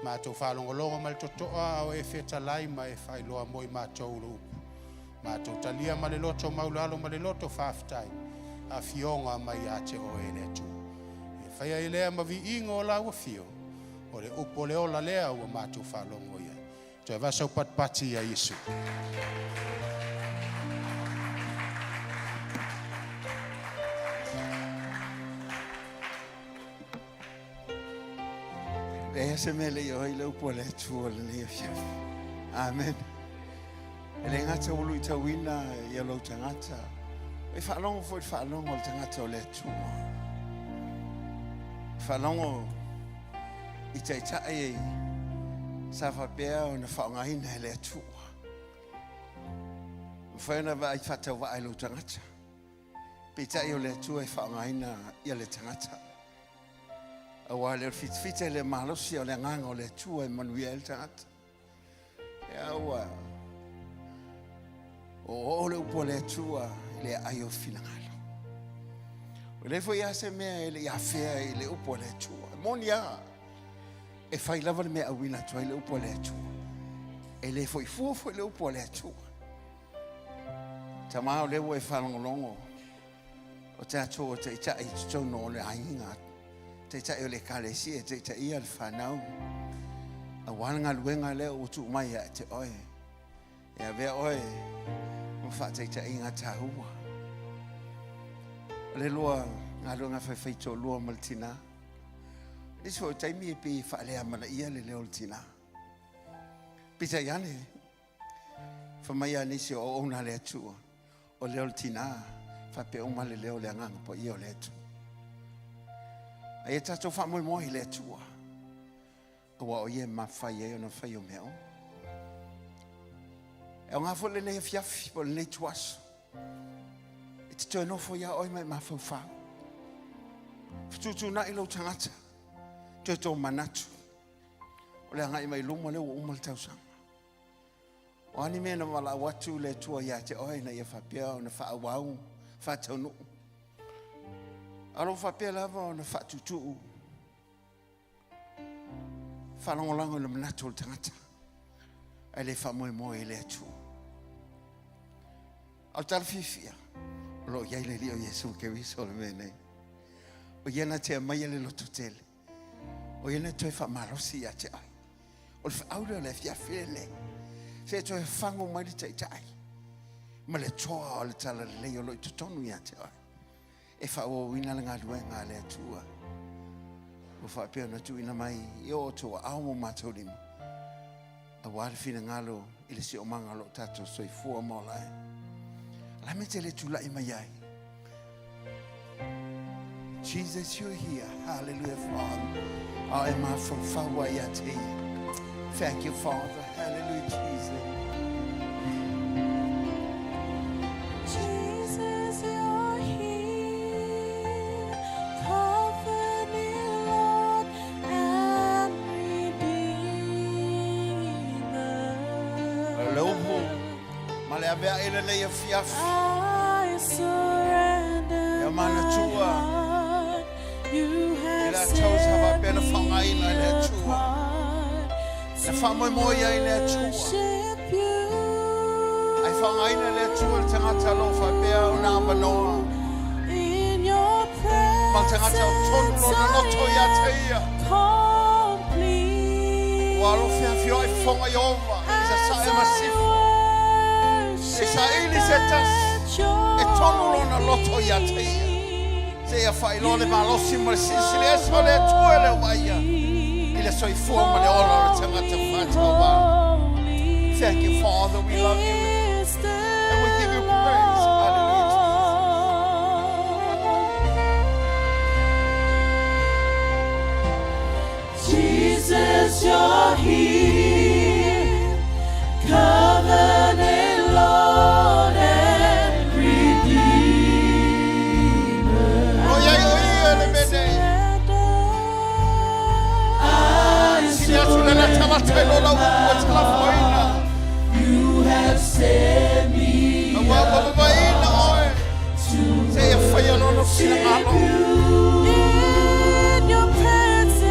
Mato whalongolongo ma le totoa o e feta lai ma e whailoa mo i mato lo upu. Mato talia ma le loto maulalo ma le loto whaftai. A fionga mai ate o e le tu. E whaia i lea ma vi ingo o lau o fio. O le upo le ola lea o mato whalongo ia. Toi vasau patpati a Yesu. E se mele yo i le upo le tua le le fiaf. Amen. E le ngata ulu i tawina i alo tangata. E whaalongo fo i whaalongo o tangata o le tua. Whaalongo i taitai e sa whapea o na whaongahina e le tua. Whaena wa i whatau wa alo tangata. Pitai o le tua i whaongahina i le tangata. Awa le fitfite le malosi o le nganga o le tua e manuia el tangata. E awa o le upo le tua le aio finangalo. O le foi ase mea le afea i le upo le tua. Monia e fai lava le mea awina tua i le upo le tua. E le foi fuofo i le upo le tua. Tamao le ua e whalongolongo. O te ato o te ita i tutono o le ainga. Te ita o le kalesia, te ita ia le whanau. A wanga luenga leo utu mai a te oe. E a vea oe, mwha te ita inga tahua. Le lua, ngā luenga whaiwhaito lua maltina. Niso o taimi e pi whaalea mana ia le leo tina. Pita iane, whamaia nisi o ona le atua. O leo tina, whape oma le leo le anganga po ia o le atua. Ai tato fa moi le tua. Wa o ye mafai e ona fai o meo. E nga fo le ne fiafi po le tuas. It's to no for ya oi mai mafau fa. Futu na ilo tangata. To manatu. O le nga i mai lumo le o mal tau sang. O ani me na wala watu le tua ya te oi na ia fa pia ona fa wau fa tonu. Alo fa pia lava ona fa tutu. Fa longo le manatu le tangata. Ele fa moi le tu. Al tarfifia. Lo ia le rio Yesu ke viso le mene. O ia na te mai le lotutele. O ia na te fa marosi ya te ai. O fa audio le fia fele. Se to fango mai te tai. Ma le toa le tala le lo tonu ya te ai. E fa o wina nga luenga le tua. O fa pe na tu ina mai yo to a mo matolimo. A wale fina ngalo ile si o mangalo tato soi fu mo lai. La metele tu la imayai. Jesus, you're here. Hallelujah, Father. I am a from Fawayati. Thank you, Father. Hallelujah, Jesus. Jesus, you're here. Comfort me, Lord, and Redeemer. Aloho. Male avea ele le ia fiafi. I surrender Ya mana tua. my heart. You have Ila tau sa va pena set whanga me ina le tua. apart Na whamoi moia i le to tua. worship you. Ai whanga ina le tua le tangata lo wha pea o nā manoa. In your Ma tangata o tonu lo na loto ia te ia. complete. Wa alo fia fio ai whanga i ova. Isa sa e masifu. Isa ili se tas. E tonu lo na loto ia te ia. Se ia whai lo le malosi ma le sinsile e so le tua le waia. I le soi fua ma le ola le tangata whātua wā. Thank you, Father. We love you. And we give you praise. Hallelujah. Jesus, you're here, covenant Lord and Redeemer. Oh, yeah, le mene. Sinia tula na tamata ilo la uwa tala foina. You have set me Awa baba ina oe. Se ia whai ano no sina malo. in your presence.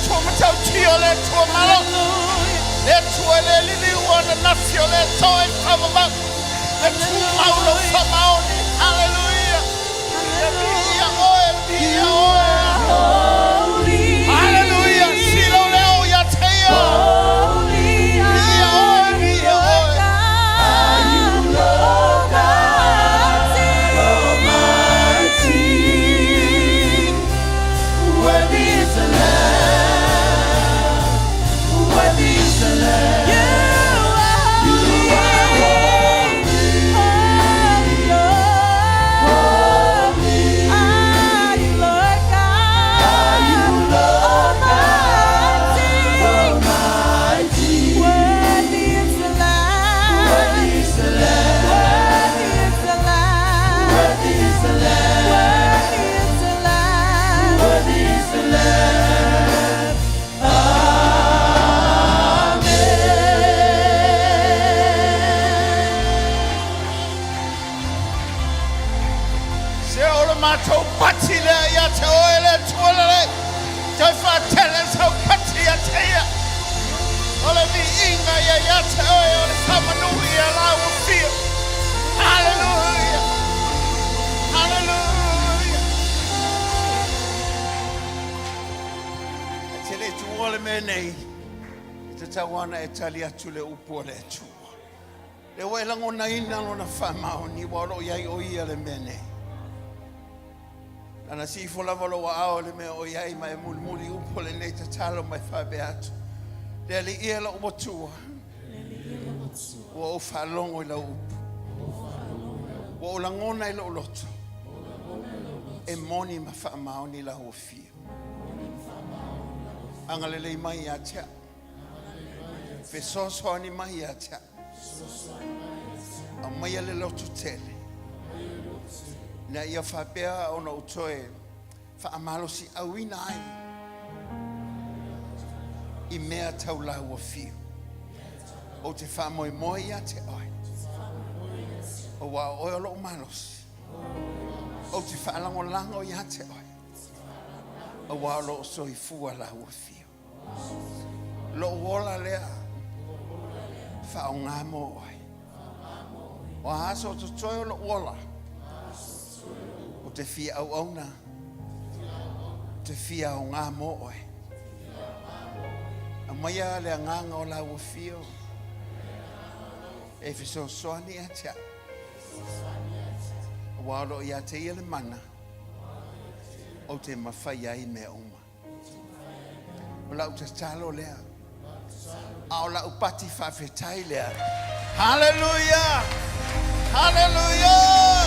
tua matau tio le tua malo. Le tua le lili wana nafio le toi kamaba. Le tua maulo famaoni. Hallelujah. Le bia oe, bia oe. Hallelujah. Silo leo ya teia. Bia oe, bia oe. Hallelujah. Hallelujah. Tele tuole menei. Te tawana e tali atu le upo le atu. Le wailango na ina lona whamao ni walo iai o ia le menei. Ana si fola valo wa ao le me o iai mai muli upo le nei te talo mai whabe atu. Le li ia la umotua. Wa o whalongo i la upo. Wa o langona i la uloto. E moni ma whamao ni la hofia. Angalele mai a tia. Fesoso ni mai a tia. A mai le lotu tele. Na ia whapea o na utoe whaamalo si awina ai. I mea tau la hofia. O te whamoe moi a te oi. O wa oilo malos. O te whaalango lango i a te oi. O wa lo soi fua la hofia. Lo wola lea. Whao ngā mo oi. O aso to toi lo wola. O te fia au auna. Te fia o ngā mo oi. A maia lea nganga o la hofia. E fiso soani a tia. Walo ia te ia le mana. O te mawhai ai me oma. O lau te talo lea. A o lau pati whawhetai lea. Hallelujah! Hallelujah!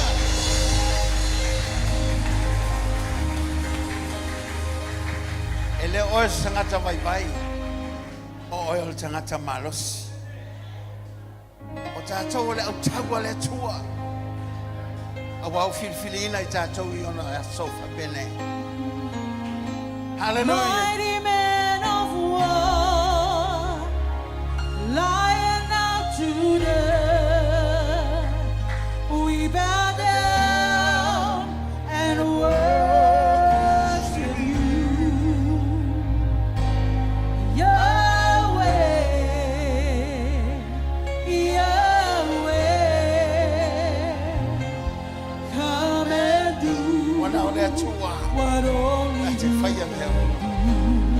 E le oe sangata vai vai. O oe o tangata malosi. O tātou le au taua le tua. A wau filfilina I tātou I ona a sofa bene. Hallelujah. Mighty man of war, lion of Judah, we bow down and worship you, Yahweh, Yahweh. Come and do Wana o le tua. what only Te you whaia mea. can do.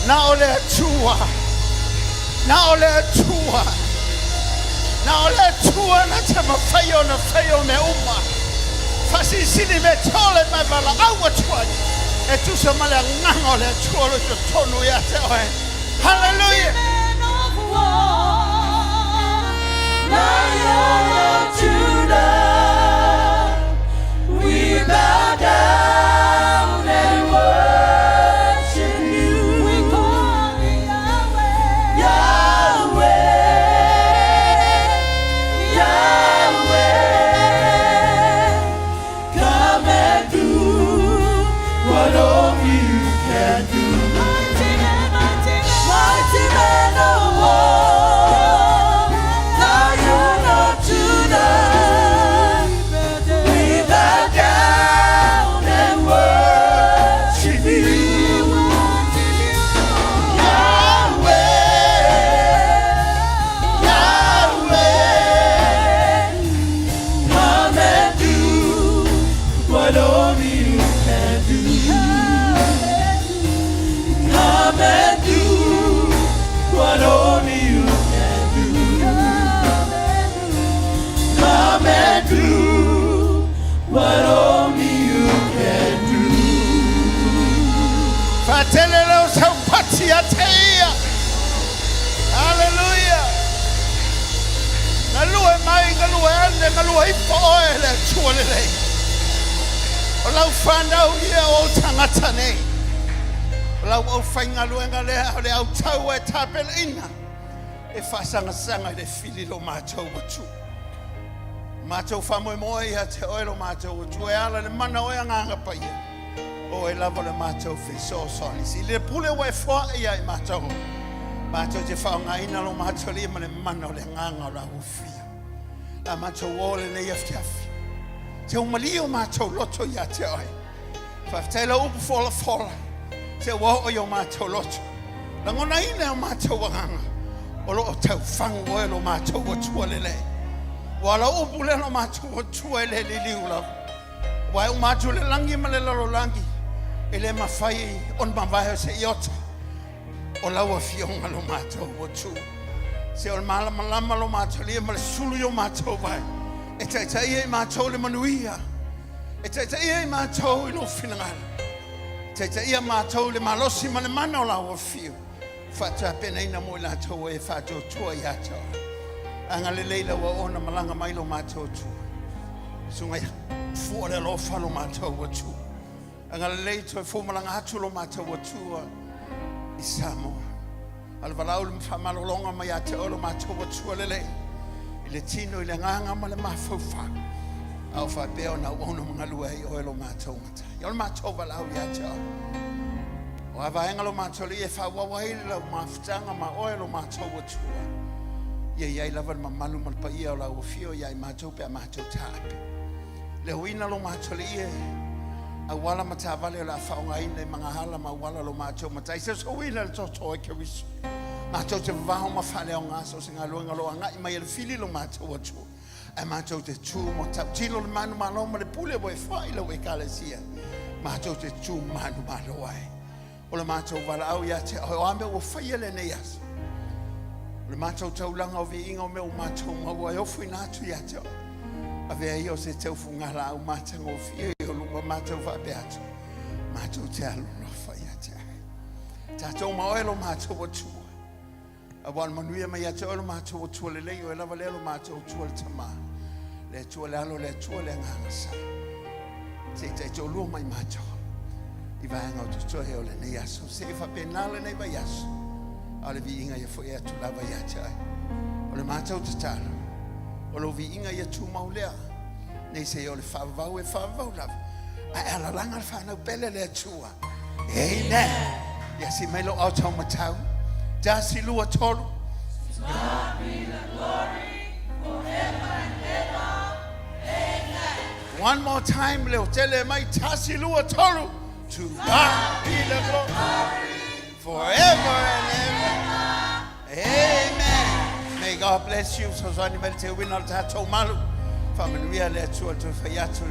Na ole atua. Na ole atua. Na ole atua na te mawhaio na whaio me uma. Fasisini me tole me bala awa tuani. E tu sa male nganga ole atua lo te tonu ya te oe. Hallelujah. Man of war, Lion of Judah, we bow down and worship you. We call you Yahweh, Yahweh, Yahweh. Come and do what only you can do. Mighty man, mighty man, mighty man of war, Lion of Judah, we bow down and worship you. Yahweh, Yahweh, come and do what only you can do. Come and do what only you can do. Come and do what only you can do. Fatelelo sa patia teia. Hallelujah. Ngalue mai ngalue ane ngalue ipo ele chualele. Olau fanda uia o tangata nei. Olau au whainga luenga lea o le au tau e tapel ina. E whasanga sanga le fili lo mātou watu. Mātou whamoe moe ia te oe lo mātou watu. E ala le mana oe anganga pa ia. O e lava le mātou whiso soni. Si le pule oe whoa ia i mātou. Mātou te whaonga ina lo mātou li ma le mana o le nganga o la ufia. La mātou o le nei aftiafi. Te umali o mātou loto ia te oe. Whaftaila upu fola fola. Te wao o mātou loto. La ngona ina o mātou wanganga. O lo o tau whangu oe lo mātou o tua lele. Wala upu le lo mātou o tua ele li liula. Wai o mātou le langi ma le lalo langi. E le mawhai on mawai se iota. O laua fionga lo mātou o tua. Se o malama lama lo mātou lia ma le sulu o mātou vai. E taitai e mātou le manuia. E taitai e mātou I lo finangala. Taitai e mātou le malosi ma le mana o laua fio. Fata pena ina mo la to e fato tua ya to. Anga le leila wa ona malanga mai lo mato tu. Sunga fu le lo fa lo mato wa tu. Anga le leito fu malanga hatu lo mato wa tu. Isamo. Al valau le fa malo longa mai ya te lo mato wa tu le le. Ile tino ile nganga ma le mafu fa. Au fa pe ona ona mangalua I o lo mato mata. Yo mato valau ya to. O avaenga lo matoli e whawawai lo mawhtanga ma oe lo mātou atua. Ia iai lava ma malu malpa ia o la ufio iai mātou pe a mātou tāpe. Le huina lo matoli e a wala matawale o la whaonga ina I mga hala ma wala lo mātou matai. Se so wina le toto e kawisu. Mātou te waho ma whale o ngaso se ngā luenga lo anga I mai le fili lo mātou atua. E mātou te tū mo tau tino le manu malo ma le pule mo e whai lo e kalesia. Mātou te tū manu malo ai. O le mātou wala au ia te o ame o whaia le nei aso. O le mātou taulanga o vi inga o me o mātou maua e ofu inatu ia te o. A vea I o se taufu ngala au mātanga o fia I o lunga mātou whape atu. Mātou te alu no whaia te ai. Tātou maoelo mātou o tua. A wan manuia mai ate o mātou o tua le lei o e lava lelo mātou o tua le tama. Le tua le alo le tua le ngangasa. Te te te o lua mai mātou. I vaenga o tuto he o le nei aso. Se fa penale nei vai aso. A le vi inga ia foi atu lava ia te ai. O le mātou te tala. O lo vi inga ia tu maulea. Nei se o le whavau e whavau lava. A ala langa le whanau pele le atua. Amen. Ia si meilo au tau matau. Da si lua tolu. God be the glory forever and ever. Amen. One more time, leo tele mai tasi lua tolu. To God be the glory forever and ever. Amen. May God bless you. So zani melte winal tato malu. Familia le tua to fayatu.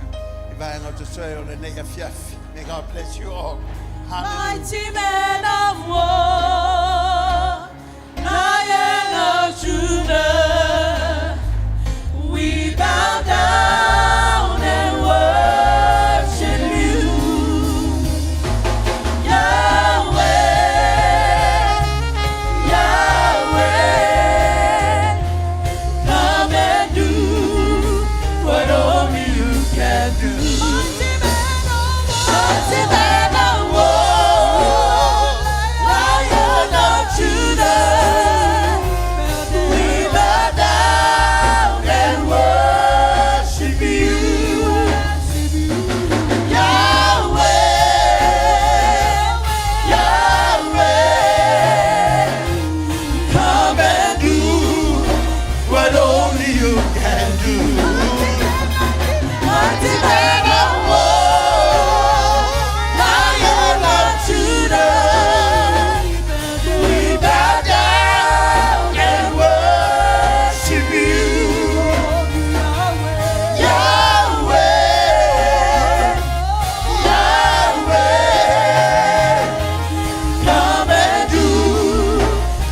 Ivaenga to soyo le neya fiafi. May God bless you all. mighty man of war, Lion of Judah, we bow down and worship you, Yahweh, Yahweh. Come and do what only you can do. Mighty man of war, Lion of Judah, we bow down and worship you, Yahweh, Yahweh. Come and do what only you can do. Mighty man of war, Lion of Judah, we bow down and worship you, Yahweh, Yahweh. Come and do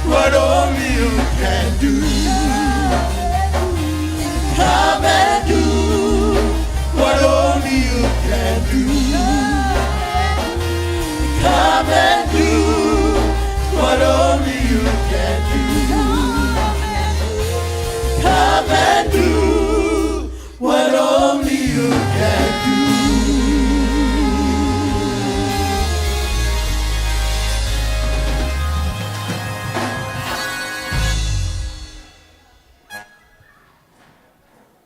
what only you can do.